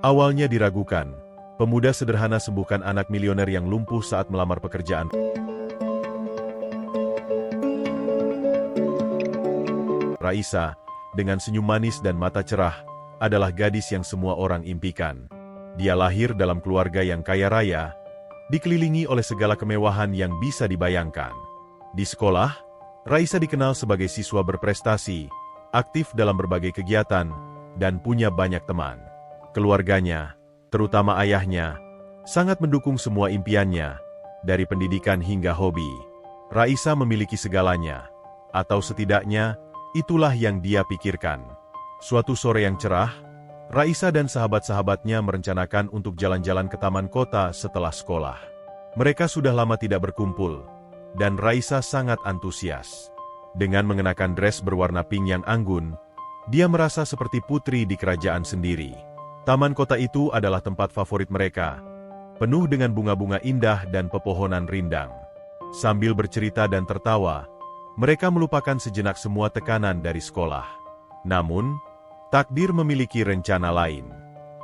Awalnya diragukan, pemuda sederhana sembuhkan anak milioner yang lumpuh saat melamar pekerjaan. Raisa, dengan senyum manis dan mata cerah, adalah gadis yang semua orang impikan. Dia lahir dalam keluarga yang kaya raya, dikelilingi oleh segala kemewahan yang bisa dibayangkan. Di sekolah, Raisa dikenal sebagai siswa berprestasi, aktif dalam berbagai kegiatan, dan punya banyak teman. Keluarganya, terutama ayahnya, sangat mendukung semua impiannya, dari pendidikan hingga hobi. Raisa memiliki segalanya, atau setidaknya, itulah yang dia pikirkan. Suatu sore yang cerah, Raisa dan sahabat-sahabatnya merencanakan untuk jalan-jalan ke taman kota setelah sekolah. Mereka sudah lama tidak berkumpul, dan Raisa sangat antusias. Dengan mengenakan dress berwarna pink yang anggun, dia merasa seperti putri di kerajaan sendiri. Taman kota itu adalah tempat favorit mereka, penuh dengan bunga-bunga indah dan pepohonan rindang. Sambil bercerita dan tertawa, mereka melupakan sejenak semua tekanan dari sekolah. Namun, takdir memiliki rencana lain.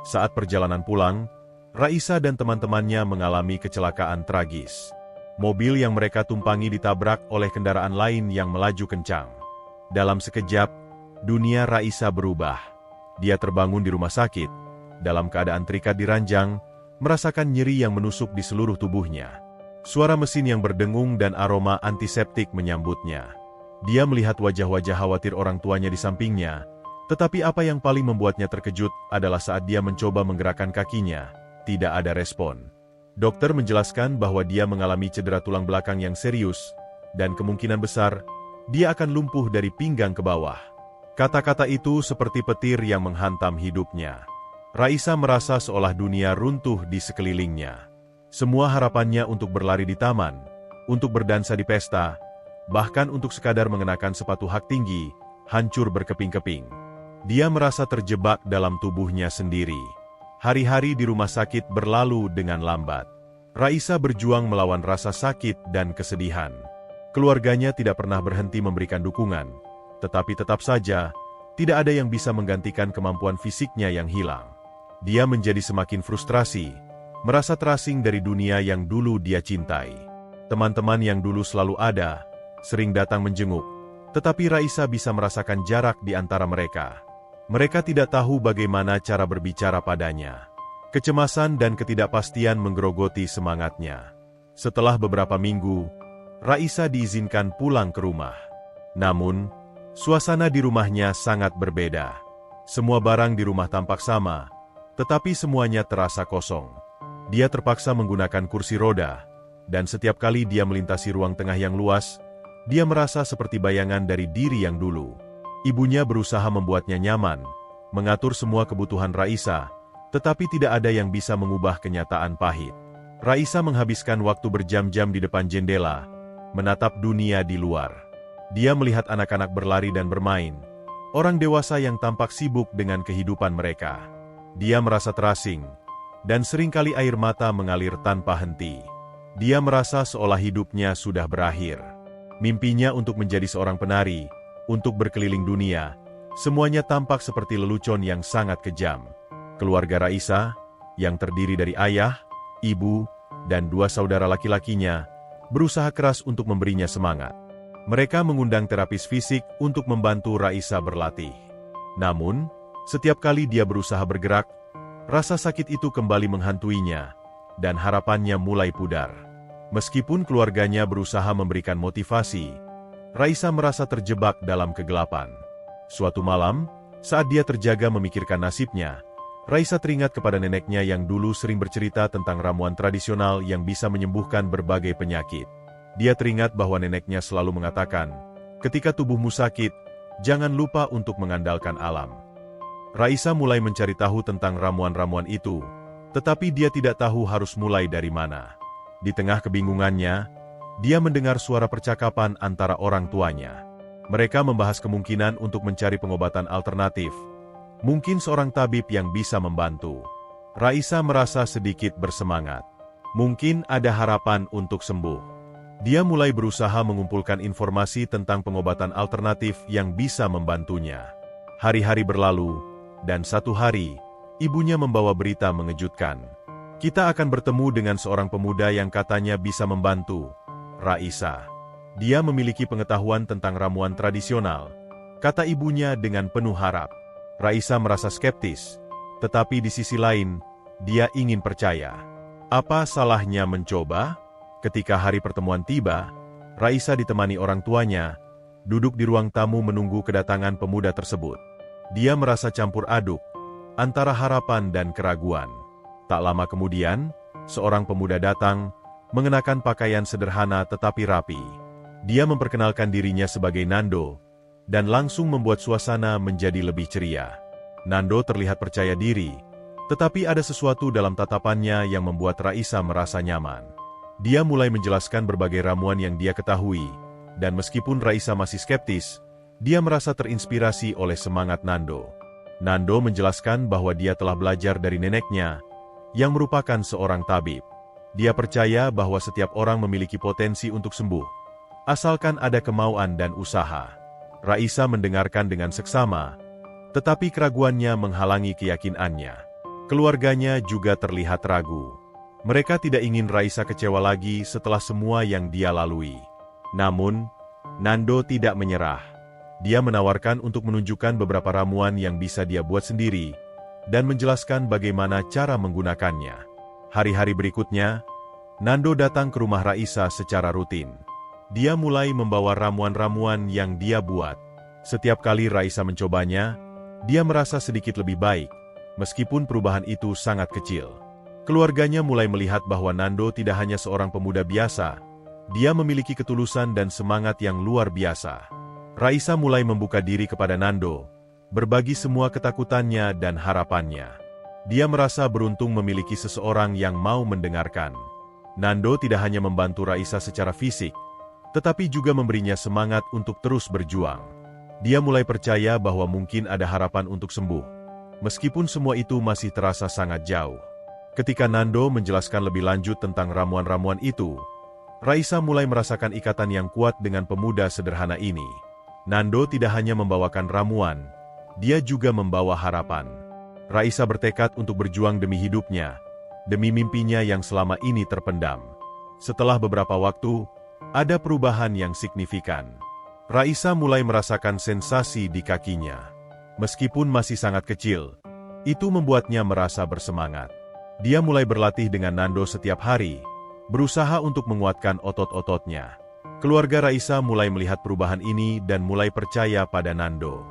Saat perjalanan pulang, Raisa dan teman-temannya mengalami kecelakaan tragis. Mobil yang mereka tumpangi ditabrak oleh kendaraan lain yang melaju kencang. Dalam sekejap, dunia Raisa berubah. Dia terbangun di rumah sakit, dalam keadaan terikat di ranjang, merasakan nyeri yang menusuk di seluruh tubuhnya. Suara mesin yang berdengung dan aroma antiseptik menyambutnya. Dia melihat wajah-wajah khawatir orang tuanya di sampingnya, tetapi apa yang paling membuatnya terkejut adalah saat dia mencoba menggerakkan kakinya, tidak ada respon. Dokter menjelaskan bahwa dia mengalami cedera tulang belakang yang serius, dan kemungkinan besar, dia akan lumpuh dari pinggang ke bawah. Kata-kata itu seperti petir yang menghantam hidupnya. Raisa merasa seolah dunia runtuh di sekelilingnya. Semua harapannya untuk berlari di taman, untuk berdansa di pesta, bahkan untuk sekadar mengenakan sepatu hak tinggi, hancur berkeping-keping. Dia merasa terjebak dalam tubuhnya sendiri. Hari-hari di rumah sakit berlalu dengan lambat. Raisa berjuang melawan rasa sakit dan kesedihan. Keluarganya tidak pernah berhenti memberikan dukungan, tetapi tetap saja, tidak ada yang bisa menggantikan kemampuan fisiknya yang hilang. Dia menjadi semakin frustrasi, merasa terasing dari dunia yang dulu dia cintai. Teman-teman yang dulu selalu ada, sering datang menjenguk, tetapi Raisa bisa merasakan jarak di antara mereka. Mereka tidak tahu bagaimana cara berbicara padanya. Kecemasan dan ketidakpastian menggerogoti semangatnya. Setelah beberapa minggu, Raisa diizinkan pulang ke rumah. Namun, suasana di rumahnya sangat berbeda. Semua barang di rumah tampak sama, tetapi semuanya terasa kosong. Dia terpaksa menggunakan kursi roda, dan setiap kali dia melintasi ruang tengah yang luas, dia merasa seperti bayangan dari diri yang dulu. Ibunya berusaha membuatnya nyaman, mengatur semua kebutuhan Raisa, tetapi tidak ada yang bisa mengubah kenyataan pahit. Raisa menghabiskan waktu berjam-jam di depan jendela, menatap dunia di luar. Dia melihat anak-anak berlari dan bermain, orang dewasa yang tampak sibuk dengan kehidupan mereka. Dia merasa terasing, dan seringkali air mata mengalir tanpa henti. Dia merasa seolah hidupnya sudah berakhir. Mimpinya untuk menjadi seorang penari, untuk berkeliling dunia, semuanya tampak seperti lelucon yang sangat kejam. Keluarga Raisa, yang terdiri dari ayah, ibu, dan 2 saudara laki-lakinya, berusaha keras untuk memberinya semangat. Mereka mengundang terapis fisik untuk membantu Raisa berlatih. Namun, setiap kali dia berusaha bergerak, rasa sakit itu kembali menghantuinya, dan harapannya mulai pudar. Meskipun keluarganya berusaha memberikan motivasi, Raisa merasa terjebak dalam kegelapan. Suatu malam, saat dia terjaga memikirkan nasibnya, Raisa teringat kepada neneknya yang dulu sering bercerita tentang ramuan tradisional yang bisa menyembuhkan berbagai penyakit. Dia teringat bahwa neneknya selalu mengatakan, ketika tubuhmu sakit, jangan lupa untuk mengandalkan alam. Raisa mulai mencari tahu tentang ramuan-ramuan itu, tetapi dia tidak tahu harus mulai dari mana. Di tengah kebingungannya, dia mendengar suara percakapan antara orang tuanya. Mereka membahas kemungkinan untuk mencari pengobatan alternatif. Mungkin seorang tabib yang bisa membantu. Raisa merasa sedikit bersemangat. Mungkin ada harapan untuk sembuh. Dia mulai berusaha mengumpulkan informasi tentang pengobatan alternatif yang bisa membantunya. Hari-hari berlalu, dan satu hari, ibunya membawa berita mengejutkan. Kita akan bertemu dengan seorang pemuda yang katanya bisa membantu, Raisa. Dia memiliki pengetahuan tentang ramuan tradisional, kata ibunya dengan penuh harap. Raisa merasa skeptis, tetapi di sisi lain, dia ingin percaya. Apa salahnya mencoba? Ketika hari pertemuan tiba, Raisa ditemani orang tuanya, duduk di ruang tamu menunggu kedatangan pemuda tersebut. Dia merasa campur aduk antara harapan dan keraguan. Tak lama kemudian, seorang pemuda datang, mengenakan pakaian sederhana tetapi rapi. Dia memperkenalkan dirinya sebagai Nando, dan langsung membuat suasana menjadi lebih ceria. Nando terlihat percaya diri, tetapi ada sesuatu dalam tatapannya yang membuat Raisa merasa nyaman. Dia mulai menjelaskan berbagai ramuan yang dia ketahui, dan meskipun Raisa masih skeptis, dia merasa terinspirasi oleh semangat Nando. Nando menjelaskan bahwa dia telah belajar dari neneknya, yang merupakan seorang tabib. Dia percaya bahwa setiap orang memiliki potensi untuk sembuh, asalkan ada kemauan dan usaha. Raisa mendengarkan dengan seksama, tetapi keraguannya menghalangi keyakinannya. Keluarganya juga terlihat ragu. Mereka tidak ingin Raisa kecewa lagi setelah semua yang dia lalui. Namun, Nando tidak menyerah. Dia menawarkan untuk menunjukkan beberapa ramuan yang bisa dia buat sendiri, dan menjelaskan bagaimana cara menggunakannya. Hari-hari berikutnya, Nando datang ke rumah Raisa secara rutin. Dia mulai membawa ramuan-ramuan yang dia buat. Setiap kali Raisa mencobanya, dia merasa sedikit lebih baik, meskipun perubahan itu sangat kecil. Keluarganya mulai melihat bahwa Nando tidak hanya seorang pemuda biasa, dia memiliki ketulusan dan semangat yang luar biasa. Raisa mulai membuka diri kepada Nando, berbagi semua ketakutannya dan harapannya. Dia merasa beruntung memiliki seseorang yang mau mendengarkan. Nando tidak hanya membantu Raisa secara fisik, tetapi juga memberinya semangat untuk terus berjuang. Dia mulai percaya bahwa mungkin ada harapan untuk sembuh, meskipun semua itu masih terasa sangat jauh. Ketika Nando menjelaskan lebih lanjut tentang ramuan-ramuan itu, Raisa mulai merasakan ikatan yang kuat dengan pemuda sederhana ini. Nando tidak hanya membawakan ramuan, dia juga membawa harapan. Raisa bertekad untuk berjuang demi hidupnya, demi mimpinya yang selama ini terpendam. Setelah beberapa waktu, ada perubahan yang signifikan. Raisa mulai merasakan sensasi di kakinya. Meskipun masih sangat kecil, itu membuatnya merasa bersemangat. Dia mulai berlatih dengan Nando setiap hari, berusaha untuk menguatkan otot-ototnya. Keluarga Raisa mulai melihat perubahan ini dan mulai percaya pada Nando.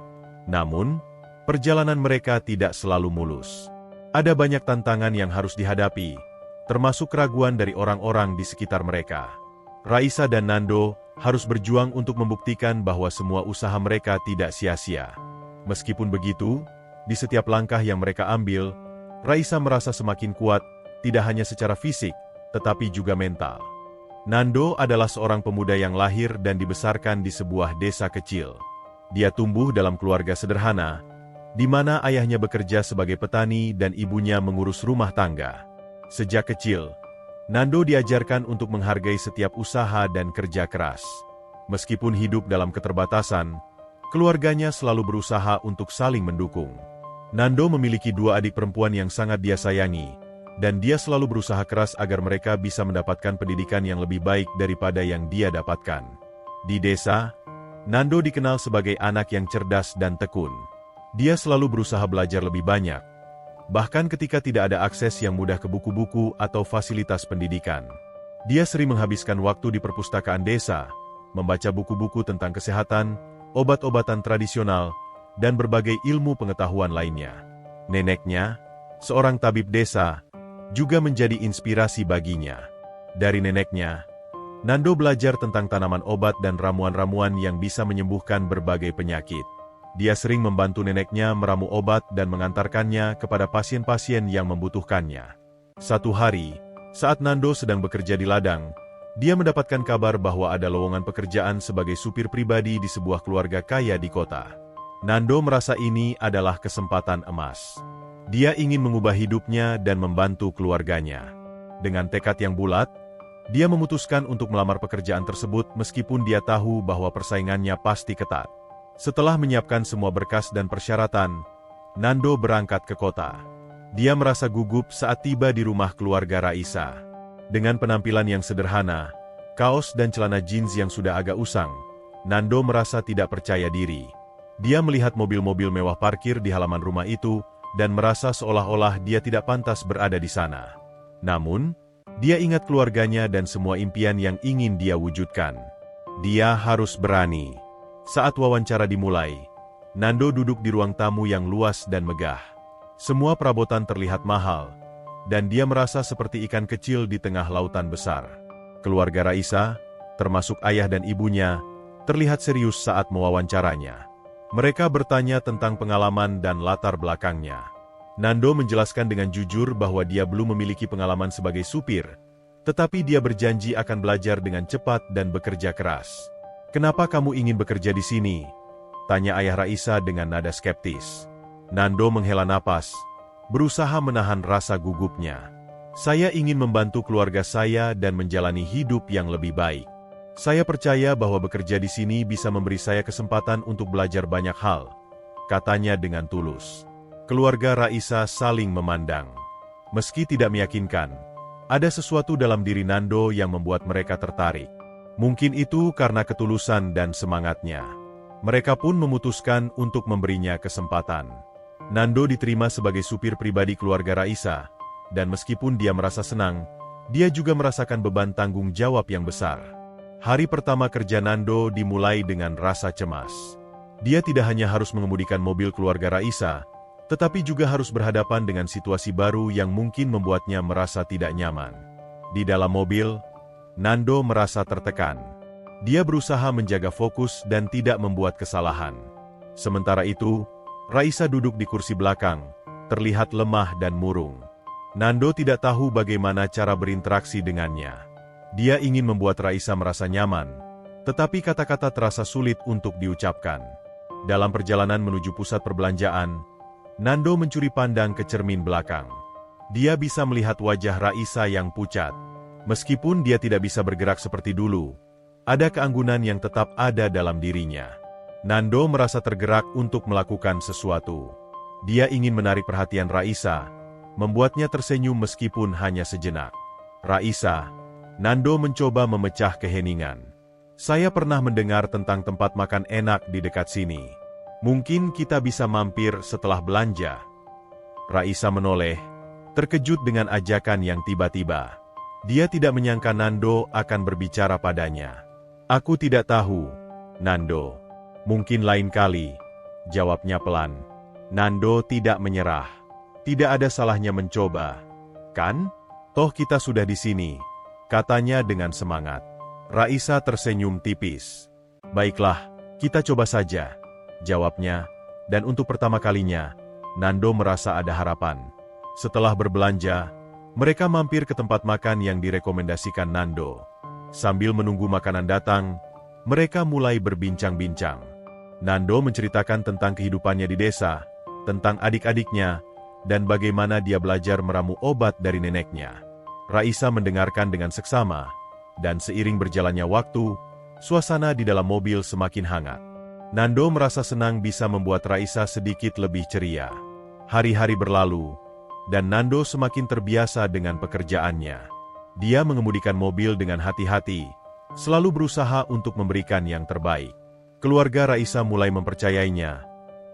Namun, perjalanan mereka tidak selalu mulus. Ada banyak tantangan yang harus dihadapi, termasuk keraguan dari orang-orang di sekitar mereka. Raisa dan Nando harus berjuang untuk membuktikan bahwa semua usaha mereka tidak sia-sia. Meskipun begitu, di setiap langkah yang mereka ambil, Raisa merasa semakin kuat, tidak hanya secara fisik, tetapi juga mental. Nando adalah seorang pemuda yang lahir dan dibesarkan di sebuah desa kecil. Dia tumbuh dalam keluarga sederhana, di mana ayahnya bekerja sebagai petani dan ibunya mengurus rumah tangga. Sejak kecil, Nando diajarkan untuk menghargai setiap usaha dan kerja keras. Meskipun hidup dalam keterbatasan, keluarganya selalu berusaha untuk saling mendukung. Nando memiliki dua adik perempuan yang sangat dia sayangi, dan dia selalu berusaha keras agar mereka bisa mendapatkan pendidikan yang lebih baik daripada yang dia dapatkan. Di desa, Nando dikenal sebagai anak yang cerdas dan tekun. Dia selalu berusaha belajar lebih banyak, bahkan ketika tidak ada akses yang mudah ke buku-buku atau fasilitas pendidikan. Dia sering menghabiskan waktu di perpustakaan desa, membaca buku-buku tentang kesehatan, obat-obatan tradisional, dan berbagai ilmu pengetahuan lainnya. Neneknya, seorang tabib desa, juga menjadi inspirasi baginya. Dari neneknya, Nando belajar tentang tanaman obat dan ramuan-ramuan yang bisa menyembuhkan berbagai penyakit. Dia sering membantu neneknya meramu obat dan mengantarkannya kepada pasien-pasien yang membutuhkannya. Satu hari, saat Nando sedang bekerja di ladang, dia mendapatkan kabar bahwa ada lowongan pekerjaan sebagai supir pribadi di sebuah keluarga kaya di kota. Nando merasa ini adalah kesempatan emas. Dia ingin mengubah hidupnya dan membantu keluarganya. Dengan tekad yang bulat, dia memutuskan untuk melamar pekerjaan tersebut meskipun dia tahu bahwa persaingannya pasti ketat. Setelah menyiapkan semua berkas dan persyaratan, Nando berangkat ke kota. Dia merasa gugup saat tiba di rumah keluarga Raisa. Dengan penampilan yang sederhana, kaos dan celana jeans yang sudah agak usang, Nando merasa tidak percaya diri. Dia melihat mobil-mobil mewah parkir di halaman rumah itu dan merasa seolah-olah dia tidak pantas berada di sana. Namun, dia ingat keluarganya dan semua impian yang ingin dia wujudkan. Dia harus berani. Saat wawancara dimulai, Nando duduk di ruang tamu yang luas dan megah. Semua perabotan terlihat mahal, dan dia merasa seperti ikan kecil di tengah lautan besar. Keluarga Raisa, termasuk ayah dan ibunya, terlihat serius saat mewawancaranya. Mereka bertanya tentang pengalaman dan latar belakangnya. Nando menjelaskan dengan jujur bahwa dia belum memiliki pengalaman sebagai supir, tetapi dia berjanji akan belajar dengan cepat dan bekerja keras. "Kenapa kamu ingin bekerja di sini?" tanya ayah Raisa dengan nada skeptis. Nando menghela napas, berusaha menahan rasa gugupnya. "Saya ingin membantu keluarga saya dan menjalani hidup yang lebih baik. Saya percaya bahwa bekerja di sini bisa memberi saya kesempatan untuk belajar banyak hal," katanya dengan tulus. Keluarga Raisa saling memandang. Meski tidak meyakinkan, ada sesuatu dalam diri Nando yang membuat mereka tertarik. Mungkin itu karena ketulusan dan semangatnya. Mereka pun memutuskan untuk memberinya kesempatan. Nando diterima sebagai supir pribadi keluarga Raisa, dan meskipun dia merasa senang, dia juga merasakan beban tanggung jawab yang besar. Hari pertama kerja Nando dimulai dengan rasa cemas. Dia tidak hanya harus mengemudikan mobil keluarga Raisa, tetapi juga harus berhadapan dengan situasi baru yang mungkin membuatnya merasa tidak nyaman. Di dalam mobil, Nando merasa tertekan. Dia berusaha menjaga fokus dan tidak membuat kesalahan. Sementara itu, Raisa duduk di kursi belakang, terlihat lemah dan murung. Nando tidak tahu bagaimana cara berinteraksi dengannya. Dia ingin membuat Raisa merasa nyaman, tetapi kata-kata terasa sulit untuk diucapkan. Dalam perjalanan menuju pusat perbelanjaan, Nando mencuri pandang ke cermin belakang. Dia bisa melihat wajah Raisa yang pucat. Meskipun dia tidak bisa bergerak seperti dulu, ada keanggunan yang tetap ada dalam dirinya. Nando merasa tergerak untuk melakukan sesuatu. Dia ingin menarik perhatian Raisa, membuatnya tersenyum meskipun hanya sejenak. "Raisa," Nando mencoba memecah keheningan. "Saya pernah mendengar tentang tempat makan enak di dekat sini. Mungkin kita bisa mampir setelah belanja." Raisa menoleh, terkejut dengan ajakan yang tiba-tiba. Dia tidak menyangka Nando akan berbicara padanya. "Aku tidak tahu, Nando. Mungkin lain kali," jawabnya pelan. Nando tidak menyerah. "Tidak ada salahnya mencoba, kan? Toh kita sudah di sini," katanya dengan semangat. Raisa tersenyum tipis. "Baiklah, kita coba saja," jawabnya, dan untuk pertama kalinya, Nando merasa ada harapan. Setelah berbelanja, mereka mampir ke tempat makan yang direkomendasikan Nando. Sambil menunggu makanan datang, mereka mulai berbincang-bincang. Nando menceritakan tentang kehidupannya di desa, tentang adik-adiknya, dan bagaimana dia belajar meramu obat dari neneknya. Raisa mendengarkan dengan seksama, dan seiring berjalannya waktu, suasana di dalam mobil semakin hangat. Nando merasa senang bisa membuat Raisa sedikit lebih ceria. Hari-hari berlalu, dan Nando semakin terbiasa dengan pekerjaannya. Dia mengemudikan mobil dengan hati-hati, selalu berusaha untuk memberikan yang terbaik. Keluarga Raisa mulai mempercayainya,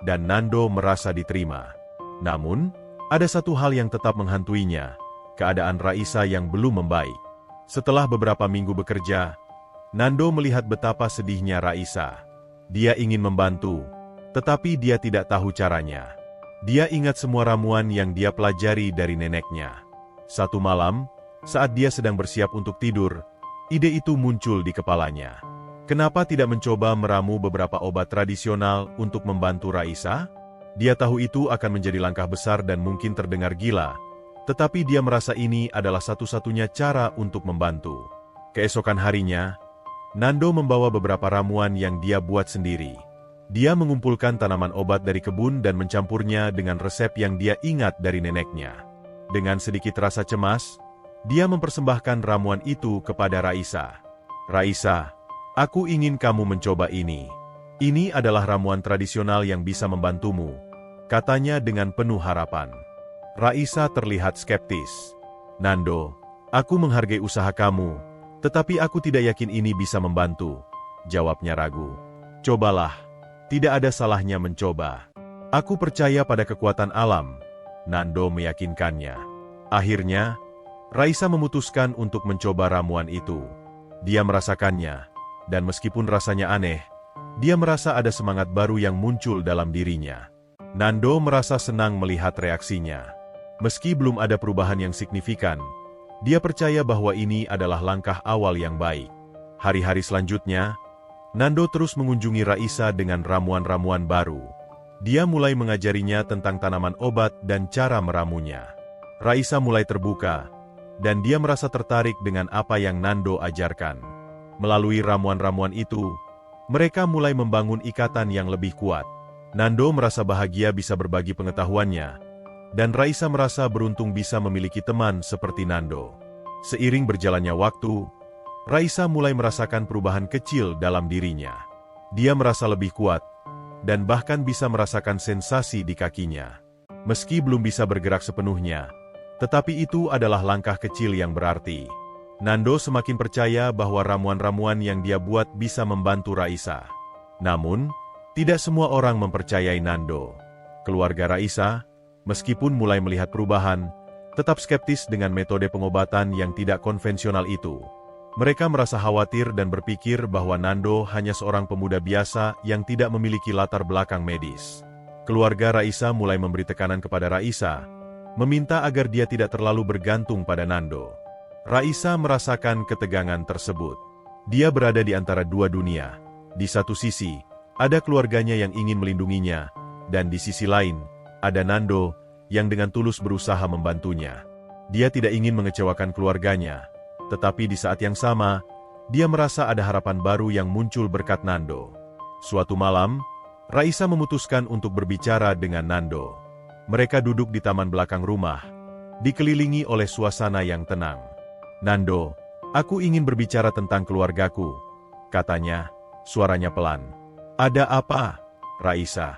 dan Nando merasa diterima. Namun, ada satu hal yang tetap menghantuinya, keadaan Raisa yang belum membaik. Setelah beberapa minggu bekerja, Nando melihat betapa sedihnya Raisa. Dia ingin membantu, tetapi dia tidak tahu caranya. Dia ingat semua ramuan yang dia pelajari dari neneknya. Satu malam, saat dia sedang bersiap untuk tidur, ide itu muncul di kepalanya. Kenapa tidak mencoba meramu beberapa obat tradisional untuk membantu Raisa? Dia tahu itu akan menjadi langkah besar dan mungkin terdengar gila, tetapi dia merasa ini adalah satu-satunya cara untuk membantu. Keesokan harinya, Nando membawa beberapa ramuan yang dia buat sendiri. Dia mengumpulkan tanaman obat dari kebun dan mencampurnya dengan resep yang dia ingat dari neneknya. Dengan sedikit rasa cemas, dia mempersembahkan ramuan itu kepada Raisa. "Raisa, aku ingin kamu mencoba ini. Ini adalah ramuan tradisional yang bisa membantumu," katanya dengan penuh harapan. Raisa terlihat skeptis. "Nando, aku menghargai usaha kamu, tetapi aku tidak yakin ini bisa membantu," jawabnya ragu. "Cobalah, tidak ada salahnya mencoba. Aku percaya pada kekuatan alam," Nando meyakinkannya. Akhirnya, Raisa memutuskan untuk mencoba ramuan itu. Dia merasakannya, dan meskipun rasanya aneh, dia merasa ada semangat baru yang muncul dalam dirinya. Nando merasa senang melihat reaksinya. Meski belum ada perubahan yang signifikan, dia percaya bahwa ini adalah langkah awal yang baik. Hari-hari selanjutnya, Nando terus mengunjungi Raisa dengan ramuan-ramuan baru. Dia mulai mengajarinya tentang tanaman obat dan cara meramunya. Raisa mulai terbuka, dan dia merasa tertarik dengan apa yang Nando ajarkan. Melalui ramuan-ramuan itu, mereka mulai membangun ikatan yang lebih kuat. Nando merasa bahagia bisa berbagi pengetahuannya, dan Raisa merasa beruntung bisa memiliki teman seperti Nando. Seiring berjalannya waktu, Raisa mulai merasakan perubahan kecil dalam dirinya. Dia merasa lebih kuat, dan bahkan bisa merasakan sensasi di kakinya. Meski belum bisa bergerak sepenuhnya, tetapi itu adalah langkah kecil yang berarti. Nando semakin percaya bahwa ramuan-ramuan yang dia buat bisa membantu Raisa. Namun, tidak semua orang mempercayai Nando. Keluarga Raisa, meskipun mulai melihat perubahan, tetap skeptis dengan metode pengobatan yang tidak konvensional itu. Mereka merasa khawatir dan berpikir bahwa Nando hanya seorang pemuda biasa yang tidak memiliki latar belakang medis. Keluarga Raisa mulai memberi tekanan kepada Raisa, meminta agar dia tidak terlalu bergantung pada Nando. Raisa merasakan ketegangan tersebut. Dia berada di antara dua dunia. Di satu sisi, ada keluarganya yang ingin melindunginya, dan di sisi lain, ada Nando yang dengan tulus berusaha membantunya. Dia tidak ingin mengecewakan keluarganya, tetapi di saat yang sama, dia merasa ada harapan baru yang muncul berkat Nando. Suatu malam, Raisa memutuskan untuk berbicara dengan Nando. Mereka duduk di taman belakang rumah, dikelilingi oleh suasana yang tenang. "Nando, aku ingin berbicara tentang keluargaku," katanya, suaranya pelan. "Ada apa, Raisa?"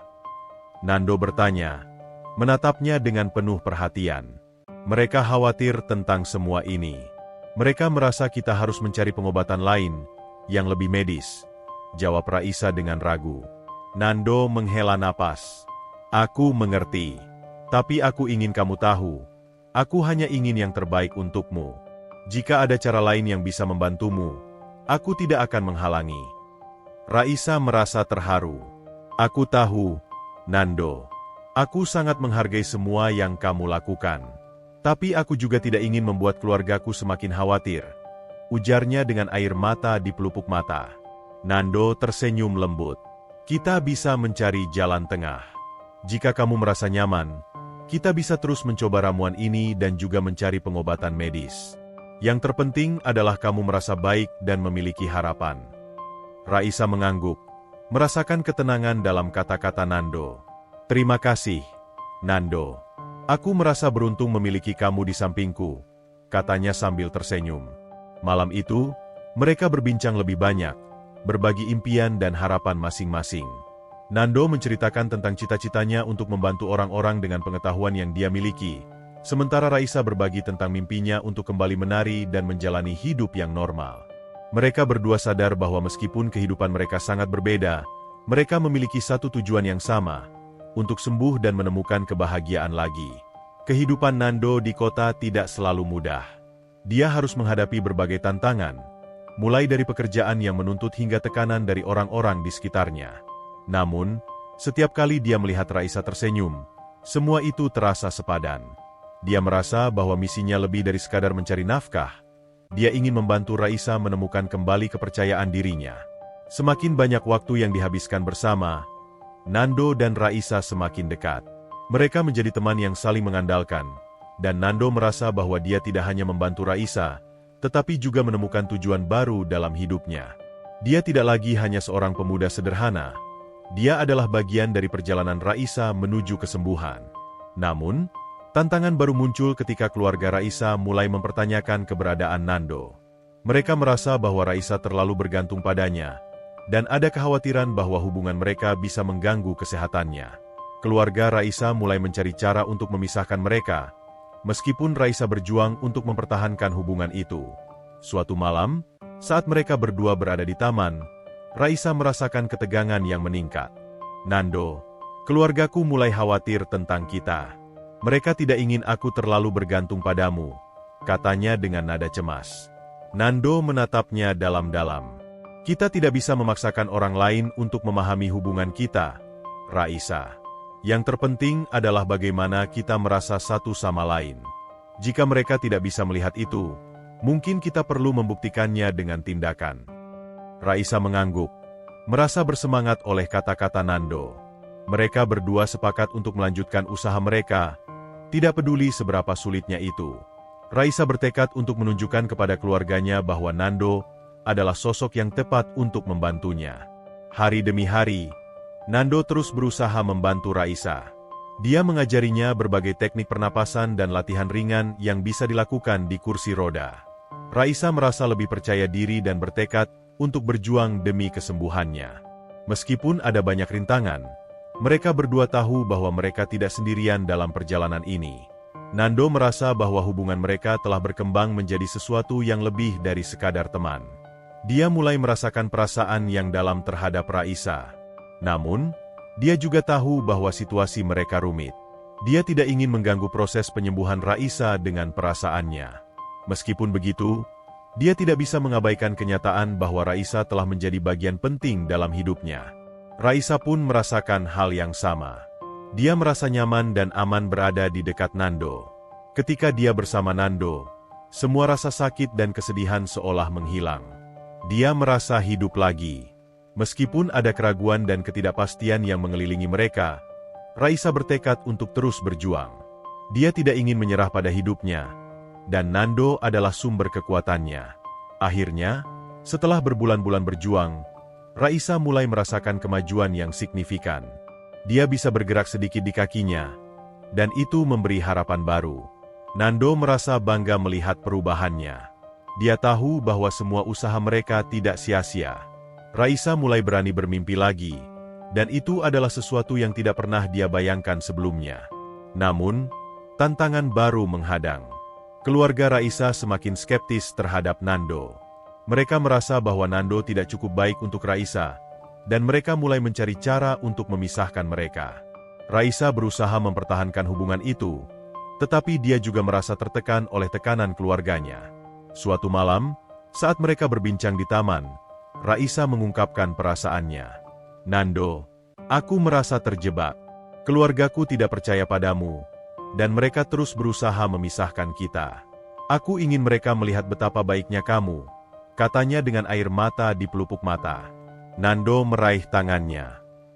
Nando bertanya, menatapnya dengan penuh perhatian. "Mereka khawatir tentang semua ini. Mereka merasa kita harus mencari pengobatan lain, yang lebih medis," jawab Raisa dengan ragu. Nando menghela napas. "Aku mengerti. Tapi aku ingin kamu tahu, aku hanya ingin yang terbaik untukmu. Jika ada cara lain yang bisa membantumu, aku tidak akan menghalangi." Raisa merasa terharu. "Aku tahu, Nando. Aku sangat menghargai semua yang kamu lakukan. Tapi aku juga tidak ingin membuat keluargaku semakin khawatir," ujarnya dengan air mata di pelupuk mata. Nando tersenyum lembut. "Kita bisa mencari jalan tengah. Jika kamu merasa nyaman, kita bisa terus mencoba ramuan ini dan juga mencari pengobatan medis. Yang terpenting adalah kamu merasa baik dan memiliki harapan." Raisa mengangguk, merasakan ketenangan dalam kata-kata Nando. "Terima kasih, Nando. Aku merasa beruntung memiliki kamu di sampingku," katanya sambil tersenyum. Malam itu, mereka berbincang lebih banyak, berbagi impian dan harapan masing-masing. Nando menceritakan tentang cita-citanya untuk membantu orang-orang dengan pengetahuan yang dia miliki, sementara Raisa berbagi tentang mimpinya untuk kembali menari dan menjalani hidup yang normal. Mereka berdua sadar bahwa meskipun kehidupan mereka sangat berbeda, mereka memiliki satu tujuan yang sama, untuk sembuh dan menemukan kebahagiaan lagi. Kehidupan Nando di kota tidak selalu mudah. Dia harus menghadapi berbagai tantangan, mulai dari pekerjaan yang menuntut hingga tekanan dari orang-orang di sekitarnya. Namun, setiap kali dia melihat Raisa tersenyum, semua itu terasa sepadan. Dia merasa bahwa misinya lebih dari sekadar mencari nafkah. Dia ingin membantu Raisa menemukan kembali kepercayaan dirinya. Semakin banyak waktu yang dihabiskan bersama, Nando dan Raisa semakin dekat. Mereka menjadi teman yang saling mengandalkan, dan Nando merasa bahwa dia tidak hanya membantu Raisa, tetapi juga menemukan tujuan baru dalam hidupnya. Dia tidak lagi hanya seorang pemuda sederhana. Dia adalah bagian dari perjalanan Raisa menuju kesembuhan. Namun, tantangan baru muncul ketika keluarga Raisa mulai mempertanyakan keberadaan Nando. Mereka merasa bahwa Raisa terlalu bergantung padanya, dan ada kekhawatiran bahwa hubungan mereka bisa mengganggu kesehatannya. Keluarga Raisa mulai mencari cara untuk memisahkan mereka, meskipun Raisa berjuang untuk mempertahankan hubungan itu. Suatu malam, saat mereka berdua berada di taman, Raisa merasakan ketegangan yang meningkat. "Nando, keluargaku mulai khawatir tentang kita. Mereka tidak ingin aku terlalu bergantung padamu," katanya dengan nada cemas. Nando menatapnya dalam-dalam. "Kita tidak bisa memaksakan orang lain untuk memahami hubungan kita, Raisa. Yang terpenting adalah bagaimana kita merasa satu sama lain. Jika mereka tidak bisa melihat itu, mungkin kita perlu membuktikannya dengan tindakan." Raisa mengangguk, merasa bersemangat oleh kata-kata Nando. Mereka berdua sepakat untuk melanjutkan usaha mereka, tidak peduli seberapa sulitnya itu. Raisa bertekad untuk menunjukkan kepada keluarganya bahwa Nando adalah sosok yang tepat untuk membantunya. Hari demi hari, Nando terus berusaha membantu Raisa. Dia mengajarinya berbagai teknik pernapasan dan latihan ringan yang bisa dilakukan di kursi roda. Raisa merasa lebih percaya diri dan bertekad untuk berjuang demi kesembuhannya. Meskipun ada banyak rintangan, mereka berdua tahu bahwa mereka tidak sendirian dalam perjalanan ini. Nando merasa bahwa hubungan mereka telah berkembang menjadi sesuatu yang lebih dari sekadar teman. Dia mulai merasakan perasaan yang dalam terhadap Raisa. Namun, dia juga tahu bahwa situasi mereka rumit. Dia tidak ingin mengganggu proses penyembuhan Raisa dengan perasaannya. Meskipun begitu, dia tidak bisa mengabaikan kenyataan bahwa Raisa telah menjadi bagian penting dalam hidupnya. Raisa pun merasakan hal yang sama. Dia merasa nyaman dan aman berada di dekat Nando. Ketika dia bersama Nando, semua rasa sakit dan kesedihan seolah menghilang. Dia merasa hidup lagi. Meskipun ada keraguan dan ketidakpastian yang mengelilingi mereka, Raisa bertekad untuk terus berjuang. Dia tidak ingin menyerah pada hidupnya, dan Nando adalah sumber kekuatannya. Akhirnya, setelah berbulan-bulan berjuang, Raisa mulai merasakan kemajuan yang signifikan. Dia bisa bergerak sedikit di kakinya, dan itu memberi harapan baru. Nando merasa bangga melihat perubahannya. Dia tahu bahwa semua usaha mereka tidak sia-sia. Raisa mulai berani bermimpi lagi, dan itu adalah sesuatu yang tidak pernah dia bayangkan sebelumnya. Namun, tantangan baru menghadang. Keluarga Raisa semakin skeptis terhadap Nando. Mereka merasa bahwa Nando tidak cukup baik untuk Raisa, dan mereka mulai mencari cara untuk memisahkan mereka. Raisa berusaha mempertahankan hubungan itu, tetapi dia juga merasa tertekan oleh tekanan keluarganya. Suatu malam, saat mereka berbincang di taman, Raisa mengungkapkan perasaannya. "Nando, aku merasa terjebak. Keluargaku tidak percaya padamu, dan mereka terus berusaha memisahkan kita. Aku ingin mereka melihat betapa baiknya kamu," katanya dengan air mata di pelupuk mata. Nando meraih tangannya.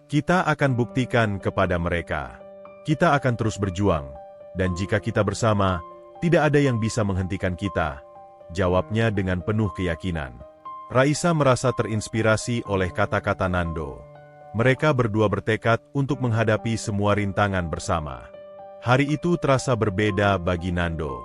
"Kita akan buktikan kepada mereka. Kita akan terus berjuang, dan jika kita bersama, tidak ada yang bisa menghentikan kita," jawabnya dengan penuh keyakinan. Raisa merasa terinspirasi oleh kata-kata Nando. Mereka berdua bertekad untuk menghadapi semua rintangan bersama. Hari itu terasa berbeda bagi Nando.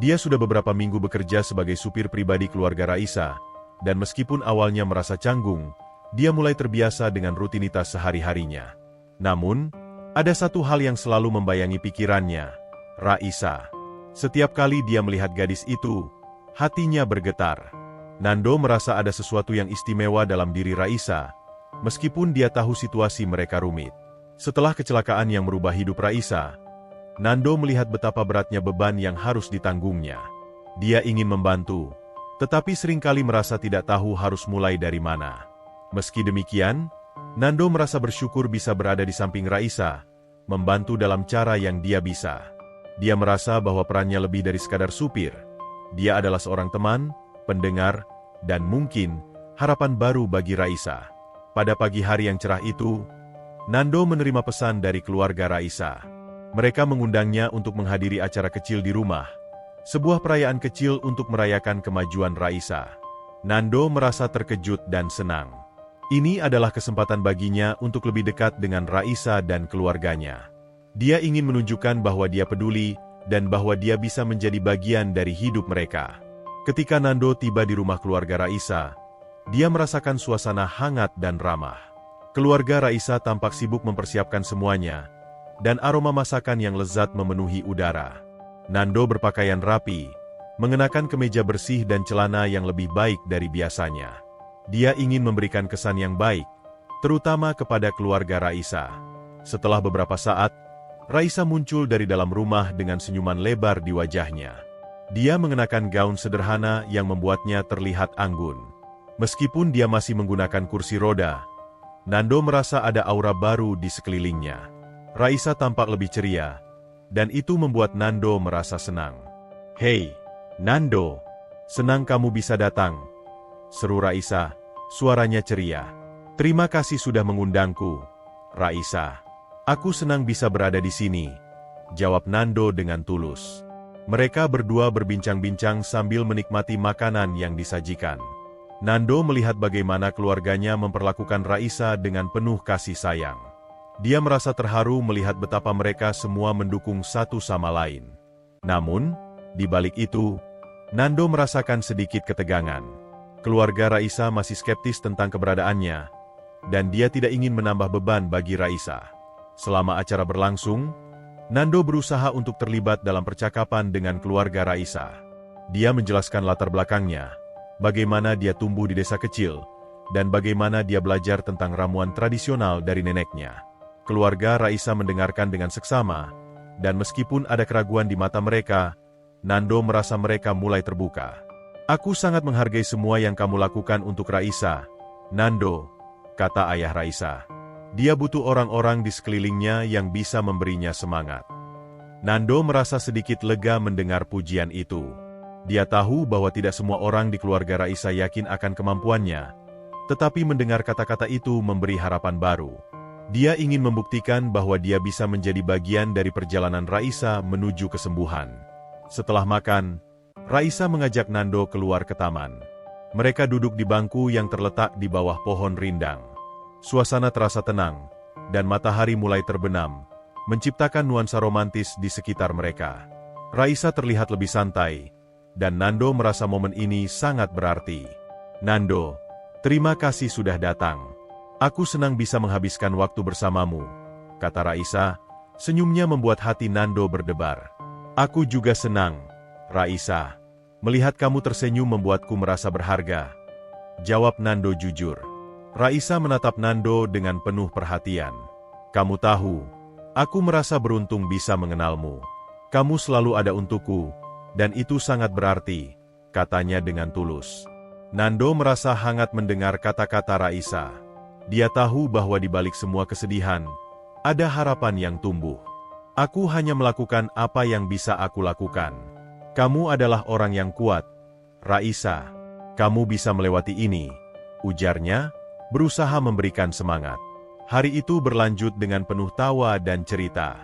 Dia sudah beberapa minggu bekerja sebagai supir pribadi keluarga Raisa, dan meskipun awalnya merasa canggung, dia mulai terbiasa dengan rutinitas sehari-harinya. Namun, ada satu hal yang selalu membayangi pikirannya, Raisa. Setiap kali dia melihat gadis itu, hatinya bergetar. Nando merasa ada sesuatu yang istimewa dalam diri Raisa, meskipun dia tahu situasi mereka rumit. Setelah kecelakaan yang merubah hidup Raisa, Nando melihat betapa beratnya beban yang harus ditanggungnya. Dia ingin membantu, tetapi seringkali merasa tidak tahu harus mulai dari mana. Meski demikian, Nando merasa bersyukur bisa berada di samping Raisa, membantu dalam cara yang dia bisa. Dia merasa bahwa perannya lebih dari sekadar supir. Dia adalah seorang teman, pendengar, dan mungkin harapan baru bagi Raisa. Pada pagi hari yang cerah itu, Nando menerima pesan dari keluarga Raisa. Mereka mengundangnya untuk menghadiri acara kecil di rumah, sebuah perayaan kecil untuk merayakan kemajuan Raisa. Nando merasa terkejut dan senang. Ini adalah kesempatan baginya untuk lebih dekat dengan Raisa dan keluarganya. Dia ingin menunjukkan bahwa dia peduli dan bahwa dia bisa menjadi bagian dari hidup mereka. Ketika Nando tiba di rumah keluarga Raisa, dia merasakan suasana hangat dan ramah. Keluarga Raisa tampak sibuk mempersiapkan semuanya, dan aroma masakan yang lezat memenuhi udara. Nando berpakaian rapi, mengenakan kemeja bersih dan celana yang lebih baik dari biasanya. Dia ingin memberikan kesan yang baik, terutama kepada keluarga Raisa. Setelah beberapa saat, Raisa muncul dari dalam rumah dengan senyuman lebar di wajahnya. Dia mengenakan gaun sederhana yang membuatnya terlihat anggun. Meskipun dia masih menggunakan kursi roda, Nando merasa ada aura baru di sekelilingnya. Raisa tampak lebih ceria, dan itu membuat Nando merasa senang. "Hei, Nando, senang kamu bisa datang," seru Raisa, suaranya ceria. "Terima kasih sudah mengundangku, Raisa. Aku senang bisa berada di sini," jawab Nando dengan tulus. Mereka berdua berbincang-bincang sambil menikmati makanan yang disajikan. Nando melihat bagaimana keluarganya memperlakukan Raisa dengan penuh kasih sayang. Dia merasa terharu melihat betapa mereka semua mendukung satu sama lain. Namun, di balik itu, Nando merasakan sedikit ketegangan. Keluarga Raisa masih skeptis tentang keberadaannya, dan dia tidak ingin menambah beban bagi Raisa. Selama acara berlangsung, Nando berusaha untuk terlibat dalam percakapan dengan keluarga Raisa. Dia menjelaskan latar belakangnya, bagaimana dia tumbuh di desa kecil, dan bagaimana dia belajar tentang ramuan tradisional dari neneknya. Keluarga Raisa mendengarkan dengan seksama, dan meskipun ada keraguan di mata mereka, Nando merasa mereka mulai terbuka. "Aku sangat menghargai semua yang kamu lakukan untuk Raisa, Nando," kata ayah Raisa. Dia butuh orang-orang di sekelilingnya yang bisa memberinya semangat. Nando merasa sedikit lega mendengar pujian itu. Dia tahu bahwa tidak semua orang di keluarga Raisa yakin akan kemampuannya, tetapi mendengar kata-kata itu memberi harapan baru. Dia ingin membuktikan bahwa dia bisa menjadi bagian dari perjalanan Raisa menuju kesembuhan. Setelah makan, Raisa mengajak Nando keluar ke taman. Mereka duduk di bangku yang terletak di bawah pohon rindang. Suasana terasa tenang, dan matahari mulai terbenam, menciptakan nuansa romantis di sekitar mereka. Raisa terlihat lebih santai, dan Nando merasa momen ini sangat berarti. "Nando, terima kasih sudah datang. Aku senang bisa menghabiskan waktu bersamamu," kata Raisa. Senyumnya membuat hati Nando berdebar. "Aku juga senang, Raisa. Melihat kamu tersenyum membuatku merasa berharga," jawab Nando jujur. Raisa menatap Nando dengan penuh perhatian. "Kamu tahu, aku merasa beruntung bisa mengenalmu. Kamu selalu ada untukku, dan itu sangat berarti," katanya dengan tulus. Nando merasa hangat mendengar kata-kata Raisa. Dia tahu bahwa di balik semua kesedihan, ada harapan yang tumbuh. "Aku hanya melakukan apa yang bisa aku lakukan. Kamu adalah orang yang kuat, Raisa. Kamu bisa melewati ini," ujarnya, berusaha memberikan semangat. Hari itu berlanjut dengan penuh tawa dan cerita.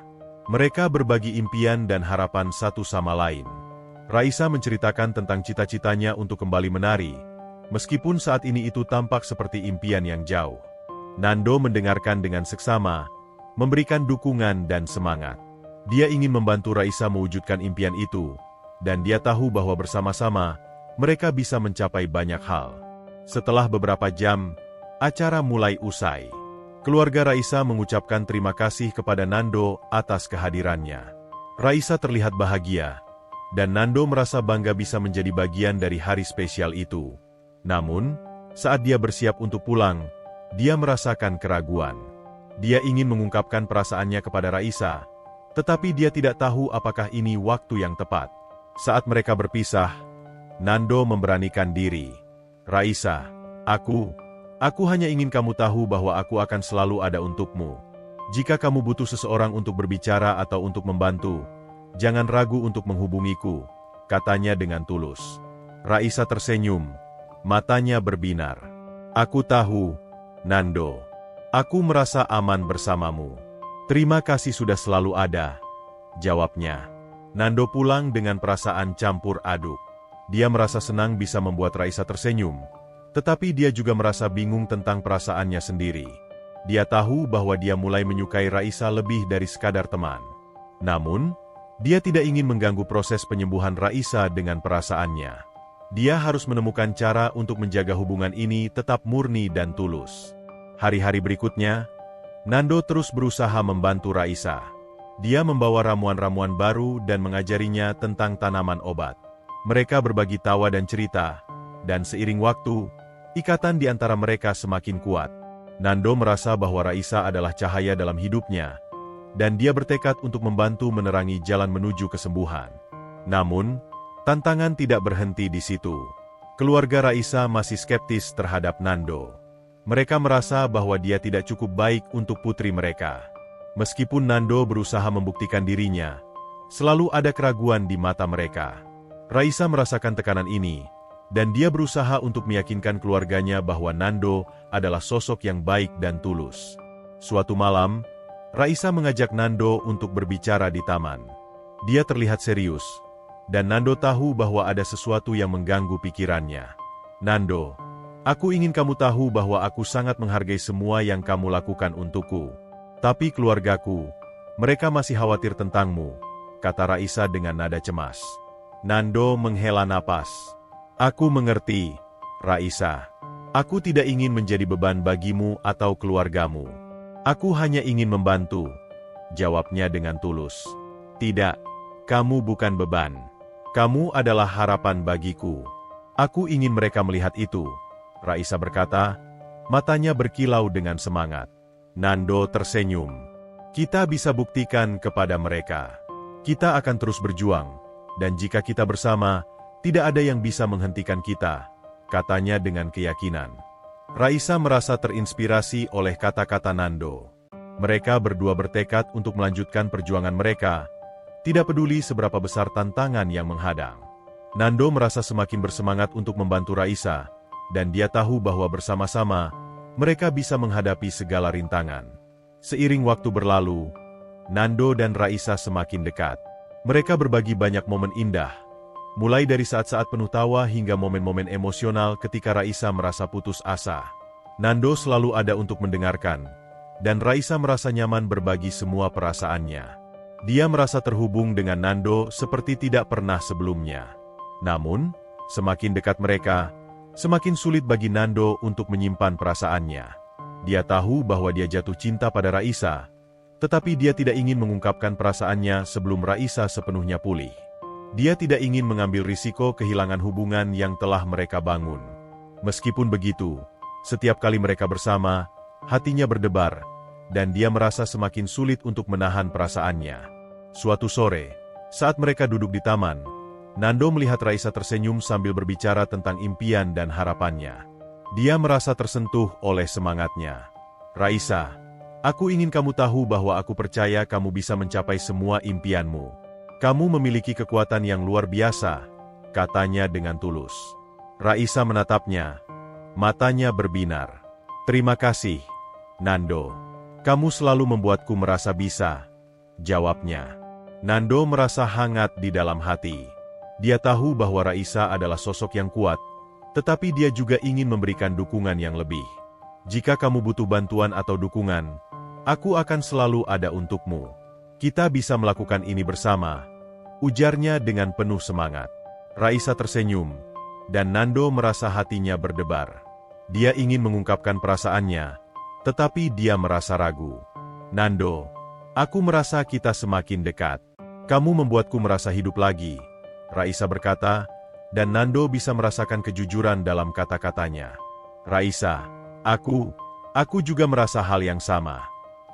Mereka berbagi impian dan harapan satu sama lain. Raisa menceritakan tentang cita-citanya untuk kembali menari, meskipun saat ini itu tampak seperti impian yang jauh. Nando mendengarkan dengan seksama, memberikan dukungan dan semangat. Dia ingin membantu Raisa mewujudkan impian itu, dan dia tahu bahwa bersama-sama, mereka bisa mencapai banyak hal. Setelah beberapa jam, acara mulai usai. Keluarga Raisa mengucapkan terima kasih kepada Nando atas kehadirannya. Raisa terlihat bahagia, dan Nando merasa bangga bisa menjadi bagian dari hari spesial itu. Namun, saat dia bersiap untuk pulang, dia merasakan keraguan. Dia ingin mengungkapkan perasaannya kepada Raisa, tetapi dia tidak tahu apakah ini waktu yang tepat. Saat mereka berpisah, Nando memberanikan diri. "Raisa, Aku hanya ingin kamu tahu bahwa aku akan selalu ada untukmu. Jika kamu butuh seseorang untuk berbicara atau untuk membantu, jangan ragu untuk menghubungiku," katanya dengan tulus. Raisa tersenyum, matanya berbinar. "Aku tahu, Nando. Aku merasa aman bersamamu. Terima kasih sudah selalu ada," jawabnya. Nando pulang dengan perasaan campur aduk. Dia merasa senang bisa membuat Raisa tersenyum, tetapi dia juga merasa bingung tentang perasaannya sendiri. Dia tahu bahwa dia mulai menyukai Raisa lebih dari sekadar teman. Namun, dia tidak ingin mengganggu proses penyembuhan Raisa dengan perasaannya. Dia harus menemukan cara untuk menjaga hubungan ini tetap murni dan tulus. Hari-hari berikutnya, Nando terus berusaha membantu Raisa. Dia membawa ramuan-ramuan baru dan mengajarinya tentang tanaman obat. Mereka berbagi tawa dan cerita, dan seiring waktu, ikatan di antara mereka semakin kuat. Nando merasa bahwa Raisa adalah cahaya dalam hidupnya, dan dia bertekad untuk membantu menerangi jalan menuju kesembuhan. Namun, tantangan tidak berhenti di situ. Keluarga Raisa masih skeptis terhadap Nando. Mereka merasa bahwa dia tidak cukup baik untuk putri mereka. Meskipun Nando berusaha membuktikan dirinya, selalu ada keraguan di mata mereka. Raisa merasakan tekanan ini, dan dia berusaha untuk meyakinkan keluarganya bahwa Nando adalah sosok yang baik dan tulus. Suatu malam, Raisa mengajak Nando untuk berbicara di taman. Dia terlihat serius, dan Nando tahu bahwa ada sesuatu yang mengganggu pikirannya. "Nando, aku ingin kamu tahu bahwa aku sangat menghargai semua yang kamu lakukan untukku. Tapi keluargaku, mereka masih khawatir tentangmu," kata Raisa dengan nada cemas. Nando menghela napas. "Aku mengerti, Raisa. Aku tidak ingin menjadi beban bagimu atau keluargamu. Aku hanya ingin membantu," jawabnya dengan tulus. "Tidak, kamu bukan beban. Kamu adalah harapan bagiku. Aku ingin mereka melihat itu," Raisa berkata, matanya berkilau dengan semangat. Nando tersenyum. "Kita bisa buktikan kepada mereka. Kita akan terus berjuang, dan jika kita bersama, tidak ada yang bisa menghentikan kita," katanya dengan keyakinan. Raisa merasa terinspirasi oleh kata-kata Nando. Mereka berdua bertekad untuk melanjutkan perjuangan mereka, tidak peduli seberapa besar tantangan yang menghadang. Nando merasa semakin bersemangat untuk membantu Raisa, dan dia tahu bahwa bersama-sama, mereka bisa menghadapi segala rintangan. Seiring waktu berlalu, Nando dan Raisa semakin dekat. Mereka berbagi banyak momen indah, mulai dari saat-saat penuh tawa hingga momen-momen emosional ketika Raisa merasa putus asa. Nando selalu ada untuk mendengarkan, dan Raisa merasa nyaman berbagi semua perasaannya. Dia merasa terhubung dengan Nando seperti tidak pernah sebelumnya. Namun, semakin dekat mereka, semakin sulit bagi Nando untuk menyimpan perasaannya. Dia tahu bahwa dia jatuh cinta pada Raisa, tetapi dia tidak ingin mengungkapkan perasaannya sebelum Raisa sepenuhnya pulih. Dia tidak ingin mengambil risiko kehilangan hubungan yang telah mereka bangun. Meskipun begitu, setiap kali mereka bersama, hatinya berdebar, dan dia merasa semakin sulit untuk menahan perasaannya. Suatu sore, saat mereka duduk di taman, Nando melihat Raisa tersenyum sambil berbicara tentang impian dan harapannya. Dia merasa tersentuh oleh semangatnya. "Raisa, aku ingin kamu tahu bahwa aku percaya kamu bisa mencapai semua impianmu. Kamu memiliki kekuatan yang luar biasa," katanya dengan tulus. Raisa menatapnya, matanya berbinar. "Terima kasih, Nando. Kamu selalu membuatku merasa bisa," jawabnya. Nando merasa hangat di dalam hati. Dia tahu bahwa Raisa adalah sosok yang kuat, tetapi dia juga ingin memberikan dukungan yang lebih. "Jika kamu butuh bantuan atau dukungan, aku akan selalu ada untukmu. Kita bisa melakukan ini bersama," ujarnya dengan penuh semangat. Raisa tersenyum, dan Nando merasa hatinya berdebar. Dia ingin mengungkapkan perasaannya, tetapi dia merasa ragu. "Nando, aku merasa kita semakin dekat. Kamu membuatku merasa hidup lagi," Raisa berkata, dan Nando bisa merasakan kejujuran dalam kata-katanya. "Raisa, aku juga merasa hal yang sama.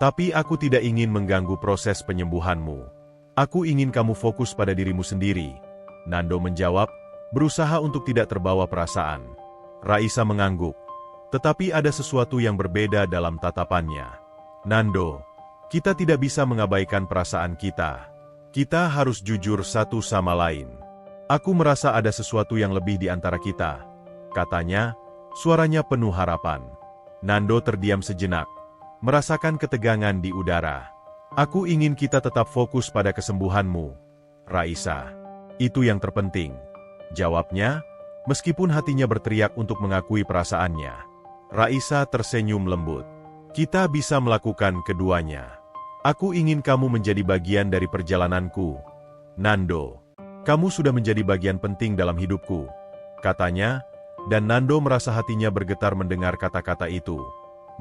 Tapi aku tidak ingin mengganggu proses penyembuhanmu. Aku ingin kamu fokus pada dirimu sendiri," Nando menjawab, berusaha untuk tidak terbawa perasaan. Raisa mengangguk, tetapi ada sesuatu yang berbeda dalam tatapannya. "Nando, kita tidak bisa mengabaikan perasaan kita. Kita harus jujur satu sama lain. Aku merasa ada sesuatu yang lebih di antara kita," katanya, suaranya penuh harapan. Nando terdiam sejenak, merasakan ketegangan di udara. "Aku ingin kita tetap fokus pada kesembuhanmu, Raisa. Itu yang terpenting," jawabnya, meskipun hatinya berteriak untuk mengakui perasaannya. Raisa tersenyum lembut. "Kita bisa melakukan keduanya. Aku ingin kamu menjadi bagian dari perjalananku, Nando. Kamu sudah menjadi bagian penting dalam hidupku," katanya, dan Nando merasa hatinya bergetar mendengar kata-kata itu.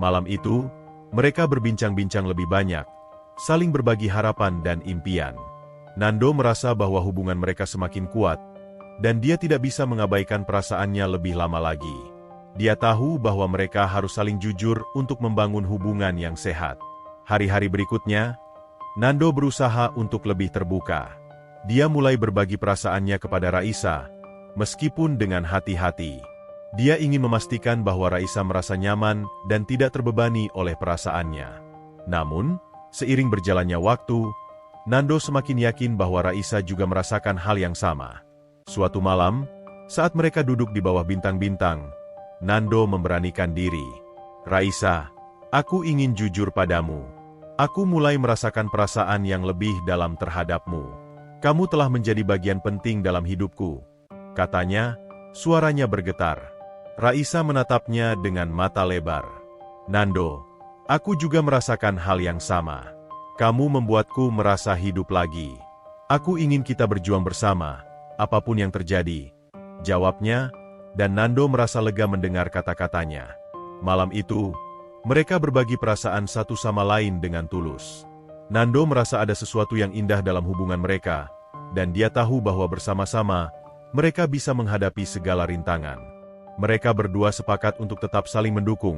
Malam itu, mereka berbincang-bincang lebih banyak, saling berbagi harapan dan impian. Nando merasa bahwa hubungan mereka semakin kuat, dan dia tidak bisa mengabaikan perasaannya lebih lama lagi. Dia tahu bahwa mereka harus saling jujur untuk membangun hubungan yang sehat. Hari-hari berikutnya, Nando berusaha untuk lebih terbuka. Dia mulai berbagi perasaannya kepada Raisa, meskipun dengan hati-hati. Dia ingin memastikan bahwa Raisa merasa nyaman dan tidak terbebani oleh perasaannya. Namun, seiring berjalannya waktu, Nando semakin yakin bahwa Raisa juga merasakan hal yang sama. Suatu malam, saat mereka duduk di bawah bintang-bintang, Nando memberanikan diri. "Raisa, aku ingin jujur padamu. Aku mulai merasakan perasaan yang lebih dalam terhadapmu. Kamu telah menjadi bagian penting dalam hidupku," katanya, suaranya bergetar. Raisa menatapnya dengan mata lebar. "Nando, aku juga merasakan hal yang sama. Kamu membuatku merasa hidup lagi. Aku ingin kita berjuang bersama, apapun yang terjadi," jawabnya, dan Nando merasa lega mendengar kata-katanya. Malam itu, mereka berbagi perasaan satu sama lain dengan tulus. Nando merasa ada sesuatu yang indah dalam hubungan mereka, dan dia tahu bahwa bersama-sama, mereka bisa menghadapi segala rintangan. Mereka berdua sepakat untuk tetap saling mendukung,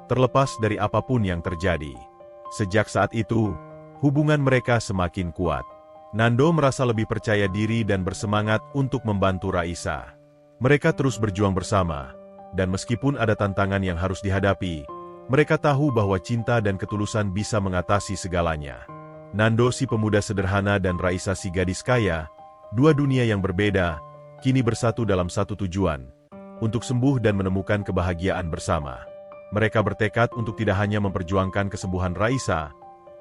terlepas dari apapun yang terjadi. Sejak saat itu, hubungan mereka semakin kuat. Nando merasa lebih percaya diri dan bersemangat untuk membantu Raisa. Mereka terus berjuang bersama, dan meskipun ada tantangan yang harus dihadapi, mereka tahu bahwa cinta dan ketulusan bisa mengatasi segalanya. Nando si pemuda sederhana dan Raisa si gadis kaya, dua dunia yang berbeda, kini bersatu dalam satu tujuan, untuk sembuh dan menemukan kebahagiaan bersama. Mereka bertekad untuk tidak hanya memperjuangkan kesembuhan Raisa,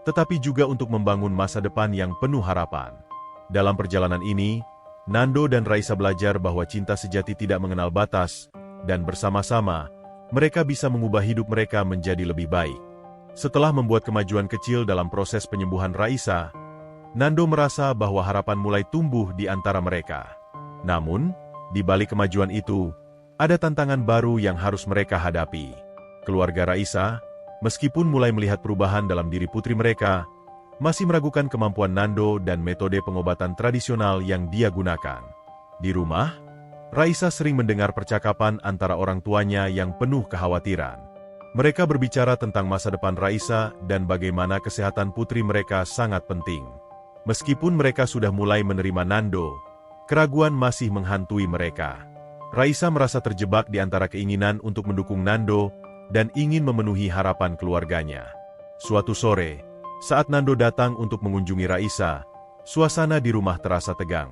tetapi juga untuk membangun masa depan yang penuh harapan. Dalam perjalanan ini, Nando dan Raisa belajar bahwa cinta sejati tidak mengenal batas, dan bersama-sama, mereka bisa mengubah hidup mereka menjadi lebih baik. Setelah membuat kemajuan kecil dalam proses penyembuhan Raisa, Nando merasa bahwa harapan mulai tumbuh di antara mereka. Namun, di balik kemajuan itu, ada tantangan baru yang harus mereka hadapi. Keluarga Raisa, meskipun mulai melihat perubahan dalam diri putri mereka, masih meragukan kemampuan Nando dan metode pengobatan tradisional yang dia gunakan. Di rumah, Raisa sering mendengar percakapan antara orang tuanya yang penuh kekhawatiran. Mereka berbicara tentang masa depan Raisa dan bagaimana kesehatan putri mereka sangat penting. Meskipun mereka sudah mulai menerima Nando, keraguan masih menghantui mereka. Raisa merasa terjebak di antara keinginan untuk mendukung Nando dan ingin memenuhi harapan keluarganya. Suatu sore, saat Nando datang untuk mengunjungi Raisa, suasana di rumah terasa tegang.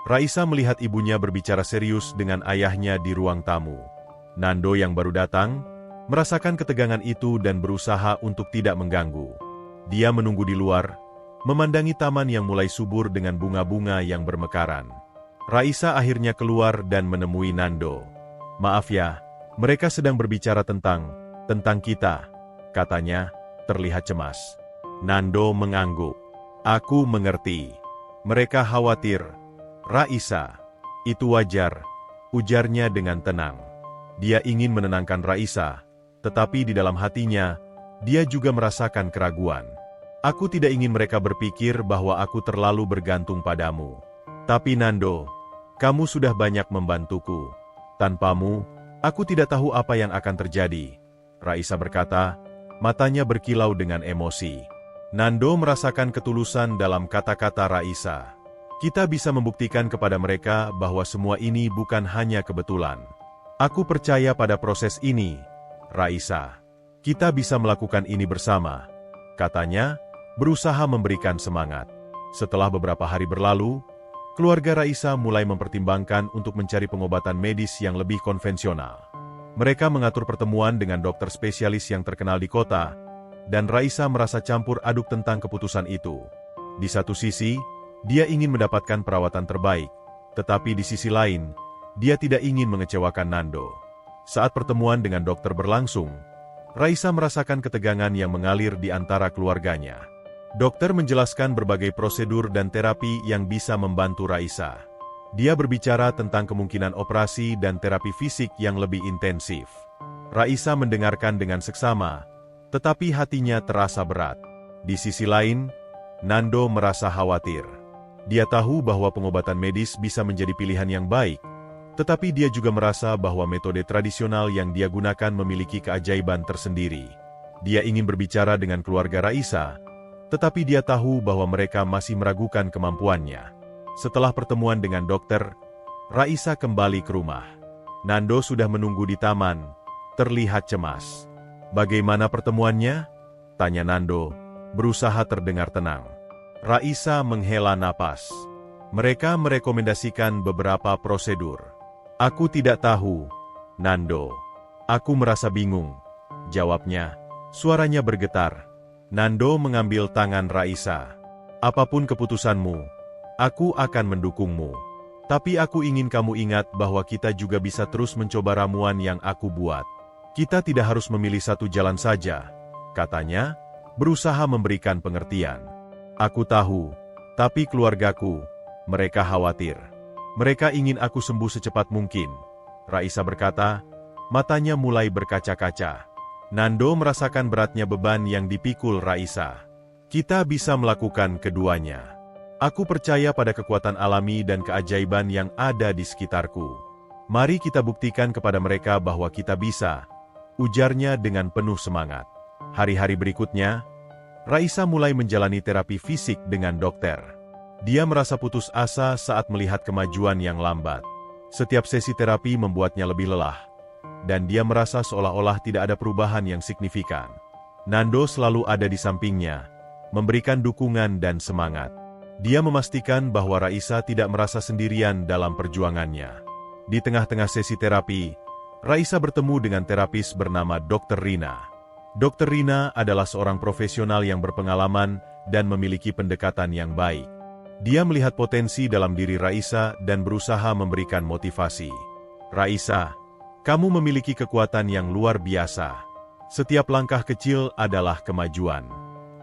Raisa melihat ibunya berbicara serius dengan ayahnya di ruang tamu. Nando yang baru datang, merasakan ketegangan itu dan berusaha untuk tidak mengganggu. Dia menunggu di luar, memandangi taman yang mulai subur dengan bunga-bunga yang bermekaran. Raisa akhirnya keluar dan menemui Nando. "Maaf ya, mereka sedang berbicara tentang kita," katanya, terlihat cemas. Nando mengangguk. "Aku mengerti. Mereka khawatir, Raisa." "Itu wajar," ujarnya dengan tenang. Dia ingin menenangkan Raisa, tetapi di dalam hatinya, dia juga merasakan keraguan. "Aku tidak ingin mereka berpikir bahwa aku terlalu bergantung padamu. Tapi Nando, kamu sudah banyak membantuku. Tanpamu, aku tidak tahu apa yang akan terjadi," Raisa berkata, matanya berkilau dengan emosi. Nando merasakan ketulusan dalam kata-kata Raisa. "Kita bisa membuktikan kepada mereka bahwa semua ini bukan hanya kebetulan. Aku percaya pada proses ini, Raisa. Kita bisa melakukan ini bersama," katanya, berusaha memberikan semangat. Setelah beberapa hari berlalu, keluarga Raisa mulai mempertimbangkan untuk mencari pengobatan medis yang lebih konvensional. Mereka mengatur pertemuan dengan dokter spesialis yang terkenal di kota, dan Raisa merasa campur aduk tentang keputusan itu. Di satu sisi, dia ingin mendapatkan perawatan terbaik, tetapi di sisi lain, dia tidak ingin mengecewakan Nando. Saat pertemuan dengan dokter berlangsung, Raisa merasakan ketegangan yang mengalir di antara keluarganya. Dokter menjelaskan berbagai prosedur dan terapi yang bisa membantu Raisa. Dia berbicara tentang kemungkinan operasi dan terapi fisik yang lebih intensif. Raisa mendengarkan dengan seksama, tetapi hatinya terasa berat. Di sisi lain, Nando merasa khawatir. Dia tahu bahwa pengobatan medis bisa menjadi pilihan yang baik, tetapi dia juga merasa bahwa metode tradisional yang dia gunakan memiliki keajaiban tersendiri. Dia ingin berbicara dengan keluarga Raisa, tetapi dia tahu bahwa mereka masih meragukan kemampuannya. Setelah pertemuan dengan dokter, Raisa kembali ke rumah. Nando sudah menunggu di taman, terlihat cemas. "Bagaimana pertemuannya?" tanya Nando, berusaha terdengar tenang. Raisa menghela napas. "Mereka merekomendasikan beberapa prosedur." "Aku tidak tahu, Nando. Aku merasa bingung," jawabnya. Suaranya bergetar. Nando mengambil tangan Raisa. "Apapun keputusanmu, aku akan mendukungmu. Tapi aku ingin kamu ingat bahwa kita juga bisa terus mencoba ramuan yang aku buat. Kita tidak harus memilih satu jalan saja," katanya, berusaha memberikan pengertian. "Aku tahu, tapi keluargaku, mereka khawatir. Mereka ingin aku sembuh secepat mungkin," Raisa berkata, matanya mulai berkaca-kaca. Nando merasakan beratnya beban yang dipikul Raisa. "Kita bisa melakukan keduanya. Aku percaya pada kekuatan alami dan keajaiban yang ada di sekitarku. Mari kita buktikan kepada mereka bahwa kita bisa," ujarnya dengan penuh semangat. Hari-hari berikutnya, Raisa mulai menjalani terapi fisik dengan dokter. Dia merasa putus asa saat melihat kemajuan yang lambat. Setiap sesi terapi membuatnya lebih lelah, dan dia merasa seolah-olah tidak ada perubahan yang signifikan. Nando selalu ada di sampingnya, memberikan dukungan dan semangat. Dia memastikan bahwa Raisa tidak merasa sendirian dalam perjuangannya. Di tengah-tengah sesi terapi, Raisa bertemu dengan terapis bernama Dr. Rina. Dr. Rina adalah seorang profesional yang berpengalaman dan memiliki pendekatan yang baik. Dia melihat potensi dalam diri Raisa dan berusaha memberikan motivasi. "Raisa, kamu memiliki kekuatan yang luar biasa. Setiap langkah kecil adalah kemajuan.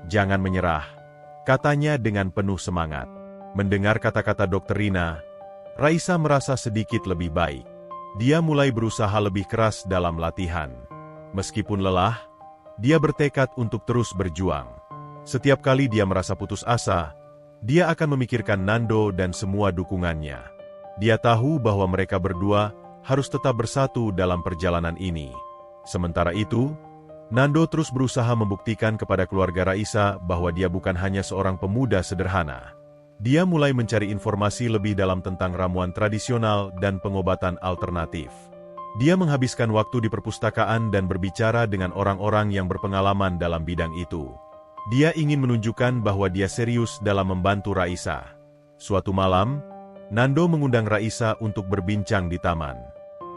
Jangan menyerah," katanya dengan penuh semangat. Mendengar kata-kata Dr. Rina, Raisa merasa sedikit lebih baik. Dia mulai berusaha lebih keras dalam latihan. Meskipun lelah, dia bertekad untuk terus berjuang. Setiap kali dia merasa putus asa, dia akan memikirkan Nando dan semua dukungannya. Dia tahu bahwa mereka berdua harus tetap bersatu dalam perjalanan ini. Sementara itu, Nando terus berusaha membuktikan kepada keluarga Raisa bahwa dia bukan hanya seorang pemuda sederhana. Dia mulai mencari informasi lebih dalam tentang ramuan tradisional dan pengobatan alternatif. Dia menghabiskan waktu di perpustakaan dan berbicara dengan orang-orang yang berpengalaman dalam bidang itu. Dia ingin menunjukkan bahwa dia serius dalam membantu Raisa. Suatu malam, Nando mengundang Raisa untuk berbincang di taman.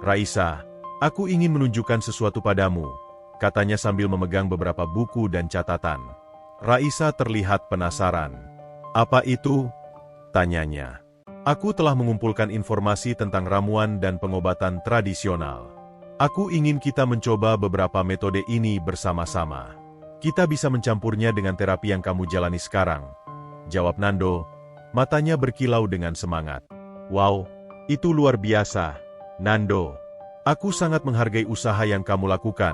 "Raisa, aku ingin menunjukkan sesuatu padamu," katanya sambil memegang beberapa buku dan catatan. Raisa terlihat penasaran. "Apa itu?" tanyanya. "Aku telah mengumpulkan informasi tentang ramuan dan pengobatan tradisional. Aku ingin kita mencoba beberapa metode ini bersama-sama. Kita bisa mencampurnya dengan terapi yang kamu jalani sekarang," jawab Nando, matanya berkilau dengan semangat. "Wow, itu luar biasa, Nando. Aku sangat menghargai usaha yang kamu lakukan,"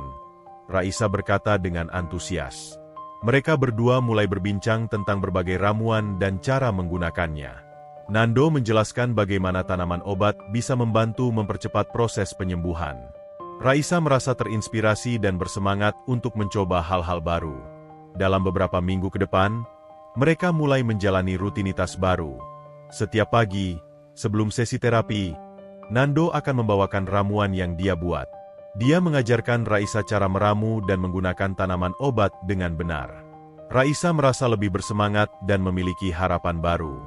Raisa berkata dengan antusias. Mereka berdua mulai berbincang tentang berbagai ramuan dan cara menggunakannya. Nando menjelaskan bagaimana tanaman obat bisa membantu mempercepat proses penyembuhan. Raisa merasa terinspirasi dan bersemangat untuk mencoba hal-hal baru. Dalam beberapa minggu ke depan, mereka mulai menjalani rutinitas baru. Setiap pagi, sebelum sesi terapi, Nando akan membawakan ramuan yang dia buat. Dia mengajarkan Raisa cara meramu dan menggunakan tanaman obat dengan benar. Raisa merasa lebih bersemangat dan memiliki harapan baru.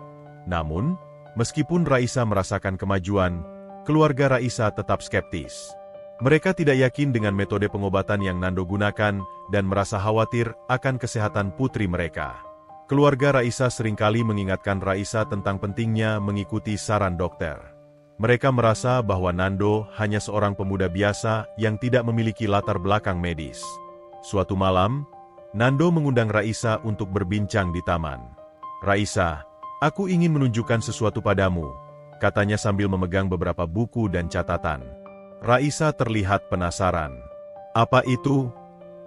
Namun, meskipun Raisa merasakan kemajuan, keluarga Raisa tetap skeptis. Mereka tidak yakin dengan metode pengobatan yang Nando gunakan dan merasa khawatir akan kesehatan putri mereka. Keluarga Raisa seringkali mengingatkan Raisa tentang pentingnya mengikuti saran dokter. Mereka merasa bahwa Nando hanya seorang pemuda biasa yang tidak memiliki latar belakang medis. Suatu malam, Nando mengundang Raisa untuk berbincang di taman. "Raisa, aku ingin menunjukkan sesuatu padamu," katanya sambil memegang beberapa buku dan catatan. Raisa terlihat penasaran. "Apa itu?"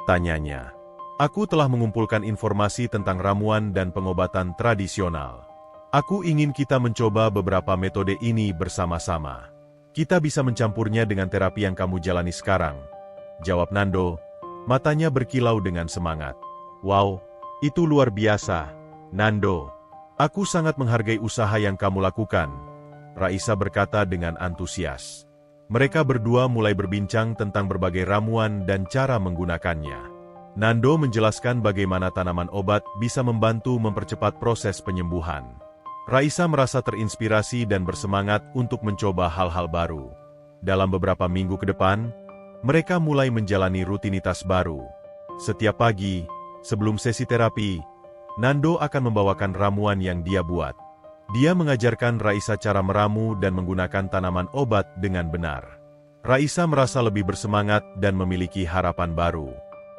tanyanya. Aku telah mengumpulkan informasi tentang ramuan dan pengobatan tradisional. Aku ingin kita mencoba beberapa metode ini bersama-sama. Kita bisa mencampurnya dengan terapi yang kamu jalani sekarang, jawab Nando, matanya berkilau dengan semangat. Wow, itu luar biasa, Nando. Aku sangat menghargai usaha yang kamu lakukan, Raisa berkata dengan antusias. Mereka berdua mulai berbincang tentang berbagai ramuan dan cara menggunakannya. Nando menjelaskan bagaimana tanaman obat bisa membantu mempercepat proses penyembuhan. Raisa merasa terinspirasi dan bersemangat untuk mencoba hal-hal baru. Dalam beberapa minggu ke depan, mereka mulai menjalani rutinitas baru. Setiap pagi, sebelum sesi terapi, Nando akan membawakan ramuan yang dia buat. Dia mengajarkan Raisa cara meramu dan menggunakan tanaman obat dengan benar. Raisa merasa lebih bersemangat dan memiliki harapan baru.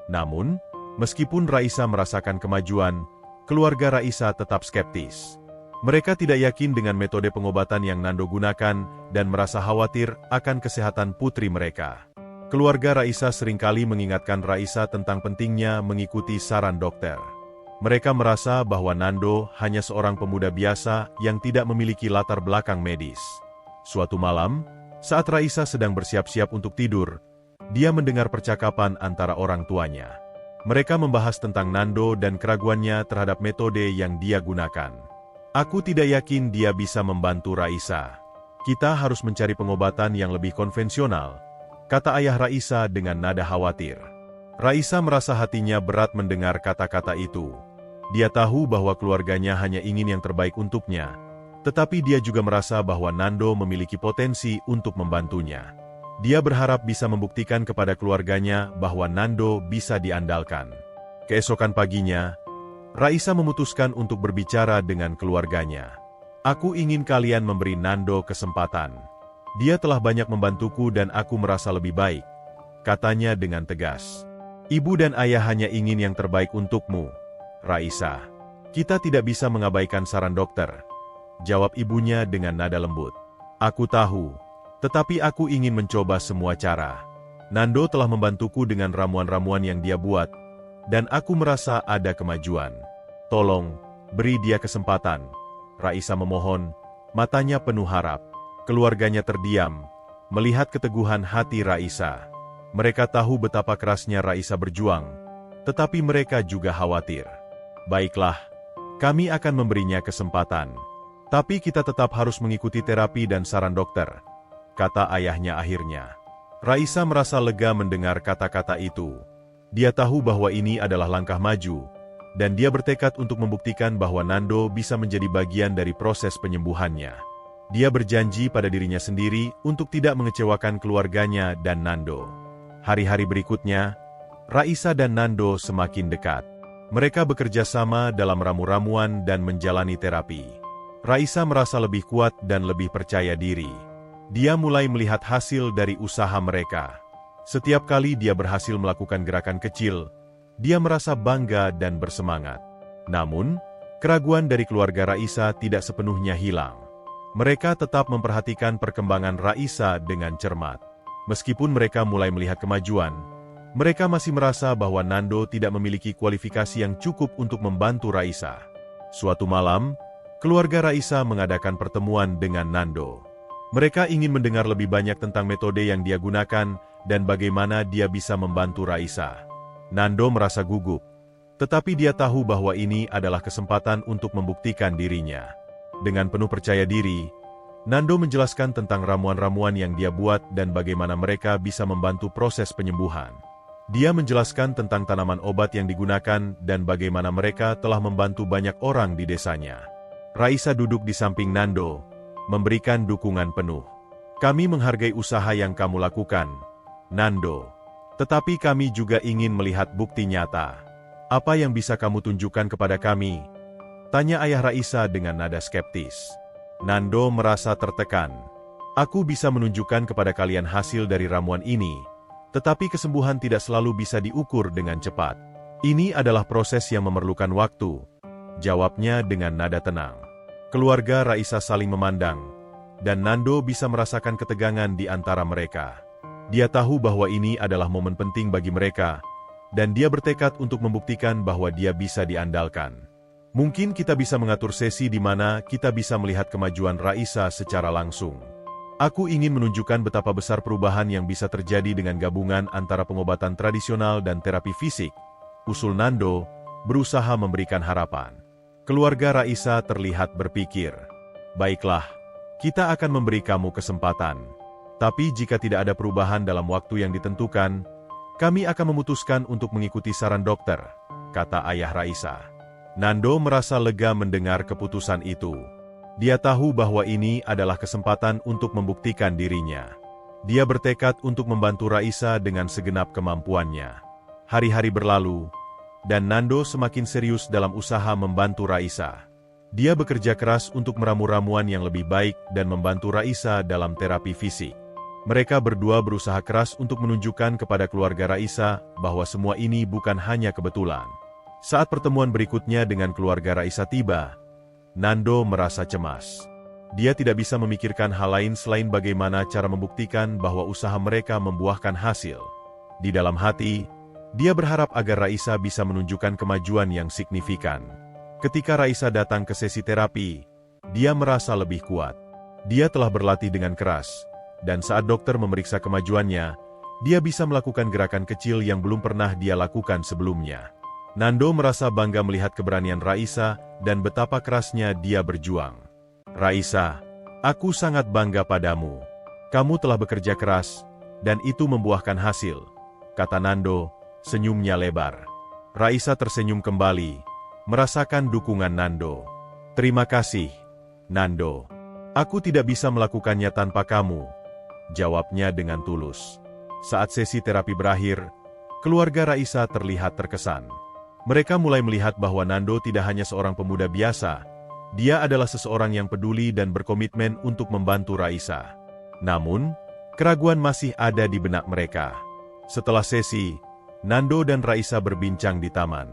Namun, meskipun Raisa merasakan kemajuan, keluarga Raisa tetap skeptis. Mereka tidak yakin dengan metode pengobatan yang Nando gunakan dan merasa khawatir akan kesehatan putri mereka. Keluarga Raisa seringkali mengingatkan Raisa tentang pentingnya mengikuti saran dokter. Mereka merasa bahwa Nando hanya seorang pemuda biasa yang tidak memiliki latar belakang medis. Suatu malam, saat Raisa sedang bersiap-siap untuk tidur, dia mendengar percakapan antara orang tuanya. Mereka membahas tentang Nando dan keraguannya terhadap metode yang dia gunakan. Aku tidak yakin dia bisa membantu Raisa. Kita harus mencari pengobatan yang lebih konvensional, kata ayah Raisa dengan nada khawatir. Raisa merasa hatinya berat mendengar kata-kata itu. Dia tahu bahwa keluarganya hanya ingin yang terbaik untuknya, tetapi dia juga merasa bahwa Nando memiliki potensi untuk membantunya. Dia berharap bisa membuktikan kepada keluarganya bahwa Nando bisa diandalkan. Keesokan paginya, Raisa memutuskan untuk berbicara dengan keluarganya. Aku ingin kalian memberi Nando kesempatan. Dia telah banyak membantuku dan aku merasa lebih baik, katanya dengan tegas. Ibu dan ayah hanya ingin yang terbaik untukmu, Raisa. Kita tidak bisa mengabaikan saran dokter, jawab ibunya dengan nada lembut. Aku tahu. Tetapi aku ingin mencoba semua cara. Nando telah membantuku dengan ramuan-ramuan yang dia buat, dan aku merasa ada kemajuan. Tolong, beri dia kesempatan, Raisa memohon, matanya penuh harap. Keluarganya terdiam, melihat keteguhan hati Raisa. Mereka tahu betapa kerasnya Raisa berjuang, tetapi mereka juga khawatir. Baiklah, kami akan memberinya kesempatan. Tapi kita tetap harus mengikuti terapi dan saran dokter, kata ayahnya akhirnya. Raisa merasa lega mendengar kata-kata itu. Dia tahu bahwa ini adalah langkah maju, dan dia bertekad untuk membuktikan bahwa Nando bisa menjadi bagian dari proses penyembuhannya. Dia berjanji pada dirinya sendiri untuk tidak mengecewakan keluarganya dan Nando. Hari-hari berikutnya, Raisa dan Nando semakin dekat. Mereka bekerja sama dalam ramu-ramuan dan menjalani terapi. Raisa merasa lebih kuat dan lebih percaya diri. Dia mulai melihat hasil dari usaha mereka. Setiap kali dia berhasil melakukan gerakan kecil, dia merasa bangga dan bersemangat. Namun, keraguan dari keluarga Raisa tidak sepenuhnya hilang. Mereka tetap memperhatikan perkembangan Raisa dengan cermat. Meskipun mereka mulai melihat kemajuan, mereka masih merasa bahwa Nando tidak memiliki kualifikasi yang cukup untuk membantu Raisa. Suatu malam, keluarga Raisa mengadakan pertemuan dengan Nando. Mereka ingin mendengar lebih banyak tentang metode yang dia gunakan dan bagaimana dia bisa membantu Raisa. Nando merasa gugup, tetapi dia tahu bahwa ini adalah kesempatan untuk membuktikan dirinya. Dengan penuh percaya diri, Nando menjelaskan tentang ramuan-ramuan yang dia buat dan bagaimana mereka bisa membantu proses penyembuhan. Dia menjelaskan tentang tanaman obat yang digunakan dan bagaimana mereka telah membantu banyak orang di desanya. Raisa duduk di samping Nando, memberikan dukungan penuh. Kami menghargai usaha yang kamu lakukan, Nando. Tetapi kami juga ingin melihat bukti nyata. Apa yang bisa kamu tunjukkan kepada kami? Tanya ayah Raisa dengan nada skeptis. Nando merasa tertekan. Aku bisa menunjukkan kepada kalian hasil dari ramuan ini, tetapi kesembuhan tidak selalu bisa diukur dengan cepat. Ini adalah proses yang memerlukan waktu, jawabnya dengan nada tenang. Keluarga Raisa saling memandang, dan Nando bisa merasakan ketegangan di antara mereka. Dia tahu bahwa ini adalah momen penting bagi mereka, dan dia bertekad untuk membuktikan bahwa dia bisa diandalkan. Mungkin kita bisa mengatur sesi di mana kita bisa melihat kemajuan Raisa secara langsung. Aku ingin menunjukkan betapa besar perubahan yang bisa terjadi dengan gabungan antara pengobatan tradisional dan terapi fisik, usul Nando, berusaha memberikan harapan. Keluarga Raisa terlihat berpikir, baiklah, kita akan memberi kamu kesempatan. Tapi jika tidak ada perubahan dalam waktu yang ditentukan, kami akan memutuskan untuk mengikuti saran dokter, kata ayah Raisa. Nando merasa lega mendengar keputusan itu. Dia tahu bahwa ini adalah kesempatan untuk membuktikan dirinya. Dia bertekad untuk membantu Raisa dengan segenap kemampuannya. Hari-hari berlalu, dan Nando semakin serius dalam usaha membantu Raisa. Dia bekerja keras untuk meramu ramuan yang lebih baik dan membantu Raisa dalam terapi fisik. Mereka berdua berusaha keras untuk menunjukkan kepada keluarga Raisa bahwa semua ini bukan hanya kebetulan. Saat pertemuan berikutnya dengan keluarga Raisa tiba, Nando merasa cemas. Dia tidak bisa memikirkan hal lain selain bagaimana cara membuktikan bahwa usaha mereka membuahkan hasil. Di dalam hati, dia berharap agar Raisa bisa menunjukkan kemajuan yang signifikan. Ketika Raisa datang ke sesi terapi, dia merasa lebih kuat. Dia telah berlatih dengan keras, dan saat dokter memeriksa kemajuannya, dia bisa melakukan gerakan kecil yang belum pernah dia lakukan sebelumnya. Nando merasa bangga melihat keberanian Raisa dan betapa kerasnya dia berjuang. Raisa, aku sangat bangga padamu. Kamu telah bekerja keras, dan itu membuahkan hasil, kata Nando, senyumnya lebar. Raisa tersenyum kembali, merasakan dukungan Nando. Terima kasih, Nando. Aku tidak bisa melakukannya tanpa kamu, jawabnya dengan tulus. Saat sesi terapi berakhir, keluarga Raisa terlihat terkesan. Mereka mulai melihat bahwa Nando tidak hanya seorang pemuda biasa, dia adalah seseorang yang peduli dan berkomitmen untuk membantu Raisa. Namun, keraguan masih ada di benak mereka. Setelah sesi, Nando dan Raisa berbincang di taman.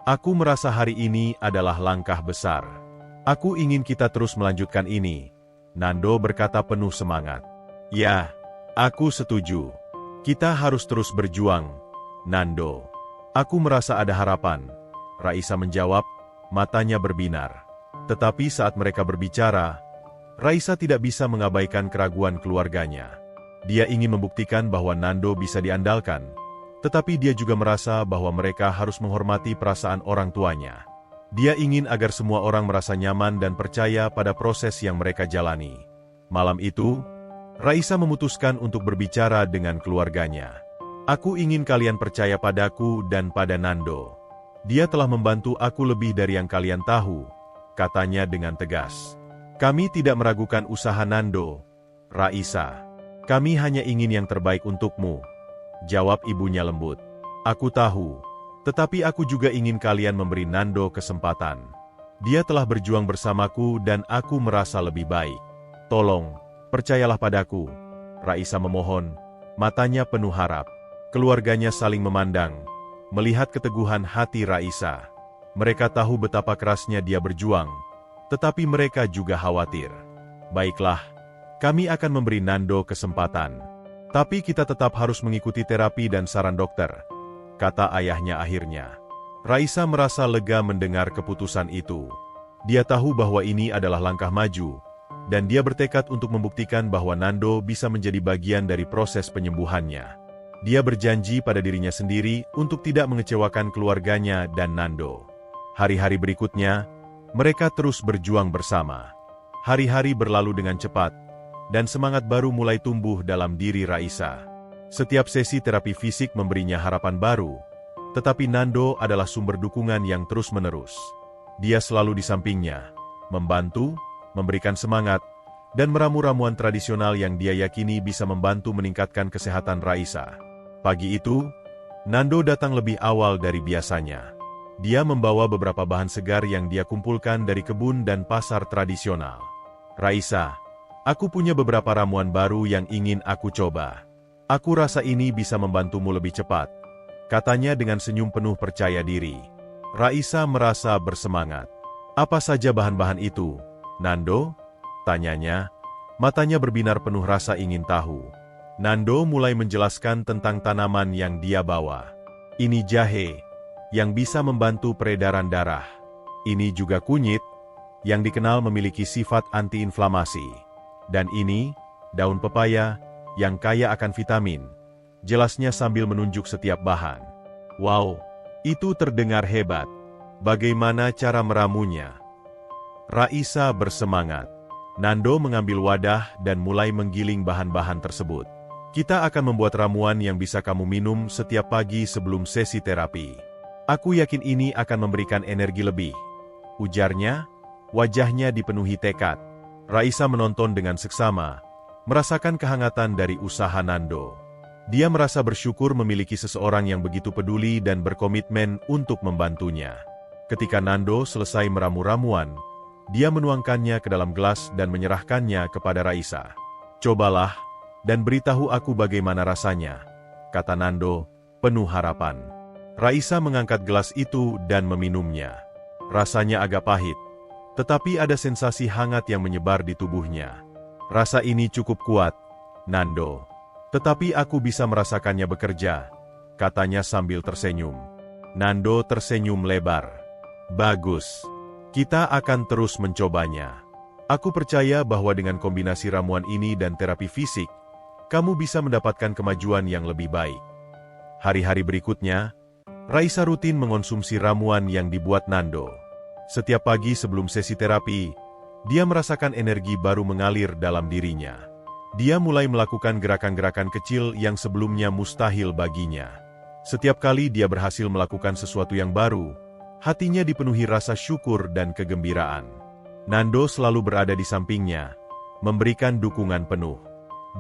Aku merasa hari ini adalah langkah besar. Aku ingin kita terus melanjutkan ini, Nando berkata penuh semangat. Ya, aku setuju. Kita harus terus berjuang, Nando. Aku merasa ada harapan, Raisa menjawab, matanya berbinar. Tetapi saat mereka berbicara, Raisa tidak bisa mengabaikan keraguan keluarganya. Dia ingin membuktikan bahwa Nando bisa diandalkan, tetapi dia juga merasa bahwa mereka harus menghormati perasaan orang tuanya. Dia ingin agar semua orang merasa nyaman dan percaya pada proses yang mereka jalani. Malam itu, Raisa memutuskan untuk berbicara dengan keluarganya. Aku ingin kalian percaya padaku dan pada Nando. Dia telah membantu aku lebih dari yang kalian tahu, katanya dengan tegas. Kami tidak meragukan usaha Nando, Raisa. Kami hanya ingin yang terbaik untukmu, jawab ibunya lembut. Aku tahu, tetapi aku juga ingin kalian memberi Nando kesempatan. Dia telah berjuang bersamaku dan aku merasa lebih baik. Tolong, percayalah padaku, Raisa memohon, matanya penuh harap. Keluarganya saling memandang, melihat keteguhan hati Raisa. Mereka tahu betapa kerasnya dia berjuang, tetapi mereka juga khawatir. Baiklah, kami akan memberi Nando kesempatan. Tapi kita tetap harus mengikuti terapi dan saran dokter, kata ayahnya akhirnya. Raisa merasa lega mendengar keputusan itu. Dia tahu bahwa ini adalah langkah maju, dan dia bertekad untuk membuktikan bahwa Nando bisa menjadi bagian dari proses penyembuhannya. Dia berjanji pada dirinya sendiri untuk tidak mengecewakan keluarganya dan Nando. Hari-hari berikutnya, mereka terus berjuang bersama. Hari-hari berlalu dengan cepat, dan semangat baru mulai tumbuh dalam diri Raisa. Setiap sesi terapi fisik memberinya harapan baru, tetapi Nando adalah sumber dukungan yang terus-menerus. Dia selalu di sampingnya, membantu, memberikan semangat, dan meramu ramuan tradisional yang dia yakini bisa membantu meningkatkan kesehatan Raisa. Pagi itu, Nando datang lebih awal dari biasanya. Dia membawa beberapa bahan segar yang dia kumpulkan dari kebun dan pasar tradisional. Raisa, aku punya beberapa ramuan baru yang ingin aku coba. Aku rasa ini bisa membantumu lebih cepat, katanya dengan senyum penuh percaya diri. Raisa merasa bersemangat. Apa saja bahan-bahan itu, Nando? Tanyanya, matanya berbinar penuh rasa ingin tahu. Nando mulai menjelaskan tentang tanaman yang dia bawa. Ini jahe, yang bisa membantu peredaran darah. Ini juga kunyit, yang dikenal memiliki sifat antiinflamasi. Dan ini, daun pepaya, yang kaya akan vitamin. Jelasnya sambil menunjuk setiap bahan. Wow, itu terdengar hebat. Bagaimana cara meramunya? Raisa bersemangat. Nando mengambil wadah dan mulai menggiling bahan-bahan tersebut. Kita akan membuat ramuan yang bisa kamu minum setiap pagi sebelum sesi terapi. Aku yakin ini akan memberikan energi lebih. Ujarnya, wajahnya dipenuhi tekad. Raisa menonton dengan seksama, merasakan kehangatan dari usaha Nando. Dia merasa bersyukur memiliki seseorang yang begitu peduli dan berkomitmen untuk membantunya. Ketika Nando selesai meramu ramuan, dia menuangkannya ke dalam gelas dan menyerahkannya kepada Raisa. "Cobalah, dan beritahu aku bagaimana rasanya," kata Nando, penuh harapan. Raisa mengangkat gelas itu dan meminumnya. Rasanya agak pahit, tetapi ada sensasi hangat yang menyebar di tubuhnya. "Rasa ini cukup kuat, Nando. Tetapi aku bisa merasakannya bekerja," katanya sambil tersenyum. Nando tersenyum lebar. "Bagus. Kita akan terus mencobanya. Aku percaya bahwa dengan kombinasi ramuan ini dan terapi fisik, kamu bisa mendapatkan kemajuan yang lebih baik." Hari-hari berikutnya, Raisa rutin mengonsumsi ramuan yang dibuat Nando. Setiap pagi sebelum sesi terapi, dia merasakan energi baru mengalir dalam dirinya. Dia mulai melakukan gerakan-gerakan kecil yang sebelumnya mustahil baginya. Setiap kali dia berhasil melakukan sesuatu yang baru, hatinya dipenuhi rasa syukur dan kegembiraan. Nando selalu berada di sampingnya, memberikan dukungan penuh.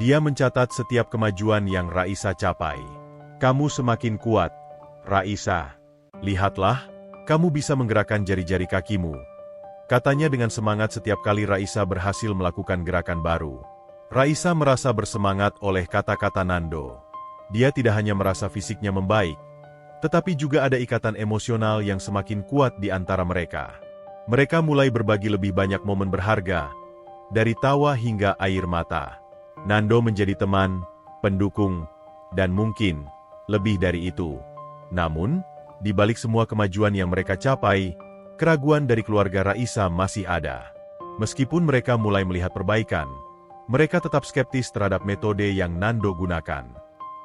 Dia mencatat setiap kemajuan yang Raisa capai. "Kamu semakin kuat, Raisa. Lihatlah, kamu bisa menggerakkan jari-jari kakimu," katanya dengan semangat setiap kali Raisa berhasil melakukan gerakan baru. Raisa merasa bersemangat oleh kata-kata Nando. Dia tidak hanya merasa fisiknya membaik, tetapi juga ada ikatan emosional yang semakin kuat di antara mereka. Mereka mulai berbagi lebih banyak momen berharga, dari tawa hingga air mata. Nando menjadi teman, pendukung, dan mungkin lebih dari itu. Namun, di balik semua kemajuan yang mereka capai, keraguan dari keluarga Raisa masih ada. Meskipun mereka mulai melihat perbaikan, mereka tetap skeptis terhadap metode yang Nando gunakan.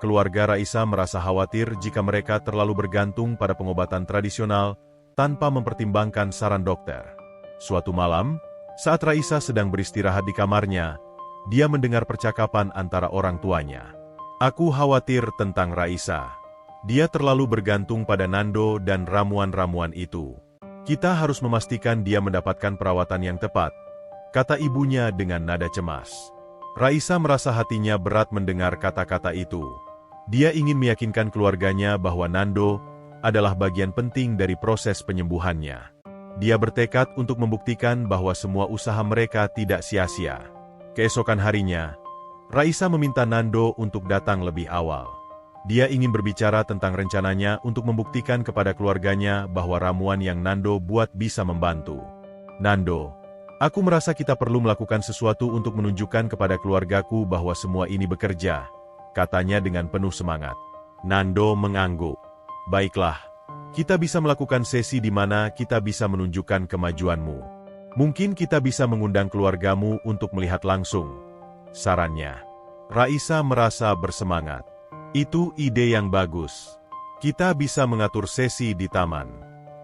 Keluarga Raisa merasa khawatir jika mereka terlalu bergantung pada pengobatan tradisional tanpa mempertimbangkan saran dokter. Suatu malam, saat Raisa sedang beristirahat di kamarnya, dia mendengar percakapan antara orang tuanya. "Aku khawatir tentang Raisa. Dia terlalu bergantung pada Nando dan ramuan-ramuan itu. Kita harus memastikan dia mendapatkan perawatan yang tepat," kata ibunya dengan nada cemas. Raisa merasa hatinya berat mendengar kata-kata itu. Dia ingin meyakinkan keluarganya bahwa Nando adalah bagian penting dari proses penyembuhannya. Dia bertekad untuk membuktikan bahwa semua usaha mereka tidak sia-sia. Keesokan harinya, Raisa meminta Nando untuk datang lebih awal. Dia ingin berbicara tentang rencananya untuk membuktikan kepada keluarganya bahwa ramuan yang Nando buat bisa membantu. "Nando, aku merasa kita perlu melakukan sesuatu untuk menunjukkan kepada keluargaku bahwa semua ini bekerja," katanya dengan penuh semangat. Nando mengangguk. "Baiklah, kita bisa melakukan sesi di mana kita bisa menunjukkan kemajuanmu. Mungkin kita bisa mengundang keluargamu untuk melihat langsung," sarannya. Raisa merasa bersemangat. "Itu ide yang bagus. Kita bisa mengatur sesi di taman.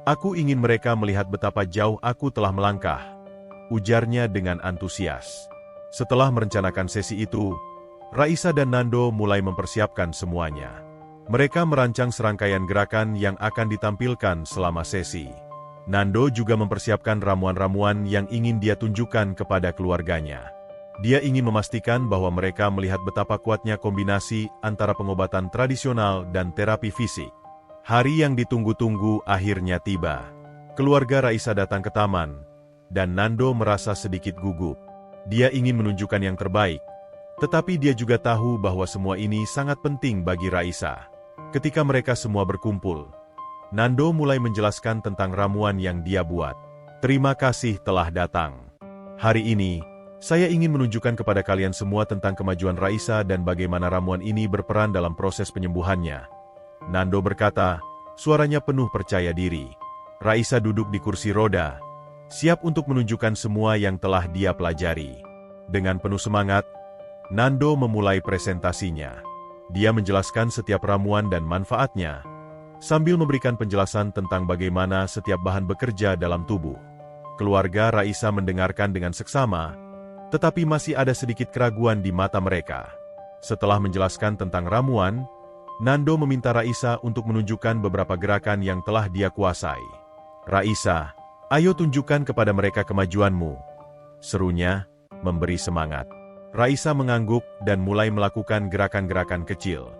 Aku ingin mereka melihat betapa jauh aku telah melangkah," ujarnya dengan antusias. Setelah merencanakan sesi itu, Raisa dan Nando mulai mempersiapkan semuanya. Mereka merancang serangkaian gerakan yang akan ditampilkan selama sesi. Nando juga mempersiapkan ramuan-ramuan yang ingin dia tunjukkan kepada keluarganya. Dia ingin memastikan bahwa mereka melihat betapa kuatnya kombinasi antara pengobatan tradisional dan terapi fisik. Hari yang ditunggu-tunggu akhirnya tiba. Keluarga Raisa datang ke taman, dan Nando merasa sedikit gugup. Dia ingin menunjukkan yang terbaik, tetapi dia juga tahu bahwa semua ini sangat penting bagi Raisa. Ketika mereka semua berkumpul, Nando mulai menjelaskan tentang ramuan yang dia buat. "Terima kasih telah datang. Hari ini, saya ingin menunjukkan kepada kalian semua tentang kemajuan Raisa dan bagaimana ramuan ini berperan dalam proses penyembuhannya," Nando berkata, suaranya penuh percaya diri. Raisa duduk di kursi roda, siap untuk menunjukkan semua yang telah dia pelajari. Dengan penuh semangat, Nando memulai presentasinya. Dia menjelaskan setiap ramuan dan manfaatnya, sambil memberikan penjelasan tentang bagaimana setiap bahan bekerja dalam tubuh. Keluarga Raisa mendengarkan dengan seksama, tetapi masih ada sedikit keraguan di mata mereka. Setelah menjelaskan tentang ramuan, Nando meminta Raisa untuk menunjukkan beberapa gerakan yang telah dia kuasai. Raisa, ayo tunjukkan kepada mereka kemajuanmu, serunya, memberi semangat. Raisa mengangguk dan mulai melakukan gerakan-gerakan kecil.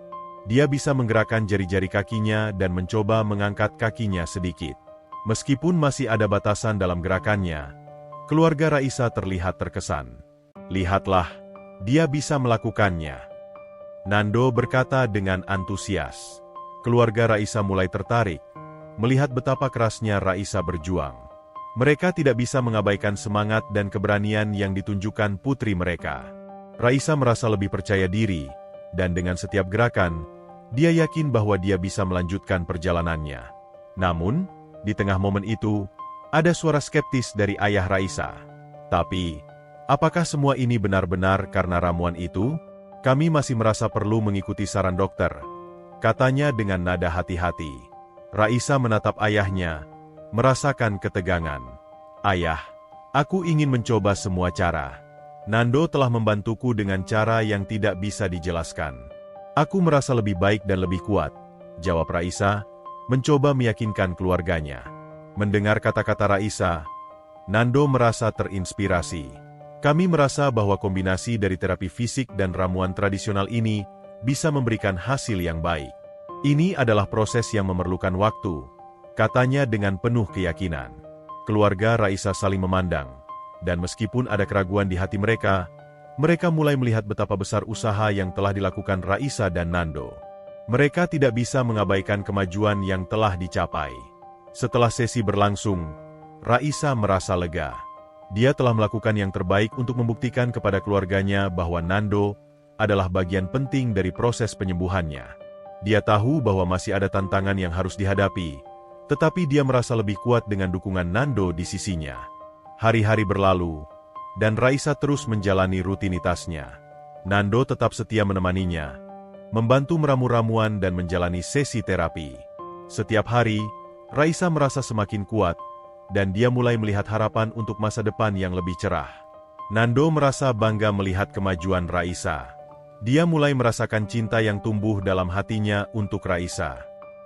Dia bisa menggerakkan jari-jari kakinya dan mencoba mengangkat kakinya sedikit. Meskipun masih ada batasan dalam gerakannya, keluarga Raisa terlihat terkesan. Lihatlah, dia bisa melakukannya. Nando berkata dengan antusias. Keluarga Raisa mulai tertarik, melihat betapa kerasnya Raisa berjuang. Mereka tidak bisa mengabaikan semangat dan keberanian yang ditunjukkan putri mereka. Raisa merasa lebih percaya diri, dan dengan setiap gerakan, dia yakin bahwa dia bisa melanjutkan perjalanannya. Namun, di tengah momen itu, ada suara skeptis dari ayah Raisa. Tapi, apakah semua ini benar-benar karena ramuan itu? Kami masih merasa perlu mengikuti saran dokter, katanya dengan nada hati-hati. Raisa menatap ayahnya, merasakan ketegangan. Ayah, aku ingin mencoba semua cara. Nando telah membantuku dengan cara yang tidak bisa dijelaskan. Aku merasa lebih baik dan lebih kuat, jawab Raisa, mencoba meyakinkan keluarganya. Mendengar kata-kata Raisa, Nando merasa terinspirasi. Kami merasa bahwa kombinasi dari terapi fisik dan ramuan tradisional ini bisa memberikan hasil yang baik. Ini adalah proses yang memerlukan waktu, katanya dengan penuh keyakinan. Keluarga Raisa saling memandang. Dan meskipun ada keraguan di hati mereka, mereka mulai melihat betapa besar usaha yang telah dilakukan Raisa dan Nando. Mereka tidak bisa mengabaikan kemajuan yang telah dicapai. Setelah sesi berlangsung, Raisa merasa lega. Dia telah melakukan yang terbaik untuk membuktikan kepada keluarganya bahwa Nando adalah bagian penting dari proses penyembuhannya. Dia tahu bahwa masih ada tantangan yang harus dihadapi, tetapi dia merasa lebih kuat dengan dukungan Nando di sisinya. Hari-hari berlalu, dan Raisa terus menjalani rutinitasnya. Nando tetap setia menemaninya, membantu meramu ramuan dan menjalani sesi terapi. Setiap hari, Raisa merasa semakin kuat, dan dia mulai melihat harapan untuk masa depan yang lebih cerah. Nando merasa bangga melihat kemajuan Raisa. Dia mulai merasakan cinta yang tumbuh dalam hatinya untuk Raisa.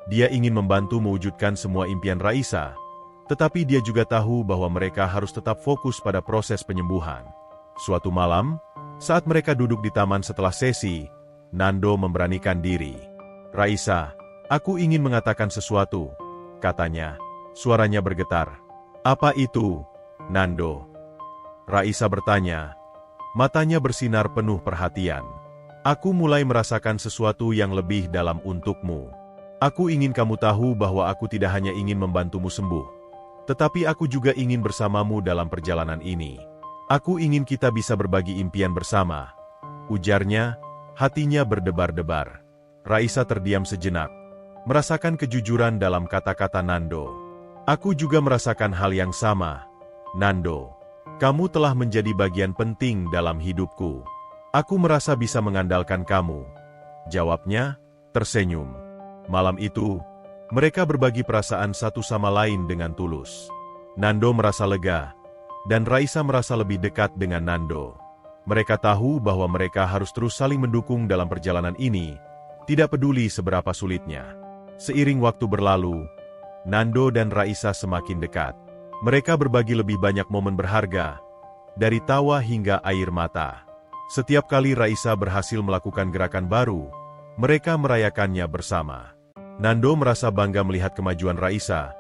Dia ingin membantu mewujudkan semua impian Raisa, tetapi dia juga tahu bahwa mereka harus tetap fokus pada proses penyembuhan. Suatu malam, saat mereka duduk di taman setelah sesi, Nando memberanikan diri. Raisa, aku ingin mengatakan sesuatu, katanya. Suaranya bergetar. Apa itu, Nando? Raisa bertanya. Matanya bersinar penuh perhatian. Aku mulai merasakan sesuatu yang lebih dalam untukmu. Aku ingin kamu tahu bahwa aku tidak hanya ingin membantumu sembuh, tetapi aku juga ingin bersamamu dalam perjalanan ini. Aku ingin kita bisa berbagi impian bersama, ujarnya, hatinya berdebar-debar. Raisa terdiam sejenak, merasakan kejujuran dalam kata-kata Nando. Aku juga merasakan hal yang sama, Nando. Kamu telah menjadi bagian penting dalam hidupku. Aku merasa bisa mengandalkan kamu, jawabnya, tersenyum. Malam itu, mereka berbagi perasaan satu sama lain dengan tulus. Nando merasa lega, dan Raisa merasa lebih dekat dengan Nando. Mereka tahu bahwa mereka harus terus saling mendukung dalam perjalanan ini, tidak peduli seberapa sulitnya. Seiring waktu berlalu, Nando dan Raisa semakin dekat. Mereka berbagi lebih banyak momen berharga, dari tawa hingga air mata. Setiap kali Raisa berhasil melakukan gerakan baru, mereka merayakannya bersama. Nando merasa bangga melihat kemajuan Raisa,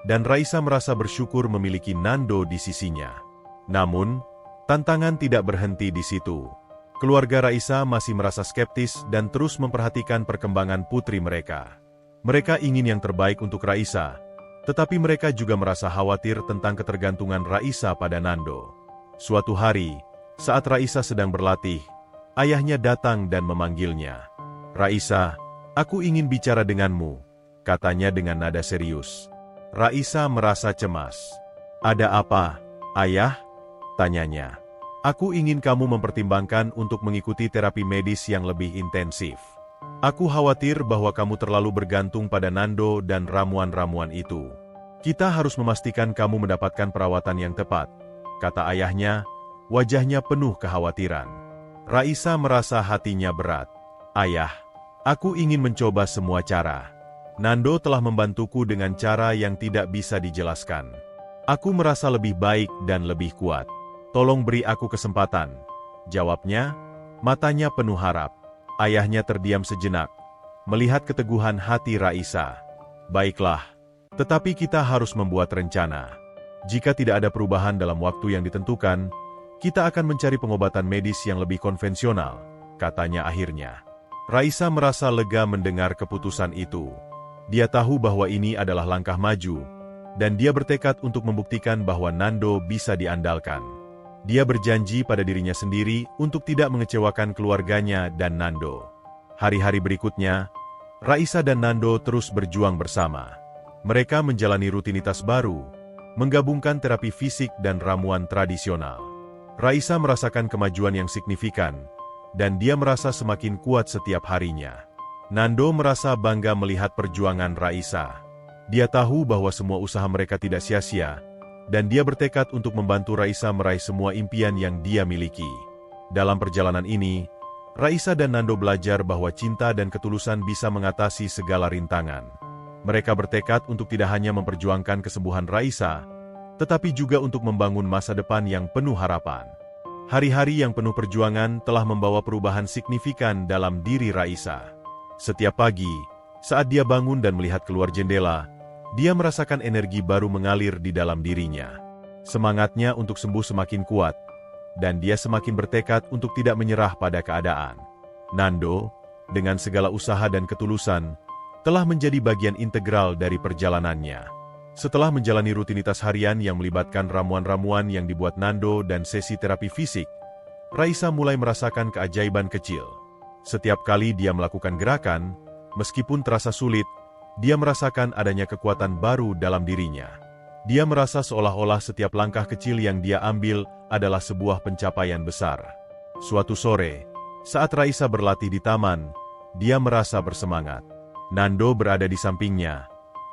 dan Raisa merasa bersyukur memiliki Nando di sisinya. Namun, tantangan tidak berhenti di situ. Keluarga Raisa masih merasa skeptis dan terus memperhatikan perkembangan putri mereka. Mereka ingin yang terbaik untuk Raisa, tetapi mereka juga merasa khawatir tentang ketergantungan Raisa pada Nando. Suatu hari, saat Raisa sedang berlatih, ayahnya datang dan memanggilnya. Raisa, Aku ingin bicara denganmu, katanya dengan nada serius. Raisa merasa cemas. Ada apa, ayah? Tanyanya. Aku ingin kamu mempertimbangkan untuk mengikuti terapi medis yang lebih intensif. Aku khawatir bahwa kamu terlalu bergantung pada Nando dan ramuan-ramuan itu. Kita harus memastikan kamu mendapatkan perawatan yang tepat, kata ayahnya, wajahnya penuh kekhawatiran. Raisa merasa hatinya berat. Ayah, aku ingin mencoba semua cara. Nando telah membantuku dengan cara yang tidak bisa dijelaskan. Aku merasa lebih baik dan lebih kuat. Tolong beri aku kesempatan, jawabnya, matanya penuh harap. Ayahnya terdiam sejenak, melihat keteguhan hati Raisa. Baiklah, tetapi kita harus membuat rencana. Jika tidak ada perubahan dalam waktu yang ditentukan, kita akan mencari pengobatan medis yang lebih konvensional, katanya akhirnya. Raisa merasa lega mendengar keputusan itu. Dia tahu bahwa ini adalah langkah maju, dan dia bertekad untuk membuktikan bahwa Nando bisa diandalkan. Dia berjanji pada dirinya sendiri untuk tidak mengecewakan keluarganya dan Nando. Hari-hari berikutnya, Raisa dan Nando terus berjuang bersama. Mereka menjalani rutinitas baru, menggabungkan terapi fisik dan ramuan tradisional. Raisa merasakan kemajuan yang signifikan, dan dia merasa semakin kuat setiap harinya. Nando merasa bangga melihat perjuangan Raisa. Dia tahu bahwa semua usaha mereka tidak sia-sia, dan dia bertekad untuk membantu Raisa meraih semua impian yang dia miliki. Dalam perjalanan ini, Raisa dan Nando belajar bahwa cinta dan ketulusan bisa mengatasi segala rintangan. Mereka bertekad untuk tidak hanya memperjuangkan kesembuhan Raisa, tetapi juga untuk membangun masa depan yang penuh harapan. Hari-hari yang penuh perjuangan telah membawa perubahan signifikan dalam diri Raisa. Setiap pagi, saat dia bangun dan melihat keluar jendela, dia merasakan energi baru mengalir di dalam dirinya. Semangatnya untuk sembuh semakin kuat, dan dia semakin bertekad untuk tidak menyerah pada keadaan. Nando, dengan segala usaha dan ketulusan, telah menjadi bagian integral dari perjalanannya. Setelah menjalani rutinitas harian yang melibatkan ramuan-ramuan yang dibuat Nando dan sesi terapi fisik, Raisa mulai merasakan keajaiban kecil. Setiap kali dia melakukan gerakan, meskipun terasa sulit, dia merasakan adanya kekuatan baru dalam dirinya. Dia merasa seolah-olah setiap langkah kecil yang dia ambil adalah sebuah pencapaian besar. Suatu sore, saat Raisa berlatih di taman, dia merasa bersemangat. Nando berada di sampingnya,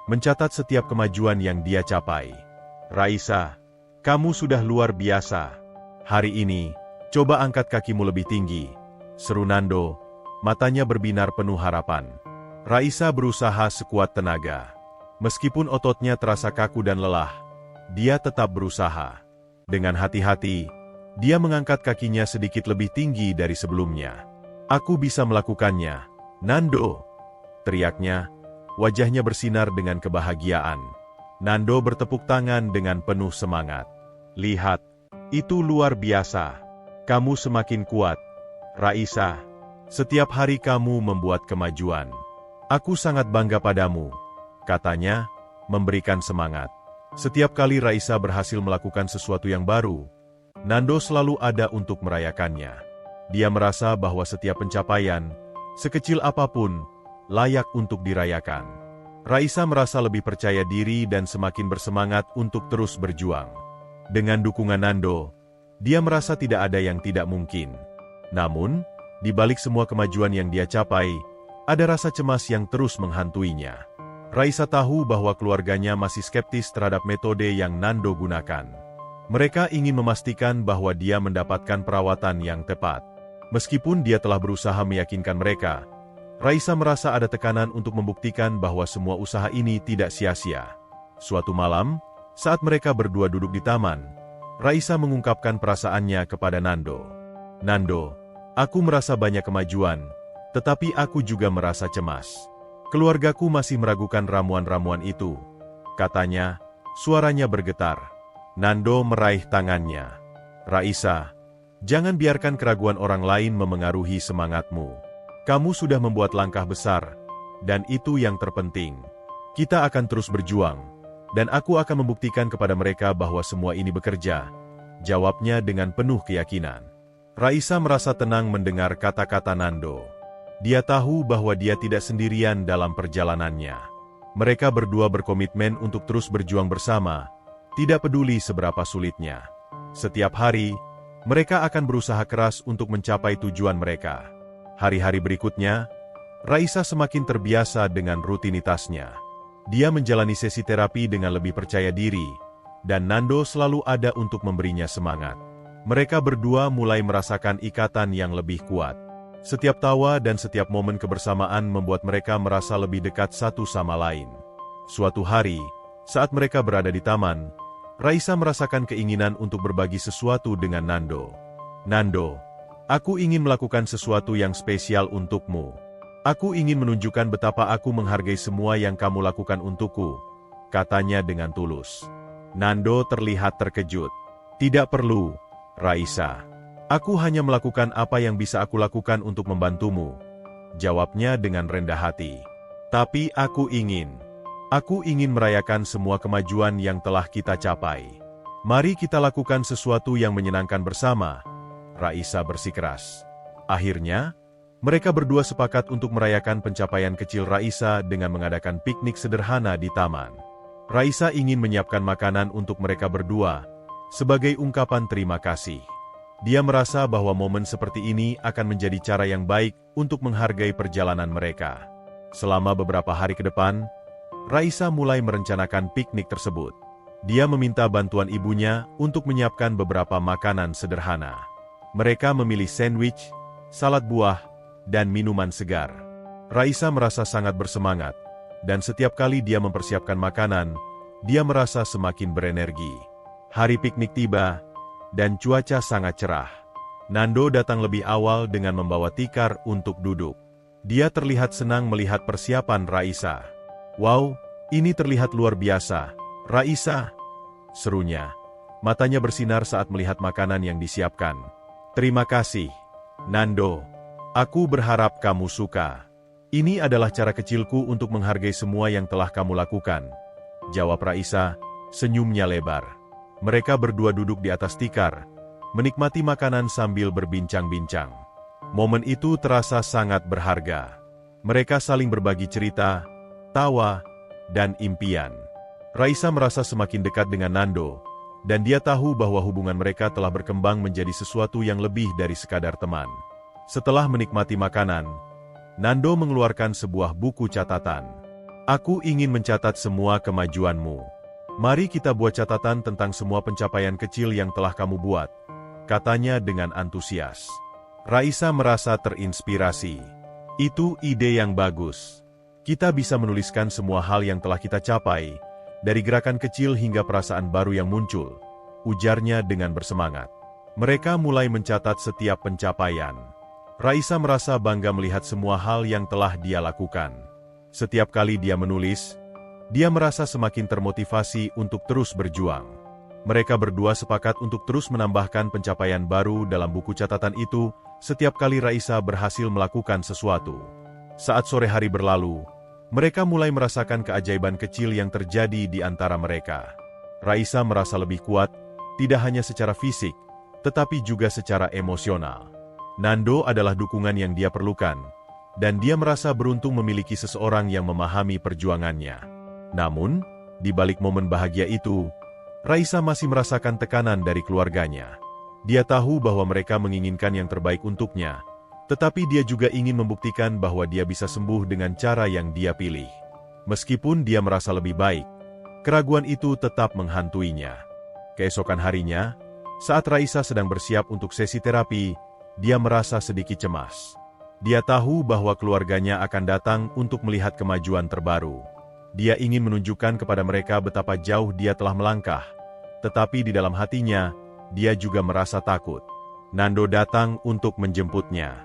mencatat setiap kemajuan yang dia capai. Raisa, kamu sudah luar biasa. Hari ini, coba angkat kakimu lebih tinggi, seru Nando, matanya berbinar penuh harapan. Raisa berusaha sekuat tenaga. Meskipun ototnya terasa kaku dan lelah, dia tetap berusaha. Dengan hati-hati, dia mengangkat kakinya sedikit lebih tinggi dari sebelumnya. Aku bisa melakukannya, Nando, teriaknya, wajahnya bersinar dengan kebahagiaan. Nando bertepuk tangan dengan penuh semangat. Lihat, itu luar biasa. Kamu semakin kuat, Raisa. Setiap hari kamu membuat kemajuan. Aku sangat bangga padamu, katanya, memberikan semangat. Setiap kali Raisa berhasil melakukan sesuatu yang baru, Nando selalu ada untuk merayakannya. Dia merasa bahwa setiap pencapaian, sekecil apapun, layak untuk dirayakan. Raisa merasa lebih percaya diri dan semakin bersemangat untuk terus berjuang. Dengan dukungan Nando, dia merasa tidak ada yang tidak mungkin. Namun, di balik semua kemajuan yang dia capai, ada rasa cemas yang terus menghantuinya. Raisa tahu bahwa keluarganya masih skeptis terhadap metode yang Nando gunakan. Mereka ingin memastikan bahwa dia mendapatkan perawatan yang tepat. Meskipun dia telah berusaha meyakinkan mereka, Raisa merasa ada tekanan untuk membuktikan bahwa semua usaha ini tidak sia-sia. Suatu malam, saat mereka berdua duduk di taman, Raisa mengungkapkan perasaannya kepada Nando. Nando, aku merasa banyak kemajuan, tetapi aku juga merasa cemas. Keluargaku masih meragukan ramuan-ramuan itu, katanya, suaranya bergetar. Nando meraih tangannya. Raisa, jangan biarkan keraguan orang lain memengaruhi semangatmu. Kamu sudah membuat langkah besar, dan itu yang terpenting. Kita akan terus berjuang, dan aku akan membuktikan kepada mereka bahwa semua ini bekerja, jawabnya dengan penuh keyakinan. Raisa merasa tenang mendengar kata-kata Nando. Dia tahu bahwa dia tidak sendirian dalam perjalanannya. Mereka berdua berkomitmen untuk terus berjuang bersama, tidak peduli seberapa sulitnya. Setiap hari, mereka akan berusaha keras untuk mencapai tujuan mereka. Hari-hari berikutnya, Raisa semakin terbiasa dengan rutinitasnya. Dia menjalani sesi terapi dengan lebih percaya diri, dan Nando selalu ada untuk memberinya semangat. Mereka berdua mulai merasakan ikatan yang lebih kuat. Setiap tawa dan setiap momen kebersamaan membuat mereka merasa lebih dekat satu sama lain. Suatu hari, saat mereka berada di taman, Raisa merasakan keinginan untuk berbagi sesuatu dengan Nando. "Nando, aku ingin melakukan sesuatu yang spesial untukmu. Aku ingin menunjukkan betapa aku menghargai semua yang kamu lakukan untukku," katanya dengan tulus. Nando terlihat terkejut. "Tidak perlu, Raisa. Aku hanya melakukan apa yang bisa aku lakukan untuk membantumu," jawabnya dengan rendah hati. "Tapi aku ingin merayakan semua kemajuan yang telah kita capai. Mari kita lakukan sesuatu yang menyenangkan bersama," Raisa bersikeras. Akhirnya, mereka berdua sepakat untuk merayakan pencapaian kecil Raisa dengan mengadakan piknik sederhana di taman. Raisa ingin menyiapkan makanan untuk mereka berdua, sebagai ungkapan terima kasih. Dia merasa bahwa momen seperti ini akan menjadi cara yang baik untuk menghargai perjalanan mereka. Selama beberapa hari ke depan, Raisa mulai merencanakan piknik tersebut. Dia meminta bantuan ibunya untuk menyiapkan beberapa makanan sederhana. Mereka memilih sandwich, salad buah, dan minuman segar. Raisa merasa sangat bersemangat, dan setiap kali dia mempersiapkan makanan, dia merasa semakin berenergi. Hari piknik tiba, dan cuaca sangat cerah. Nando datang lebih awal dengan membawa tikar untuk duduk. Dia terlihat senang melihat persiapan Raisa. "Wow, ini terlihat luar biasa, Raisa," serunya. Matanya bersinar saat melihat makanan yang disiapkan. "Terima kasih, Nando. Aku berharap kamu suka. Ini adalah cara kecilku untuk menghargai semua yang telah kamu lakukan," jawab Raisa, senyumnya lebar. Mereka berdua duduk di atas tikar, menikmati makanan sambil berbincang-bincang. Momen itu terasa sangat berharga. Mereka saling berbagi cerita, tawa, dan impian. Raisa merasa semakin dekat dengan Nando, dan dia tahu bahwa hubungan mereka telah berkembang menjadi sesuatu yang lebih dari sekadar teman. Setelah menikmati makanan, Nando mengeluarkan sebuah buku catatan. "Aku ingin mencatat semua kemajuanmu. Mari kita buat catatan tentang semua pencapaian kecil yang telah kamu buat," katanya dengan antusias. Raisa merasa terinspirasi. "Itu ide yang bagus. Kita bisa menuliskan semua hal yang telah kita capai, dari gerakan kecil hingga perasaan baru yang muncul," ujarnya dengan bersemangat. Mereka mulai mencatat setiap pencapaian. Raisa merasa bangga melihat semua hal yang telah dia lakukan. Setiap kali dia menulis, dia merasa semakin termotivasi untuk terus berjuang. Mereka berdua sepakat untuk terus menambahkan pencapaian baru dalam buku catatan itu setiap kali Raisa berhasil melakukan sesuatu. Saat sore hari berlalu, mereka mulai merasakan keajaiban kecil yang terjadi di antara mereka. Raisa merasa lebih kuat, tidak hanya secara fisik, tetapi juga secara emosional. Nando adalah dukungan yang dia perlukan, dan dia merasa beruntung memiliki seseorang yang memahami perjuangannya. Namun, di balik momen bahagia itu, Raisa masih merasakan tekanan dari keluarganya. Dia tahu bahwa mereka menginginkan yang terbaik untuknya, tetapi dia juga ingin membuktikan bahwa dia bisa sembuh dengan cara yang dia pilih. Meskipun dia merasa lebih baik, keraguan itu tetap menghantuinya. Keesokan harinya, saat Raisa sedang bersiap untuk sesi terapi, dia merasa sedikit cemas. Dia tahu bahwa keluarganya akan datang untuk melihat kemajuan terbaru. Dia ingin menunjukkan kepada mereka betapa jauh dia telah melangkah, tetapi di dalam hatinya, dia juga merasa takut. Nando datang untuk menjemputnya.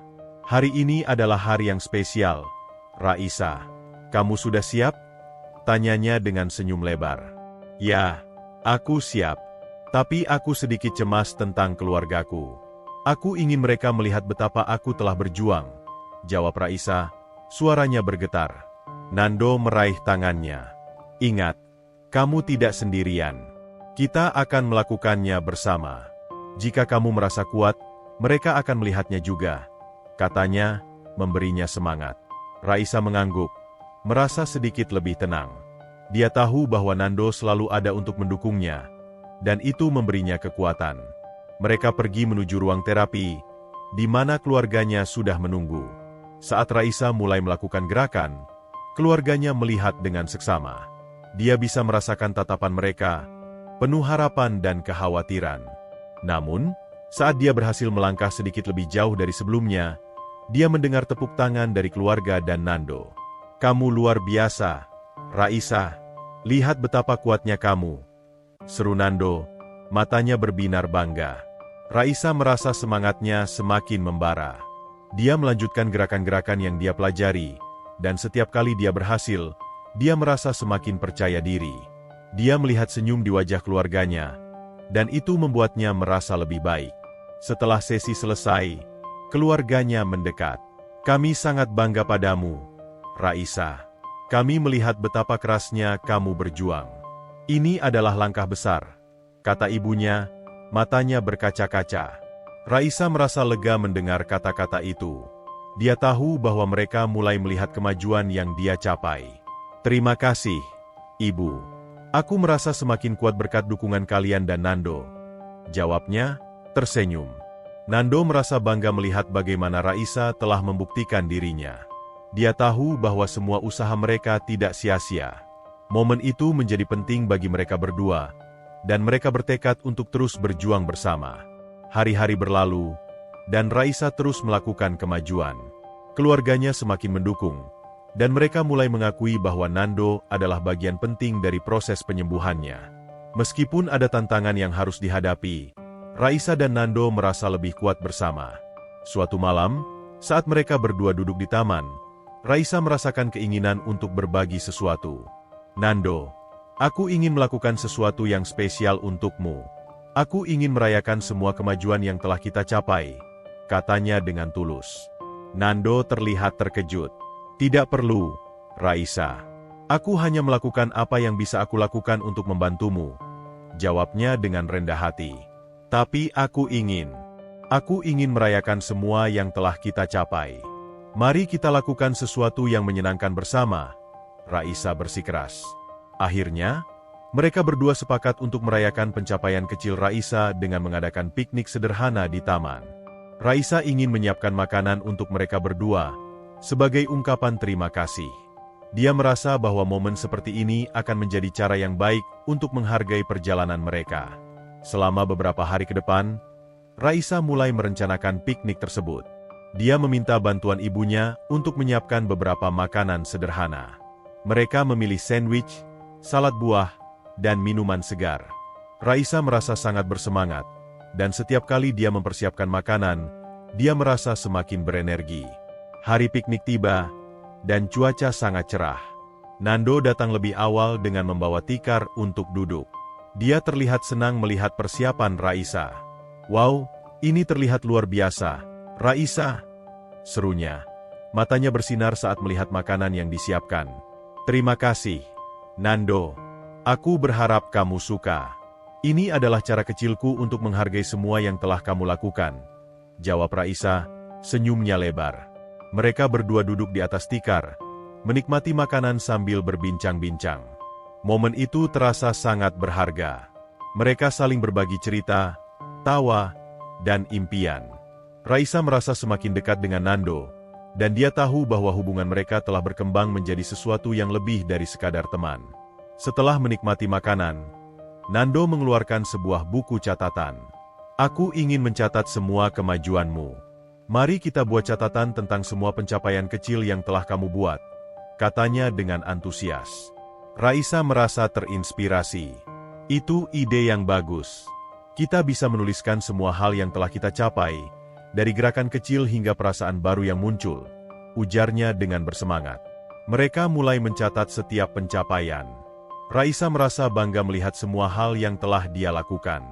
"Hari ini adalah hari yang spesial, Raisa. Kamu sudah siap?" tanyanya dengan senyum lebar. "Ya, aku siap. Tapi aku sedikit cemas tentang keluargaku. Aku ingin mereka melihat betapa aku telah berjuang," jawab Raisa, suaranya bergetar. Nando meraih tangannya. "Ingat, kamu tidak sendirian. Kita akan melakukannya bersama. Jika kamu merasa kuat, mereka akan melihatnya juga," katanya, memberinya semangat. Raisa mengangguk, merasa sedikit lebih tenang. Dia tahu bahwa Nando selalu ada untuk mendukungnya, dan itu memberinya kekuatan. Mereka pergi menuju ruang terapi, di mana keluarganya sudah menunggu. Saat Raisa mulai melakukan gerakan, keluarganya melihat dengan seksama. Dia bisa merasakan tatapan mereka, penuh harapan dan kekhawatiran. Namun, saat dia berhasil melangkah sedikit lebih jauh dari sebelumnya, dia mendengar tepuk tangan dari keluarga dan Nando. "Kamu luar biasa, Raisa. Lihat betapa kuatnya kamu," seru Nando, matanya berbinar bangga. Raisa merasa semangatnya semakin membara. Dia melanjutkan gerakan-gerakan yang dia pelajari, dan setiap kali dia berhasil, dia merasa semakin percaya diri. Dia melihat senyum di wajah keluarganya, dan itu membuatnya merasa lebih baik. Setelah sesi selesai, keluarganya mendekat. "Kami sangat bangga padamu, Raisa. Kami melihat betapa kerasnya kamu berjuang. Ini adalah langkah besar," kata ibunya, matanya berkaca-kaca. Raisa merasa lega mendengar kata-kata itu. Dia tahu bahwa mereka mulai melihat kemajuan yang dia capai. "Terima kasih, Ibu. Aku merasa semakin kuat berkat dukungan kalian dan Nando," jawabnya, tersenyum. Nando merasa bangga melihat bagaimana Raisa telah membuktikan dirinya. Dia tahu bahwa semua usaha mereka tidak sia-sia. Momen itu menjadi penting bagi mereka berdua, dan mereka bertekad untuk terus berjuang bersama. Hari-hari berlalu, dan Raisa terus melakukan kemajuan. Keluarganya semakin mendukung, dan mereka mulai mengakui bahwa Nando adalah bagian penting dari proses penyembuhannya. Meskipun ada tantangan yang harus dihadapi, Raisa dan Nando merasa lebih kuat bersama. Suatu malam, saat mereka berdua duduk di taman, Raisa merasakan keinginan untuk berbagi sesuatu. "Nando, aku ingin melakukan sesuatu yang spesial untukmu. Aku ingin merayakan semua kemajuan yang telah kita capai," katanya dengan tulus. Nando terlihat terkejut. "Tidak perlu, Raisa. Aku hanya melakukan apa yang bisa aku lakukan untuk membantumu," jawabnya dengan rendah hati. "Tapi aku ingin merayakan semua yang telah kita capai. Mari kita lakukan sesuatu yang menyenangkan bersama," Raisa bersikeras. Akhirnya, mereka berdua sepakat untuk merayakan pencapaian kecil Raisa dengan mengadakan piknik sederhana di taman. Raisa ingin menyiapkan makanan untuk mereka berdua, sebagai ungkapan terima kasih. Dia merasa bahwa momen seperti ini akan menjadi cara yang baik untuk menghargai perjalanan mereka. Selama beberapa hari ke depan, Raisa mulai merencanakan piknik tersebut. Dia meminta bantuan ibunya untuk menyiapkan beberapa makanan sederhana. Mereka memilih sandwich, salad buah, dan minuman segar. Raisa merasa sangat bersemangat, dan setiap kali dia mempersiapkan makanan, dia merasa semakin berenergi. Hari piknik tiba, dan cuaca sangat cerah. Nando datang lebih awal dengan membawa tikar untuk duduk. Dia terlihat senang melihat persiapan Raisa. "Wow, ini terlihat luar biasa, Raisa," serunya. Matanya bersinar saat melihat makanan yang disiapkan. "Terima kasih, Nando. Aku berharap kamu suka. Ini adalah cara kecilku untuk menghargai semua yang telah kamu lakukan," jawab Raisa, senyumnya lebar. Mereka berdua duduk di atas tikar, menikmati makanan sambil berbincang-bincang. Momen itu terasa sangat berharga. Mereka saling berbagi cerita, tawa, dan impian. Raisa merasa semakin dekat dengan Nando, dan dia tahu bahwa hubungan mereka telah berkembang menjadi sesuatu yang lebih dari sekadar teman. Setelah menikmati makanan, Nando mengeluarkan sebuah buku catatan. "Aku ingin mencatat semua kemajuanmu. Mari kita buat catatan tentang semua pencapaian kecil yang telah kamu buat," katanya dengan antusias. Raisa merasa terinspirasi. "Itu ide yang bagus. Kita bisa menuliskan semua hal yang telah kita capai, dari gerakan kecil hingga perasaan baru yang muncul," ujarnya dengan bersemangat. Mereka mulai mencatat setiap pencapaian. Raisa merasa bangga melihat semua hal yang telah dia lakukan.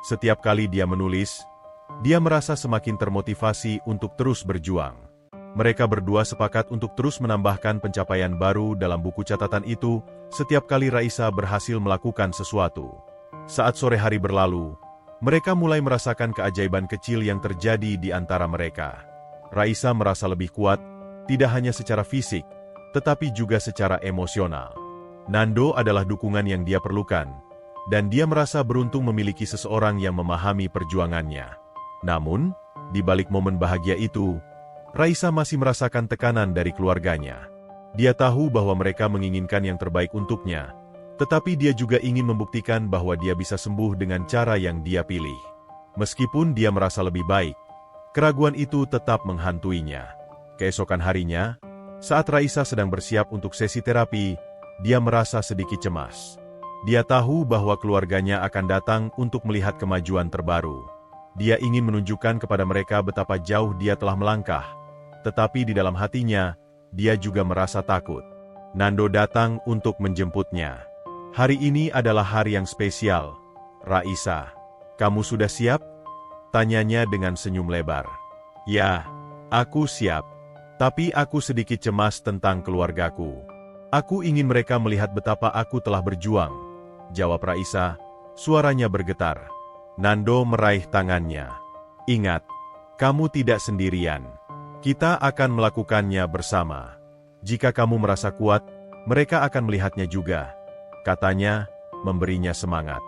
Setiap kali dia menulis, dia merasa semakin termotivasi untuk terus berjuang. Mereka berdua sepakat untuk terus menambahkan pencapaian baru dalam buku catatan itu setiap kali Raisa berhasil melakukan sesuatu. Saat sore hari berlalu, mereka mulai merasakan keajaiban kecil yang terjadi di antara mereka. Raisa merasa lebih kuat, tidak hanya secara fisik, tetapi juga secara emosional. Nando adalah dukungan yang dia perlukan, dan dia merasa beruntung memiliki seseorang yang memahami perjuangannya. Namun, di balik momen bahagia itu, Raisa masih merasakan tekanan dari keluarganya. Dia tahu bahwa mereka menginginkan yang terbaik untuknya, tetapi dia juga ingin membuktikan bahwa dia bisa sembuh dengan cara yang dia pilih. Meskipun dia merasa lebih baik, keraguan itu tetap menghantuinya. Keesokan harinya, saat Raisa sedang bersiap untuk sesi terapi, dia merasa sedikit cemas. Dia tahu bahwa keluarganya akan datang untuk melihat kemajuan terbaru. Dia ingin menunjukkan kepada mereka betapa jauh dia telah melangkah, tetapi di dalam hatinya, dia juga merasa takut. Nando datang untuk menjemputnya. Hari ini adalah hari yang spesial, Raisa. Kamu sudah siap? Tanyanya dengan senyum lebar. Ya, aku siap. Tapi aku sedikit cemas tentang keluargaku. Aku ingin mereka melihat betapa aku telah berjuang, jawab Raisa, suaranya bergetar. Nando meraih tangannya. Ingat, kamu tidak sendirian. Kita akan melakukannya bersama. Jika kamu merasa kuat, mereka akan melihatnya juga, katanya, memberinya semangat.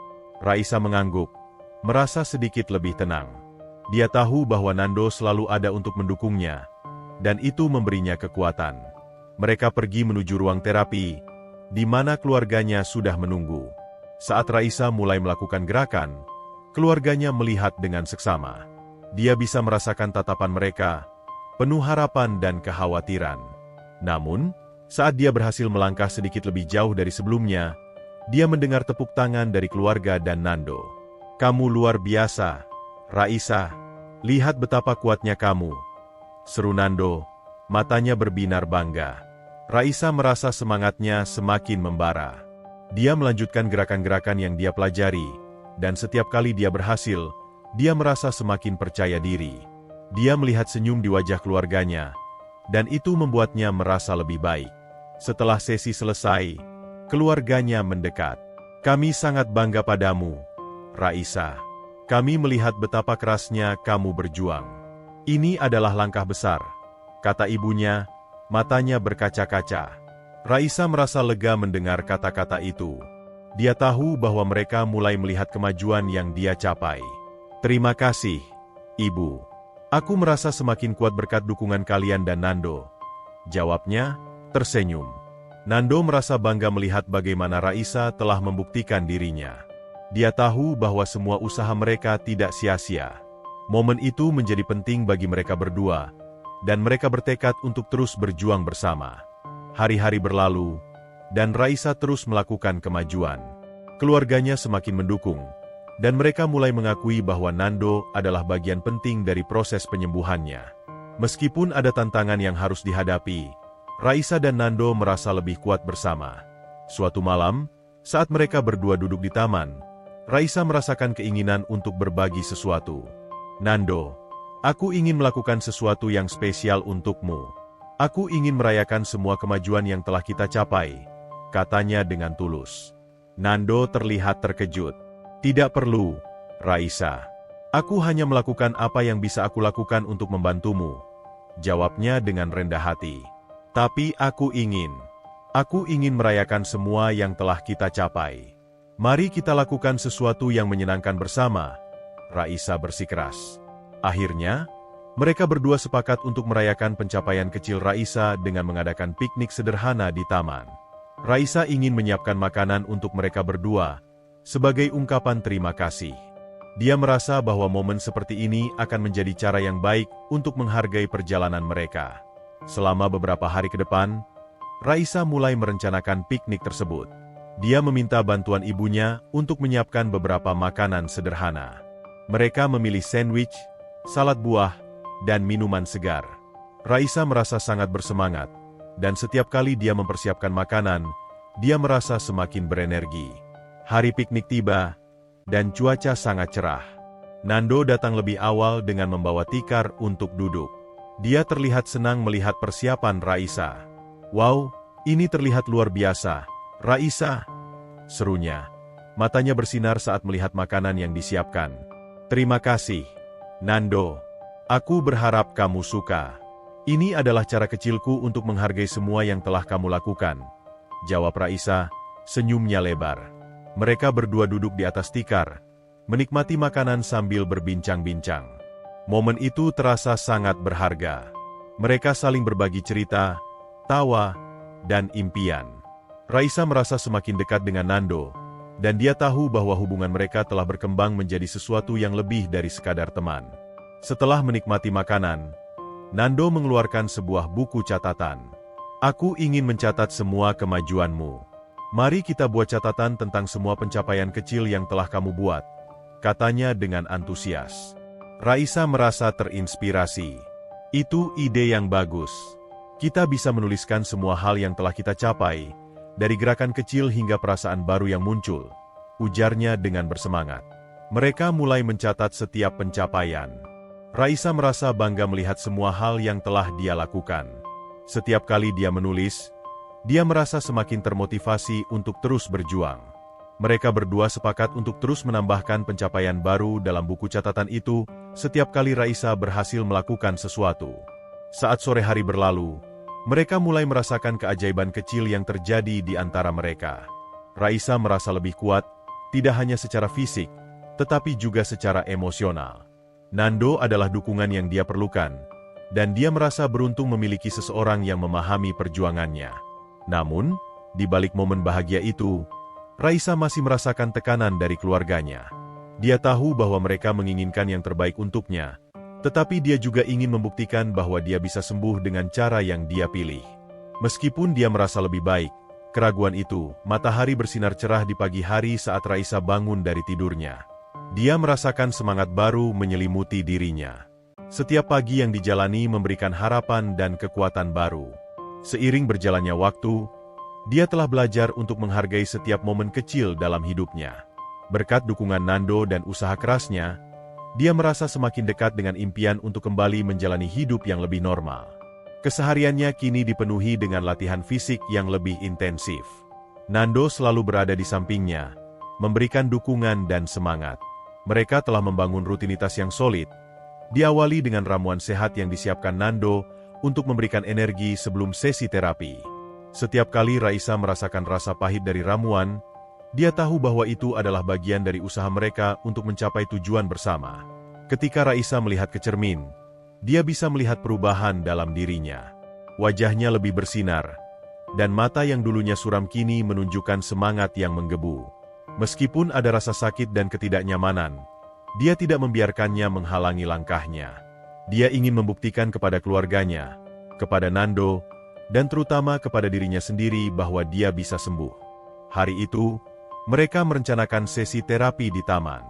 Raisa mengangguk, merasa sedikit lebih tenang. Dia tahu bahwa Nando selalu ada untuk mendukungnya, dan itu memberinya kekuatan. Mereka pergi menuju ruang terapi, di mana keluarganya sudah menunggu. Saat Raisa mulai melakukan gerakan, keluarganya melihat dengan seksama. Dia bisa merasakan tatapan mereka, penuh harapan dan kekhawatiran. Namun, saat dia berhasil melangkah sedikit lebih jauh dari sebelumnya, dia mendengar tepuk tangan dari keluarga dan Nando. Kamu luar biasa, Raisa. Lihat betapa kuatnya kamu, seru Nando, matanya berbinar bangga. Raisa merasa semangatnya semakin membara. Dia melanjutkan gerakan-gerakan yang dia pelajari, dan setiap kali dia berhasil, dia merasa semakin percaya diri. Dia melihat senyum di wajah keluarganya, dan itu membuatnya merasa lebih baik. Setelah sesi selesai, keluarganya mendekat. Kami sangat bangga padamu, Raisa. Kami melihat betapa kerasnya kamu berjuang. Ini adalah langkah besar, kata ibunya, matanya berkaca-kaca. Raisa merasa lega mendengar kata-kata itu. Dia tahu bahwa mereka mulai melihat kemajuan yang dia capai. Terima kasih, Ibu. Aku merasa semakin kuat berkat dukungan kalian dan Nando, jawabnya, tersenyum. Nando merasa bangga melihat bagaimana Raisa telah membuktikan dirinya. Dia tahu bahwa semua usaha mereka tidak sia-sia. Momen itu menjadi penting bagi mereka berdua, dan mereka bertekad untuk terus berjuang bersama. Hari-hari berlalu, dan Raisa terus melakukan kemajuan. Keluarganya semakin mendukung, dan mereka mulai mengakui bahwa Nando adalah bagian penting dari proses penyembuhannya. Meskipun ada tantangan yang harus dihadapi, Raisa dan Nando merasa lebih kuat bersama. Suatu malam, saat mereka berdua duduk di taman, Raisa merasakan keinginan untuk berbagi sesuatu. Nando, aku ingin melakukan sesuatu yang spesial untukmu. Aku ingin merayakan semua kemajuan yang telah kita capai, katanya dengan tulus. Nando terlihat terkejut. Tidak perlu, Raisa. Aku hanya melakukan apa yang bisa aku lakukan untuk membantumu, jawabnya dengan rendah hati. Tapi aku ingin merayakan semua yang telah kita capai. Mari kita lakukan sesuatu yang menyenangkan bersama, Raisa bersikeras. Akhirnya, mereka berdua sepakat untuk merayakan pencapaian kecil Raisa dengan mengadakan piknik sederhana di taman. Raisa ingin menyiapkan makanan untuk mereka berdua, sebagai ungkapan terima kasih. Dia merasa bahwa momen seperti ini akan menjadi cara yang baik untuk menghargai perjalanan mereka. Selama beberapa hari ke depan, Raisa mulai merencanakan piknik tersebut. Dia meminta bantuan ibunya untuk menyiapkan beberapa makanan sederhana. Mereka memilih sandwich, salad buah, dan minuman segar. Raisa merasa sangat bersemangat, dan setiap kali dia mempersiapkan makanan, dia merasa semakin berenergi. Hari piknik tiba, dan cuaca sangat cerah. Nando datang lebih awal dengan membawa tikar untuk duduk. Dia terlihat senang melihat persiapan Raisa. Wow, ini terlihat luar biasa, Raisa, serunya. Matanya bersinar saat melihat makanan yang disiapkan. Terima kasih, Nando. Aku berharap kamu suka. Ini adalah cara kecilku untuk menghargai semua yang telah kamu lakukan, jawab Raisa, senyumnya lebar. Mereka berdua duduk di atas tikar, menikmati makanan sambil berbincang-bincang. Momen itu terasa sangat berharga. Mereka saling berbagi cerita, tawa, dan impian. Raisa merasa semakin dekat dengan Nando, dan dia tahu bahwa hubungan mereka telah berkembang menjadi sesuatu yang lebih dari sekadar teman. Setelah menikmati makanan, Nando mengeluarkan sebuah buku catatan. Aku ingin mencatat semua kemajuanmu. Mari kita buat catatan tentang semua pencapaian kecil yang telah kamu buat, katanya dengan antusias. Raisa merasa terinspirasi. Itu ide yang bagus. Kita bisa menuliskan semua hal yang telah kita capai, dari gerakan kecil hingga perasaan baru yang muncul, ujarnya dengan bersemangat. Mereka mulai mencatat setiap pencapaian. Raisa merasa bangga melihat semua hal yang telah dia lakukan. Setiap kali dia menulis, dia merasa semakin termotivasi untuk terus berjuang. Mereka berdua sepakat untuk terus menambahkan pencapaian baru dalam buku catatan itu setiap kali Raisa berhasil melakukan sesuatu. Saat sore hari berlalu, mereka mulai merasakan keajaiban kecil yang terjadi di antara mereka. Raisa merasa lebih kuat, tidak hanya secara fisik, tetapi juga secara emosional. Nando adalah dukungan yang dia perlukan, dan dia merasa beruntung memiliki seseorang yang memahami perjuangannya. Namun, di balik momen bahagia itu, Raisa masih merasakan tekanan dari keluarganya. Dia tahu bahwa mereka menginginkan yang terbaik untuknya, tetapi dia juga ingin membuktikan bahwa dia bisa sembuh dengan cara yang dia pilih. Meskipun dia merasa lebih baik, keraguan itu, matahari bersinar cerah di pagi hari saat Raisa bangun dari tidurnya. Dia merasakan semangat baru menyelimuti dirinya. Setiap pagi yang dijalani memberikan harapan dan kekuatan baru. Seiring berjalannya waktu, dia telah belajar untuk menghargai setiap momen kecil dalam hidupnya. Berkat dukungan Nando dan usaha kerasnya, dia merasa semakin dekat dengan impian untuk kembali menjalani hidup yang lebih normal. Kesehariannya kini dipenuhi dengan latihan fisik yang lebih intensif. Nando selalu berada di sampingnya, memberikan dukungan dan semangat. Mereka telah membangun rutinitas yang solid, diawali dengan ramuan sehat yang disiapkan Nando untuk memberikan energi sebelum sesi terapi. Setiap kali Raisa merasakan rasa pahit dari ramuan, dia tahu bahwa itu adalah bagian dari usaha mereka untuk mencapai tujuan bersama. Ketika Raisa melihat ke cermin, dia bisa melihat perubahan dalam dirinya. Wajahnya lebih bersinar, dan mata yang dulunya suram kini menunjukkan semangat yang menggebu. Meskipun ada rasa sakit dan ketidaknyamanan, dia tidak membiarkannya menghalangi langkahnya. Dia ingin membuktikan kepada keluarganya, kepada Nando, dan terutama kepada dirinya sendiri bahwa dia bisa sembuh. Hari itu, mereka merencanakan sesi terapi di taman.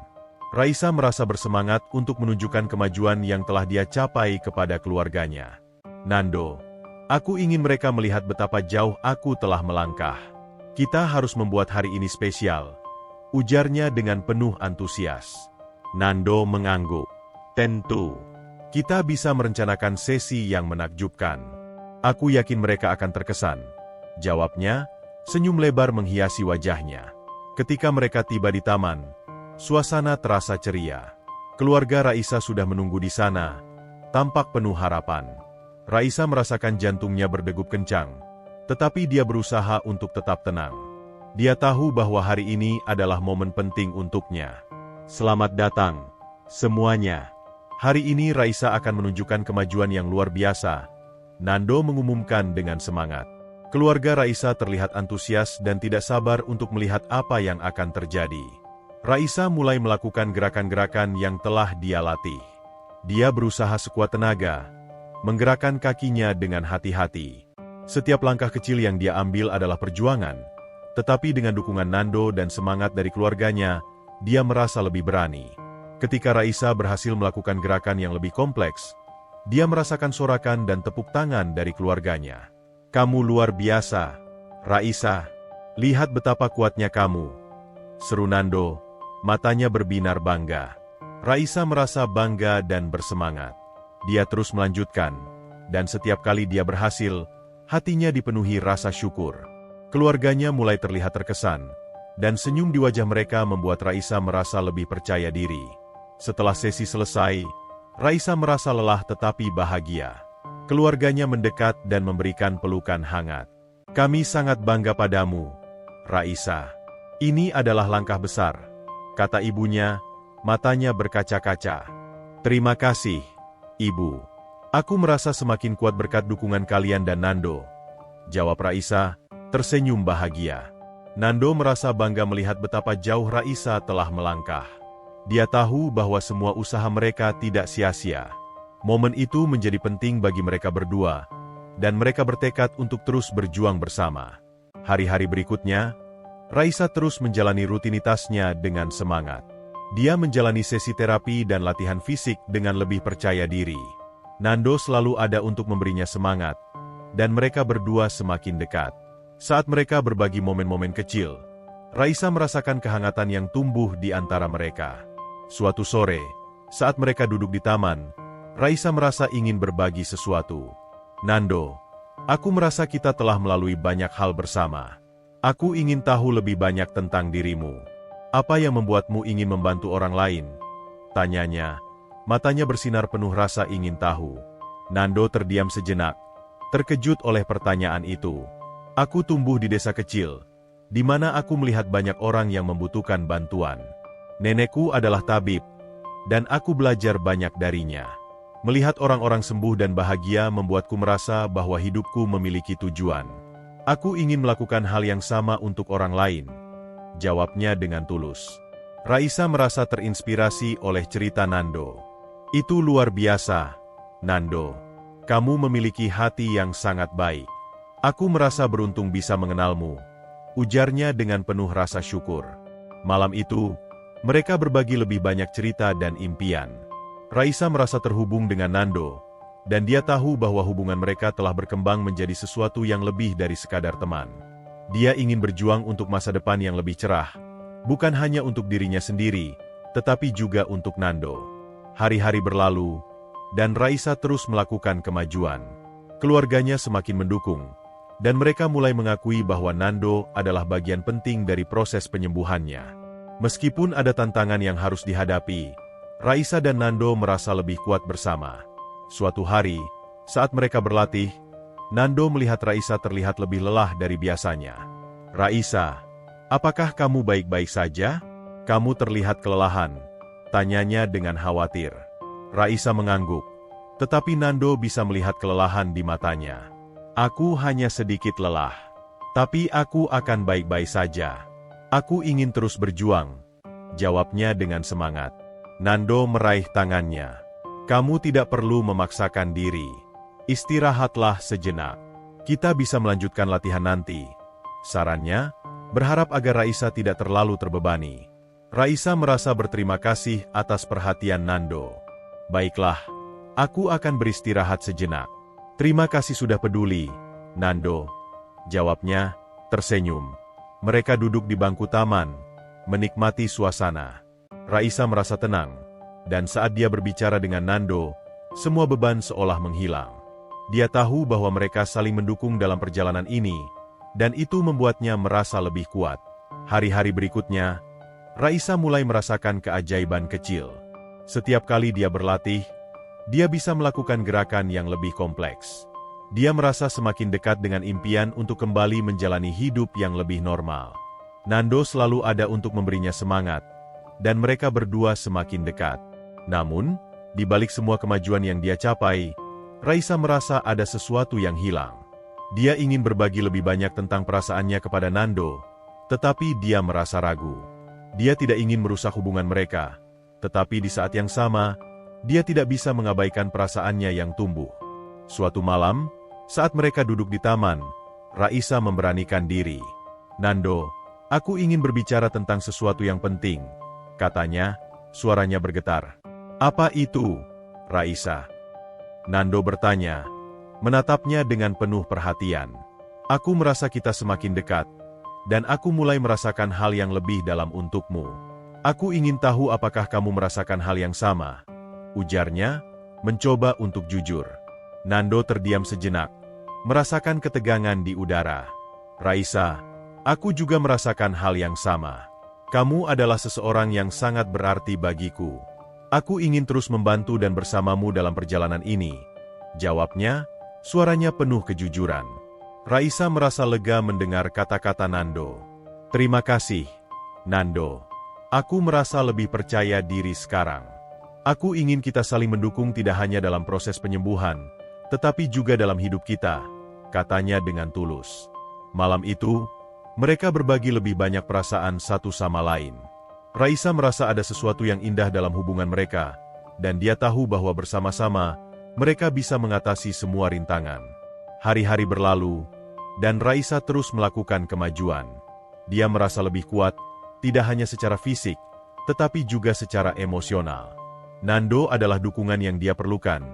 Raisa merasa bersemangat untuk menunjukkan kemajuan yang telah dia capai kepada keluarganya. Nando, aku ingin mereka melihat betapa jauh aku telah melangkah. Kita harus membuat hari ini spesial, ujarnya dengan penuh antusias. Nando mengangguk. Tentu, kita bisa merencanakan sesi yang menakjubkan. Aku yakin mereka akan terkesan, jawabnya, senyum lebar menghiasi wajahnya. Ketika mereka tiba di taman, suasana terasa ceria. Keluarga Raisa sudah menunggu di sana, tampak penuh harapan. Raisa merasakan jantungnya berdegup kencang, tetapi dia berusaha untuk tetap tenang. Dia tahu bahwa hari ini adalah momen penting untuknya. Selamat datang, semuanya. Hari ini Raisa akan menunjukkan kemajuan yang luar biasa, Nando mengumumkan dengan semangat. Keluarga Raisa terlihat antusias dan tidak sabar untuk melihat apa yang akan terjadi. Raisa mulai melakukan gerakan-gerakan yang telah dia latih. Dia berusaha sekuat tenaga, menggerakkan kakinya dengan hati-hati. Setiap langkah kecil yang dia ambil adalah perjuangan, tetapi dengan dukungan Nando dan semangat dari keluarganya, dia merasa lebih berani. Ketika Raisa berhasil melakukan gerakan yang lebih kompleks, dia merasakan sorakan dan tepuk tangan dari keluarganya. Kamu luar biasa, Raisa. Lihat betapa kuatnya kamu, seru Nando, matanya berbinar bangga. Raisa merasa bangga dan bersemangat. Dia terus melanjutkan, dan setiap kali dia berhasil, hatinya dipenuhi rasa syukur. Keluarganya mulai terlihat terkesan, dan senyum di wajah mereka membuat Raisa merasa lebih percaya diri. Setelah sesi selesai, Raisa merasa lelah tetapi bahagia. Keluarganya mendekat dan memberikan pelukan hangat. "Kami sangat bangga padamu, Raisa. Ini adalah langkah besar," kata ibunya, matanya berkaca-kaca. "Terima kasih, Ibu. Aku merasa semakin kuat berkat dukungan kalian dan Nando," jawab Raisa, tersenyum bahagia. Nando merasa bangga melihat betapa jauh Raisa telah melangkah. Dia tahu bahwa semua usaha mereka tidak sia-sia. Momen itu menjadi penting bagi mereka berdua, dan mereka bertekad untuk terus berjuang bersama. Hari-hari berikutnya, Raisa terus menjalani rutinitasnya dengan semangat. Dia menjalani sesi terapi dan latihan fisik dengan lebih percaya diri. Nando selalu ada untuk memberinya semangat, dan mereka berdua semakin dekat. Saat mereka berbagi momen-momen kecil, Raisa merasakan kehangatan yang tumbuh di antara mereka. Suatu sore, saat mereka duduk di taman, Raisa merasa ingin berbagi sesuatu. "Nando, aku merasa kita telah melalui banyak hal bersama. Aku ingin tahu lebih banyak tentang dirimu. Apa yang membuatmu ingin membantu orang lain?" tanyanya. Matanya bersinar penuh rasa ingin tahu. Nando terdiam sejenak, terkejut oleh pertanyaan itu. "Aku tumbuh di desa kecil, di mana aku melihat banyak orang yang membutuhkan bantuan. Nenekku adalah tabib, dan aku belajar banyak darinya. Melihat orang-orang sembuh dan bahagia membuatku merasa bahwa hidupku memiliki tujuan. Aku ingin melakukan hal yang sama untuk orang lain," jawabnya dengan tulus. Raisa merasa terinspirasi oleh cerita Nando. "Itu luar biasa, Nando. Kamu memiliki hati yang sangat baik. Aku merasa beruntung bisa mengenalmu," ujarnya dengan penuh rasa syukur. Malam itu, mereka berbagi lebih banyak cerita dan impian. Raisa merasa terhubung dengan Nando, dan dia tahu bahwa hubungan mereka telah berkembang menjadi sesuatu yang lebih dari sekadar teman. Dia ingin berjuang untuk masa depan yang lebih cerah, bukan hanya untuk dirinya sendiri, tetapi juga untuk Nando. Hari-hari berlalu, dan Raisa terus melakukan kemajuan. Keluarganya semakin mendukung, dan mereka mulai mengakui bahwa Nando adalah bagian penting dari proses penyembuhannya. Meskipun ada tantangan yang harus dihadapi, Raisa dan Nando merasa lebih kuat bersama. Suatu hari, saat mereka berlatih, Nando melihat Raisa terlihat lebih lelah dari biasanya. "Raisa, apakah kamu baik-baik saja? Kamu terlihat kelelahan," tanyanya dengan khawatir. Raisa mengangguk, tetapi Nando bisa melihat kelelahan di matanya. "Aku hanya sedikit lelah, tapi aku akan baik-baik saja. Aku ingin terus berjuang," jawabnya dengan semangat. Nando meraih tangannya. "Kamu tidak perlu memaksakan diri. Istirahatlah sejenak. Kita bisa melanjutkan latihan nanti," sarannya, berharap agar Raisa tidak terlalu terbebani. Raisa merasa berterima kasih atas perhatian Nando. "Baiklah, aku akan beristirahat sejenak. Terima kasih sudah peduli, Nando," jawabnya, tersenyum. Mereka duduk di bangku taman, menikmati suasana. Raisa merasa tenang, dan saat dia berbicara dengan Nando, semua beban seolah menghilang. Dia tahu bahwa mereka saling mendukung dalam perjalanan ini, dan itu membuatnya merasa lebih kuat. Hari-hari berikutnya, Raisa mulai merasakan keajaiban kecil. Setiap kali dia berlatih, dia bisa melakukan gerakan yang lebih kompleks. Dia merasa semakin dekat dengan impian untuk kembali menjalani hidup yang lebih normal. Nando selalu ada untuk memberinya semangat, dan mereka berdua semakin dekat. Namun, di balik semua kemajuan yang dia capai, Raisa merasa ada sesuatu yang hilang. Dia ingin berbagi lebih banyak tentang perasaannya kepada Nando, tetapi dia merasa ragu. Dia tidak ingin merusak hubungan mereka, tetapi di saat yang sama, dia tidak bisa mengabaikan perasaannya yang tumbuh. Suatu malam, saat mereka duduk di taman, Raisa memberanikan diri. "Nando, aku ingin berbicara tentang sesuatu yang penting," katanya, suaranya bergetar. "Apa itu, Raisa?" Nando bertanya, menatapnya dengan penuh perhatian. "Aku merasa kita semakin dekat, dan aku mulai merasakan hal yang lebih dalam untukmu. Aku ingin tahu apakah kamu merasakan hal yang sama," ujarnya, mencoba untuk jujur. Nando terdiam sejenak, merasakan ketegangan di udara. "Raisa, aku juga merasakan hal yang sama. Kamu adalah seseorang yang sangat berarti bagiku. Aku ingin terus membantu dan bersamamu dalam perjalanan ini, jawabnya, suaranya penuh kejujuran. Raisa merasa lega mendengar kata-kata Nando. Terima kasih, Nando. Aku merasa lebih percaya diri sekarang. Aku ingin kita saling mendukung tidak hanya dalam proses penyembuhan, tetapi juga dalam hidup kita, katanya dengan tulus. Malam itu, mereka berbagi lebih banyak perasaan satu sama lain. Raisa merasa ada sesuatu yang indah dalam hubungan mereka, dan dia tahu bahwa bersama-sama, mereka bisa mengatasi semua rintangan. Hari-hari berlalu, dan Raisa terus melakukan kemajuan. Dia merasa lebih kuat, tidak hanya secara fisik, tetapi juga secara emosional. Nando adalah dukungan yang dia perlukan,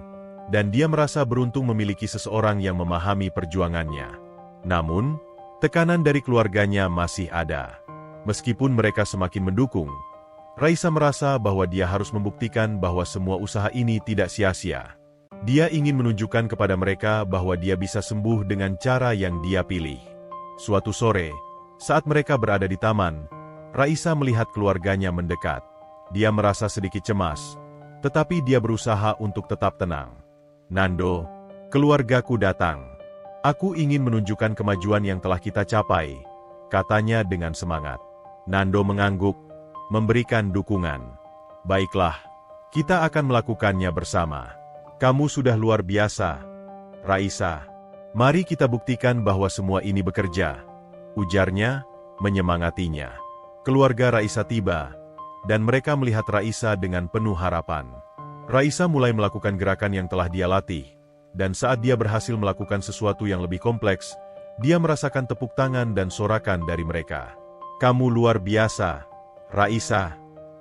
dan dia merasa beruntung memiliki seseorang yang memahami perjuangannya. Namun, tekanan dari keluarganya masih ada. Meskipun mereka semakin mendukung, Raisa merasa bahwa dia harus membuktikan bahwa semua usaha ini tidak sia-sia. Dia ingin menunjukkan kepada mereka bahwa dia bisa sembuh dengan cara yang dia pilih. Suatu sore, saat mereka berada di taman, Raisa melihat keluarganya mendekat. Dia merasa sedikit cemas, tetapi dia berusaha untuk tetap tenang. Nando, keluargaku datang. Aku ingin menunjukkan kemajuan yang telah kita capai, katanya dengan semangat. Nando mengangguk, memberikan dukungan. Baiklah, kita akan melakukannya bersama. Kamu sudah luar biasa, Raisa. Mari kita buktikan bahwa semua ini bekerja, ujarnya, menyemangatinya. Keluarga Raisa tiba, dan mereka melihat Raisa dengan penuh harapan. Raisa mulai melakukan gerakan yang telah dia latih, dan saat dia berhasil melakukan sesuatu yang lebih kompleks, dia merasakan tepuk tangan dan sorakan dari mereka. Kamu luar biasa, Raisa.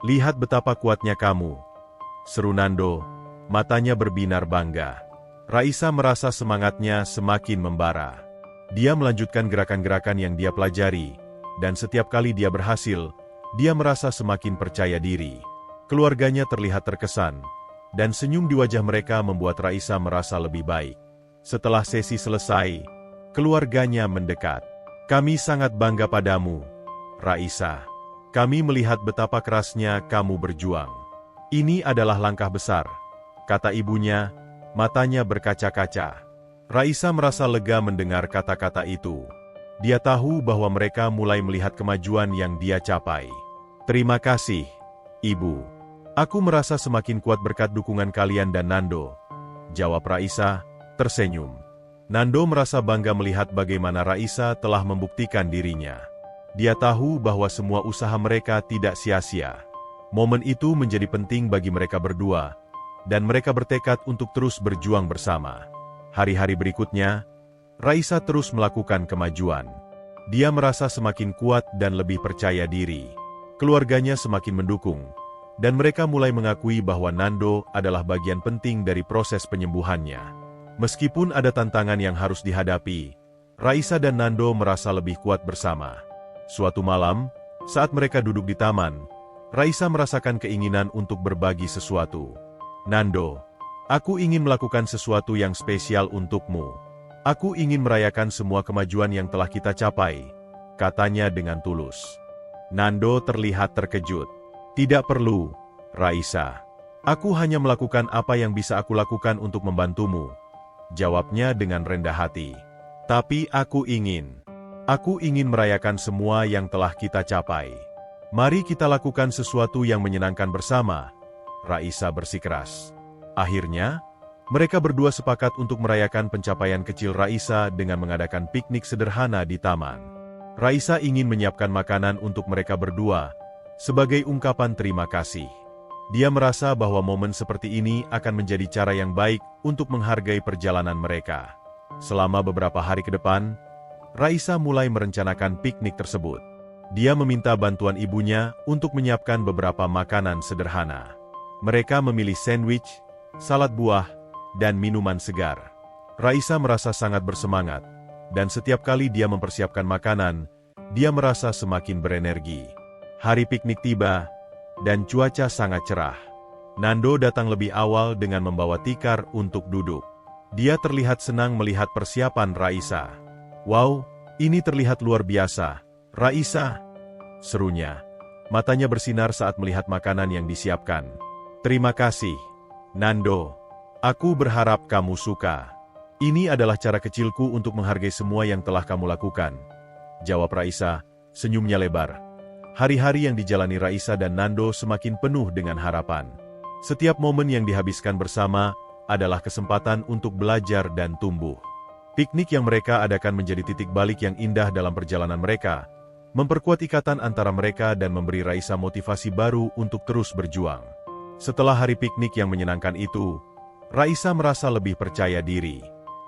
Lihat betapa kuatnya kamu, seru Nando, matanya berbinar bangga. Raisa merasa semangatnya semakin membara. Dia melanjutkan gerakan-gerakan yang dia pelajari, dan setiap kali dia berhasil, dia merasa semakin percaya diri. Keluarganya terlihat terkesan, dan senyum di wajah mereka membuat Raisa merasa lebih baik. Setelah sesi selesai, keluarganya mendekat. Kami sangat bangga padamu, Raisa. Kami melihat betapa kerasnya kamu berjuang. Ini adalah langkah besar, kata ibunya, matanya berkaca-kaca. Raisa merasa lega mendengar kata-kata itu. Dia tahu bahwa mereka mulai melihat kemajuan yang dia capai. Terima kasih, Ibu. Aku merasa semakin kuat berkat dukungan kalian dan Nando, jawab Raisa, tersenyum. Nando merasa bangga melihat bagaimana Raisa telah membuktikan dirinya. Dia tahu bahwa semua usaha mereka tidak sia-sia. Momen itu menjadi penting bagi mereka berdua, dan mereka bertekad untuk terus berjuang bersama. Hari-hari berikutnya, Raisa terus melakukan kemajuan. Dia merasa semakin kuat dan lebih percaya diri. Keluarganya semakin mendukung, dan mereka mulai mengakui bahwa Nando adalah bagian penting dari proses penyembuhannya. Meskipun ada tantangan yang harus dihadapi, Raisa dan Nando merasa lebih kuat bersama. Suatu malam, saat mereka duduk di taman, Raisa merasakan keinginan untuk berbagi sesuatu. Nando, aku ingin melakukan sesuatu yang spesial untukmu. Aku ingin merayakan semua kemajuan yang telah kita capai, katanya dengan tulus. Nando terlihat terkejut. Tidak perlu, Raisa. Aku hanya melakukan apa yang bisa aku lakukan untuk membantumu, jawabnya dengan rendah hati. Tapi aku ingin merayakan semua yang telah kita capai. Mari kita lakukan sesuatu yang menyenangkan bersama, Raisa bersikeras. Akhirnya, mereka berdua sepakat untuk merayakan pencapaian kecil Raisa dengan mengadakan piknik sederhana di taman. Raisa ingin menyiapkan makanan untuk mereka berdua, sebagai ungkapan terima kasih. Dia merasa bahwa momen seperti ini akan menjadi cara yang baik untuk menghargai perjalanan mereka. Selama beberapa hari ke depan, Raisa mulai merencanakan piknik tersebut. Dia meminta bantuan ibunya untuk menyiapkan beberapa makanan sederhana. Mereka memilih sandwich, salad buah, dan minuman segar. Raisa merasa sangat bersemangat, dan setiap kali dia mempersiapkan makanan, dia merasa semakin berenergi. Hari piknik tiba, dan cuaca sangat cerah. Nando datang lebih awal dengan membawa tikar untuk duduk. Dia terlihat senang melihat persiapan Raisa. Wow, ini terlihat luar biasa, Raisa, serunya. Matanya bersinar saat melihat makanan yang disiapkan. Terima kasih, Nando. Aku berharap kamu suka. Ini adalah cara kecilku untuk menghargai semua yang telah kamu lakukan, jawab Raisa, senyumnya lebar. Hari-hari yang dijalani Raisa dan Nando semakin penuh dengan harapan. Setiap momen yang dihabiskan bersama adalah kesempatan untuk belajar dan tumbuh. Piknik yang mereka adakan menjadi titik balik yang indah dalam perjalanan mereka, memperkuat ikatan antara mereka dan memberi Raisa motivasi baru untuk terus berjuang. Setelah hari piknik yang menyenangkan itu, Raisa merasa lebih percaya diri.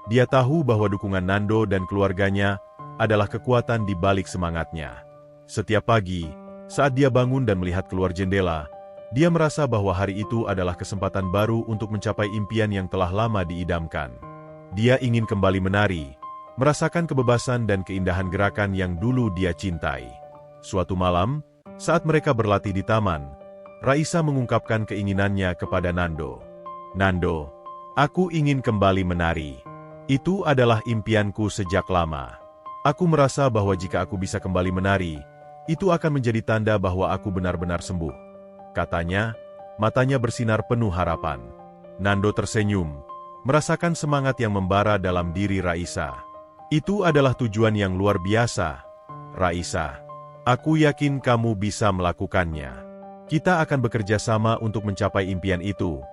Dia tahu bahwa dukungan Nando dan keluarganya adalah kekuatan di balik semangatnya. Setiap pagi, saat dia bangun dan melihat keluar jendela, dia merasa bahwa hari itu adalah kesempatan baru untuk mencapai impian yang telah lama diidamkan. Dia ingin kembali menari, merasakan kebebasan dan keindahan gerakan yang dulu dia cintai. Suatu malam, saat mereka berlatih di taman, Raisa mengungkapkan keinginannya kepada Nando. Nando, aku ingin kembali menari. Itu adalah impianku sejak lama. Aku merasa bahwa jika aku bisa kembali menari, itu akan menjadi tanda bahwa aku benar-benar sembuh, katanya, matanya bersinar penuh harapan. Nando tersenyum, merasakan semangat yang membara dalam diri Raisa. Itu adalah tujuan yang luar biasa, Raisa. Aku yakin kamu bisa melakukannya. Kita akan bekerja sama untuk mencapai impian itu,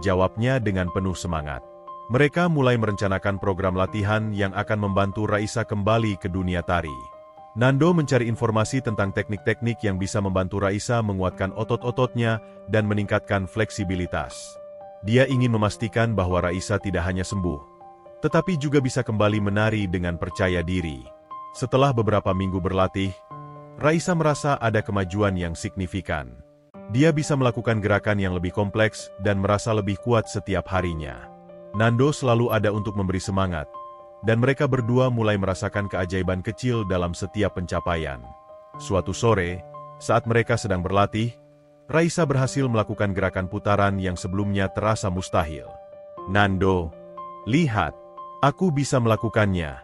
jawabnya dengan penuh semangat. Mereka mulai merencanakan program latihan yang akan membantu Raisa kembali ke dunia tari. Nando mencari informasi tentang teknik-teknik yang bisa membantu Raisa menguatkan otot-ototnya dan meningkatkan fleksibilitas. Dia ingin memastikan bahwa Raisa tidak hanya sembuh, tetapi juga bisa kembali menari dengan percaya diri. Setelah beberapa minggu berlatih, Raisa merasa ada kemajuan yang signifikan. Dia bisa melakukan gerakan yang lebih kompleks dan merasa lebih kuat setiap harinya. Nando selalu ada untuk memberi semangat, dan mereka berdua mulai merasakan keajaiban kecil dalam setiap pencapaian. Suatu sore, saat mereka sedang berlatih, Raisa berhasil melakukan gerakan putaran yang sebelumnya terasa mustahil. Nando, lihat, aku bisa melakukannya,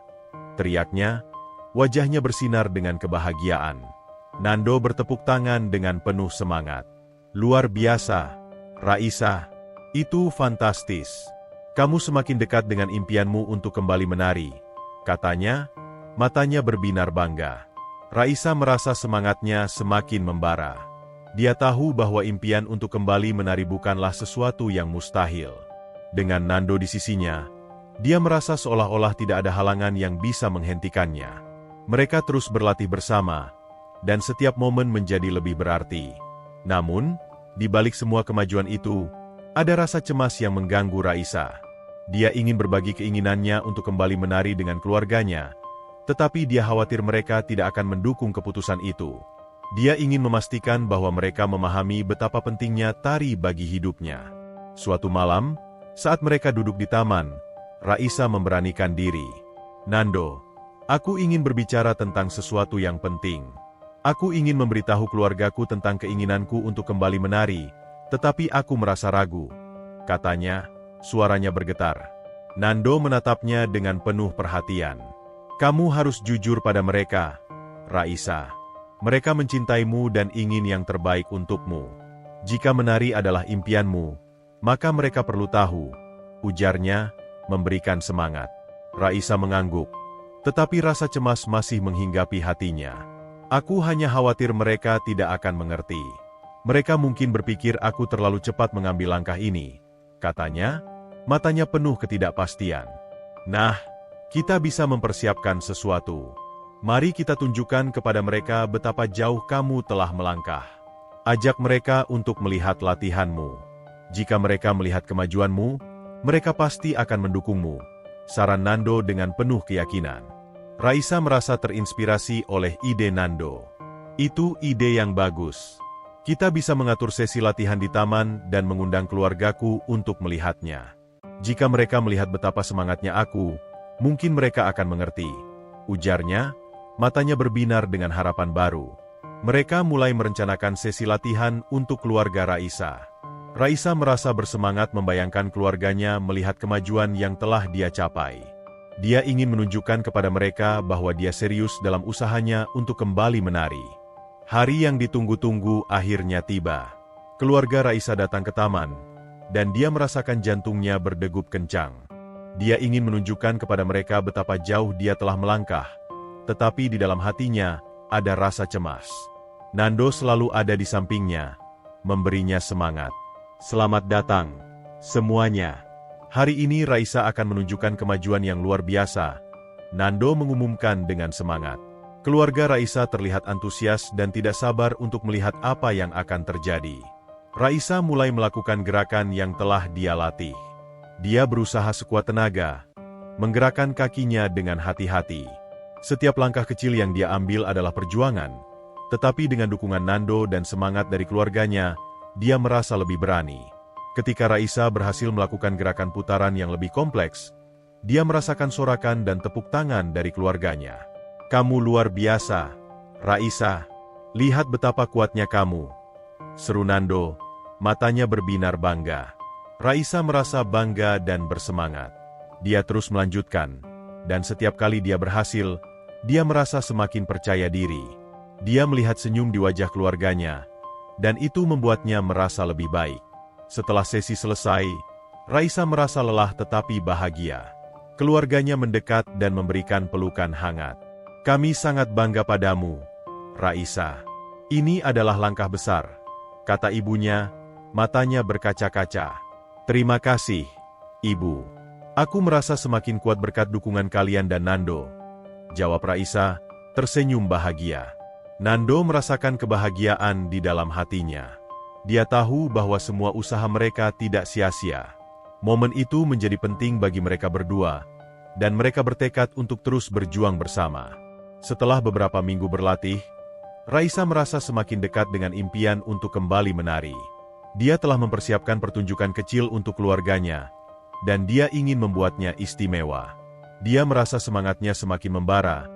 teriaknya, wajahnya bersinar dengan kebahagiaan. Nando bertepuk tangan dengan penuh semangat. Luar biasa, Raisa, itu fantastis. Kamu semakin dekat dengan impianmu untuk kembali menari, katanya, matanya berbinar bangga. Raisa merasa semangatnya semakin membara. Dia tahu bahwa impian untuk kembali menari bukanlah sesuatu yang mustahil. Dengan Nando di sisinya, dia merasa seolah-olah tidak ada halangan yang bisa menghentikannya. Mereka terus berlatih bersama, dan setiap momen menjadi lebih berarti. Namun, di balik semua kemajuan itu, ada rasa cemas yang mengganggu Raisa. Dia ingin berbagi keinginannya untuk kembali menari dengan keluarganya, tetapi dia khawatir mereka tidak akan mendukung keputusan itu. Dia ingin memastikan bahwa mereka memahami betapa pentingnya tari bagi hidupnya. Suatu malam, saat mereka duduk di taman, Raisa memberanikan diri. Nando, aku ingin berbicara tentang sesuatu yang penting. Aku ingin memberitahu keluargaku tentang keinginanku untuk kembali menari, tetapi aku merasa ragu, katanya, suaranya bergetar. Nando menatapnya dengan penuh perhatian. Kamu harus jujur pada mereka, Raisa. Mereka mencintaimu dan ingin yang terbaik untukmu. Jika menari adalah impianmu, maka mereka perlu tahu, ujarnya, memberikan semangat. Raisa mengangguk, tetapi rasa cemas masih menghinggapi hatinya. Aku hanya khawatir mereka tidak akan mengerti. Mereka mungkin berpikir aku terlalu cepat mengambil langkah ini, katanya, matanya penuh ketidakpastian. Nah, kita bisa mempersiapkan sesuatu. Mari kita tunjukkan kepada mereka betapa jauh kamu telah melangkah. Ajak mereka untuk melihat latihanmu. Jika mereka melihat kemajuanmu, mereka pasti akan mendukungmu, saran Nando dengan penuh keyakinan. Raisa merasa terinspirasi oleh ide Nando. Itu ide yang bagus. Kita bisa mengatur sesi latihan di taman dan mengundang keluargaku untuk melihatnya. Jika mereka melihat betapa semangatnya aku, mungkin mereka akan mengerti, ujarnya, matanya berbinar dengan harapan baru. Mereka mulai merencanakan sesi latihan untuk keluarga Raisa. Raisa merasa bersemangat membayangkan keluarganya melihat kemajuan yang telah dia capai. Dia ingin menunjukkan kepada mereka bahwa dia serius dalam usahanya untuk kembali menari. Hari yang ditunggu-tunggu akhirnya tiba. keluarga Raisa datang ke taman, dan dia merasakan jantungnya berdegup kencang. Dia ingin menunjukkan kepada mereka betapa jauh dia telah melangkah, tetapi di dalam hatinya ada rasa cemas. Nando selalu ada di sampingnya, memberinya semangat. Selamat datang, semuanya. Hari ini Raisa akan menunjukkan kemajuan yang luar biasa, Nando mengumumkan dengan semangat. Keluarga Raisa terlihat antusias dan tidak sabar untuk melihat apa yang akan terjadi. Raisa mulai melakukan gerakan yang telah dia latih. Dia berusaha sekuat tenaga, menggerakkan kakinya dengan hati-hati. Setiap langkah kecil yang dia ambil adalah perjuangan, tetapi dengan dukungan Nando dan semangat dari keluarganya, dia merasa lebih berani. Ketika Raisa berhasil melakukan gerakan putaran yang lebih kompleks, dia merasakan sorakan dan tepuk tangan dari keluarganya. "Kamu luar biasa, Raisa. Lihat betapa kuatnya kamu," seru Nando, matanya berbinar bangga. Raisa merasa bangga dan bersemangat. Dia terus melanjutkan, dan setiap kali dia berhasil, dia merasa semakin percaya diri. Dia melihat senyum di wajah keluarganya, dan itu membuatnya merasa lebih baik. Setelah sesi selesai, Raisa merasa lelah tetapi bahagia. Keluarganya mendekat dan memberikan pelukan hangat. "Kami sangat bangga padamu, Raisa. Ini adalah langkah besar," kata ibunya, matanya berkaca-kaca. "Terima kasih, Ibu. Aku merasa semakin kuat berkat dukungan kalian dan Nando," jawab Raisa, tersenyum bahagia. Nando merasakan kebahagiaan di dalam hatinya. Dia tahu bahwa semua usaha mereka tidak sia-sia. Momen itu menjadi penting bagi mereka berdua, dan mereka bertekad untuk terus berjuang bersama. Setelah beberapa minggu berlatih, Raisa merasa semakin dekat dengan impian untuk kembali menari. Dia telah mempersiapkan pertunjukan kecil untuk keluarganya, dan dia ingin membuatnya istimewa. Dia merasa semangatnya semakin membara,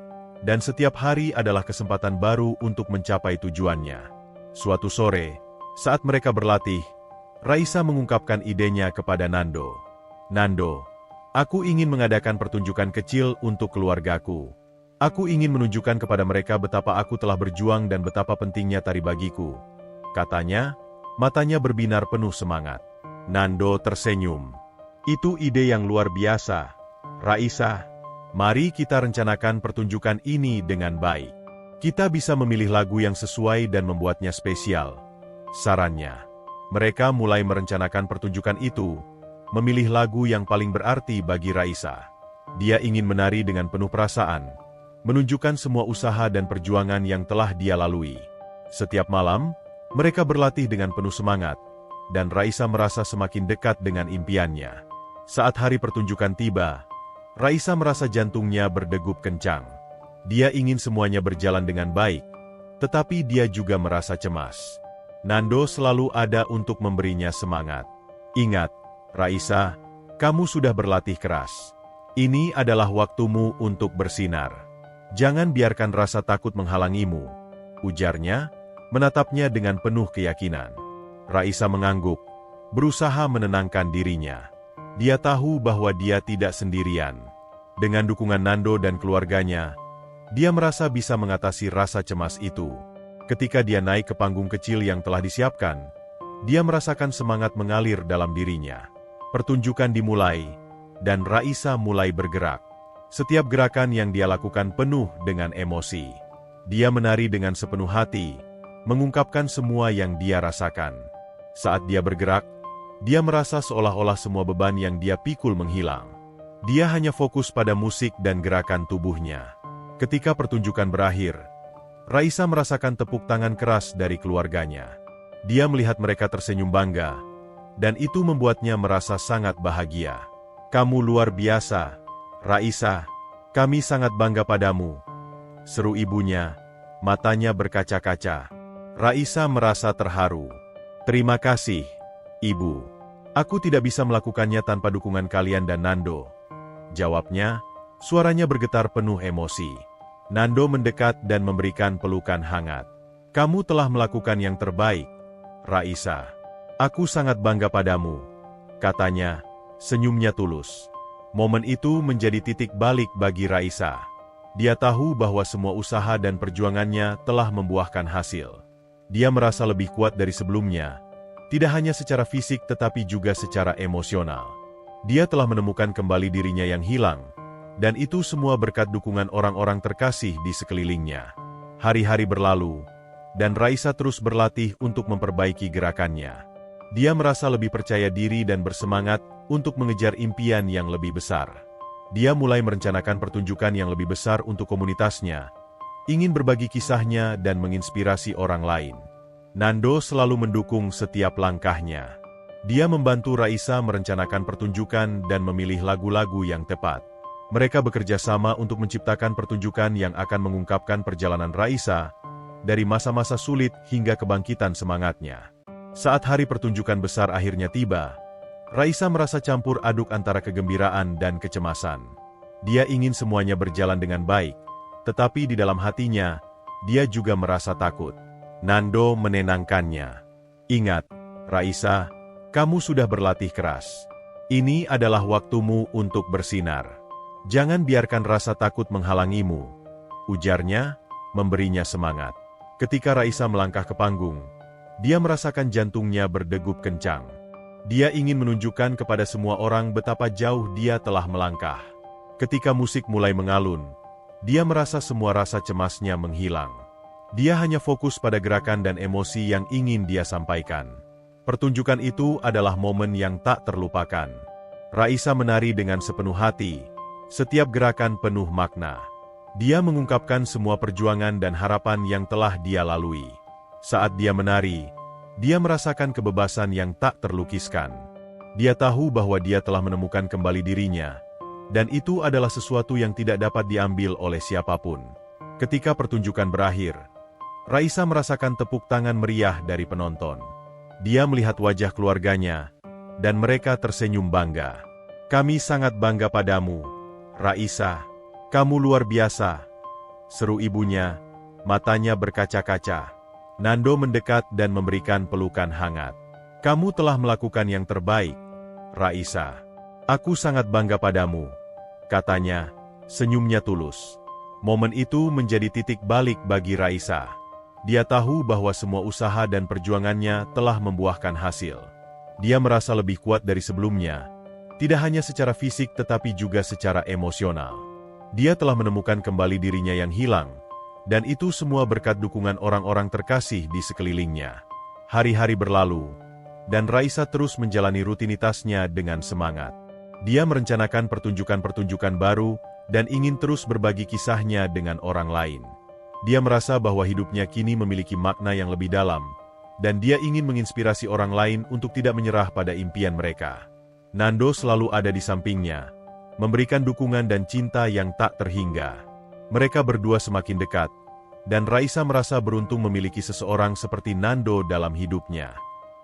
dan setiap hari adalah kesempatan baru untuk mencapai tujuannya. Suatu sore, saat mereka berlatih, Raisa mengungkapkan idenya kepada Nando. "Nando, aku ingin mengadakan pertunjukan kecil untuk keluargaku. Aku ingin menunjukkan kepada mereka betapa aku telah berjuang dan betapa pentingnya tari bagiku," katanya, matanya berbinar penuh semangat. Nando tersenyum. "Itu ide yang luar biasa, Raisa. Mari kita rencanakan pertunjukan ini dengan baik. Kita bisa memilih lagu yang sesuai dan membuatnya spesial," sarannya. Mereka mulai merencanakan pertunjukan itu, memilih lagu yang paling berarti bagi Raisa. Dia ingin menari dengan penuh perasaan, menunjukkan semua usaha dan perjuangan yang telah dia lalui. Setiap malam, mereka berlatih dengan penuh semangat, dan Raisa merasa semakin dekat dengan impiannya. Saat hari pertunjukan tiba, Raisa merasa jantungnya berdegup kencang. Dia ingin semuanya berjalan dengan baik, tetapi dia juga merasa cemas. Nando selalu ada untuk memberinya semangat. "Ingat, Raisa, kamu sudah berlatih keras. Ini adalah waktumu untuk bersinar. Jangan biarkan rasa takut menghalangimu," ujarnya, menatapnya dengan penuh keyakinan. Raisa mengangguk, berusaha menenangkan dirinya. Dia tahu bahwa dia tidak sendirian. Dengan dukungan Nando dan keluarganya, dia merasa bisa mengatasi rasa cemas itu. Ketika dia naik ke panggung kecil yang telah disiapkan, dia merasakan semangat mengalir dalam dirinya. Pertunjukan dimulai, dan Raisa mulai bergerak. Setiap gerakan yang dia lakukan penuh dengan emosi. Dia menari dengan sepenuh hati, mengungkapkan semua yang dia rasakan. Saat dia bergerak, dia merasa seolah-olah semua beban yang dia pikul menghilang. Dia hanya fokus pada musik dan gerakan tubuhnya. Ketika pertunjukan berakhir, Raisa merasakan tepuk tangan keras dari keluarganya. Dia melihat mereka tersenyum bangga, dan itu membuatnya merasa sangat bahagia. "Kamu luar biasa, Raisa. Kami sangat bangga padamu," seru ibunya, matanya berkaca-kaca. Raisa merasa terharu. "Terima kasih, Ibu. Aku tidak bisa melakukannya tanpa dukungan kalian dan Nando," jawabnya, suaranya bergetar penuh emosi. Nando mendekat dan memberikan pelukan hangat. "Kamu telah melakukan yang terbaik, Raisa. Aku sangat bangga padamu," katanya, senyumnya tulus. Momen itu menjadi titik balik bagi Raisa. Dia tahu bahwa semua usaha dan perjuangannya telah membuahkan hasil. Dia merasa lebih kuat dari sebelumnya, Tidak hanya secara fisik tetapi juga secara emosional. Dia telah menemukan kembali dirinya yang hilang, dan itu semua berkat dukungan orang-orang terkasih di sekelilingnya. Hari-hari berlalu, dan Raisa terus berlatih untuk memperbaiki gerakannya. Dia merasa lebih percaya diri dan bersemangat untuk mengejar impian yang lebih besar. Dia mulai merencanakan pertunjukan yang lebih besar untuk komunitasnya, ingin berbagi kisahnya dan menginspirasi orang lain. Nando selalu mendukung setiap langkahnya. Dia membantu Raisa merencanakan pertunjukan dan memilih lagu-lagu yang tepat. Mereka bekerja sama untuk menciptakan pertunjukan yang akan mengungkapkan perjalanan Raisa dari masa-masa sulit hingga kebangkitan semangatnya. Saat hari pertunjukan besar akhirnya tiba, Raisa merasa campur aduk antara kegembiraan dan kecemasan. Dia ingin semuanya berjalan dengan baik, tetapi di dalam hatinya, dia juga merasa takut. Nando menenangkannya. Ingat, Raisa, kamu sudah berlatih keras. Ini adalah waktumu untuk bersinar. Jangan biarkan rasa takut menghalangimu, ujarnya, memberinya semangat. Ketika Raisa melangkah ke panggung, dia merasakan jantungnya berdegup kencang. Dia ingin menunjukkan kepada semua orang betapa jauh dia telah melangkah. Ketika musik mulai mengalun, dia merasa semua rasa cemasnya menghilang. Dia hanya fokus pada gerakan dan emosi yang ingin dia sampaikan. Pertunjukan itu adalah momen yang tak terlupakan. Raisa menari dengan sepenuh hati. Setiap gerakan penuh makna. Dia mengungkapkan semua perjuangan dan harapan yang telah dia lalui. Saat dia menari, dia merasakan kebebasan yang tak terlukiskan. Dia tahu bahwa dia telah menemukan kembali dirinya, dan itu adalah sesuatu yang tidak dapat diambil oleh siapapun. Ketika pertunjukan berakhir, Raisa merasakan tepuk tangan meriah dari penonton. Dia melihat wajah keluarganya, dan mereka tersenyum bangga. "Kami sangat bangga padamu, Raisa, kamu luar biasa," seru ibunya, matanya berkaca-kaca. Nando mendekat dan memberikan pelukan hangat. "Kamu telah melakukan yang terbaik, Raisa. Aku sangat bangga padamu," katanya, senyumnya tulus. Momen itu menjadi titik balik bagi Raisa. Dia tahu bahwa semua usaha dan perjuangannya telah membuahkan hasil. Dia merasa lebih kuat dari sebelumnya. Tidak hanya secara fisik tetapi juga secara emosional. Dia telah menemukan kembali dirinya yang hilang, dan itu semua berkat dukungan orang-orang terkasih di sekelilingnya. Hari-hari berlalu, dan Raisa terus menjalani rutinitasnya dengan semangat. Dia merencanakan pertunjukan-pertunjukan baru, dan ingin terus berbagi kisahnya dengan orang lain. Dia merasa bahwa hidupnya kini memiliki makna yang lebih dalam, dan dia ingin menginspirasi orang lain untuk tidak menyerah pada impian mereka. Nando selalu ada di sampingnya, memberikan dukungan dan cinta yang tak terhingga. Mereka berdua semakin dekat, dan Raisa merasa beruntung memiliki seseorang seperti Nando dalam hidupnya.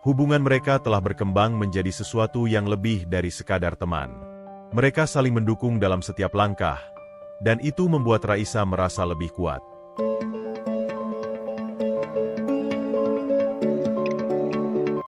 Hubungan mereka telah berkembang menjadi sesuatu yang lebih dari sekadar teman. Mereka saling mendukung dalam setiap langkah, dan itu membuat Raisa merasa lebih kuat.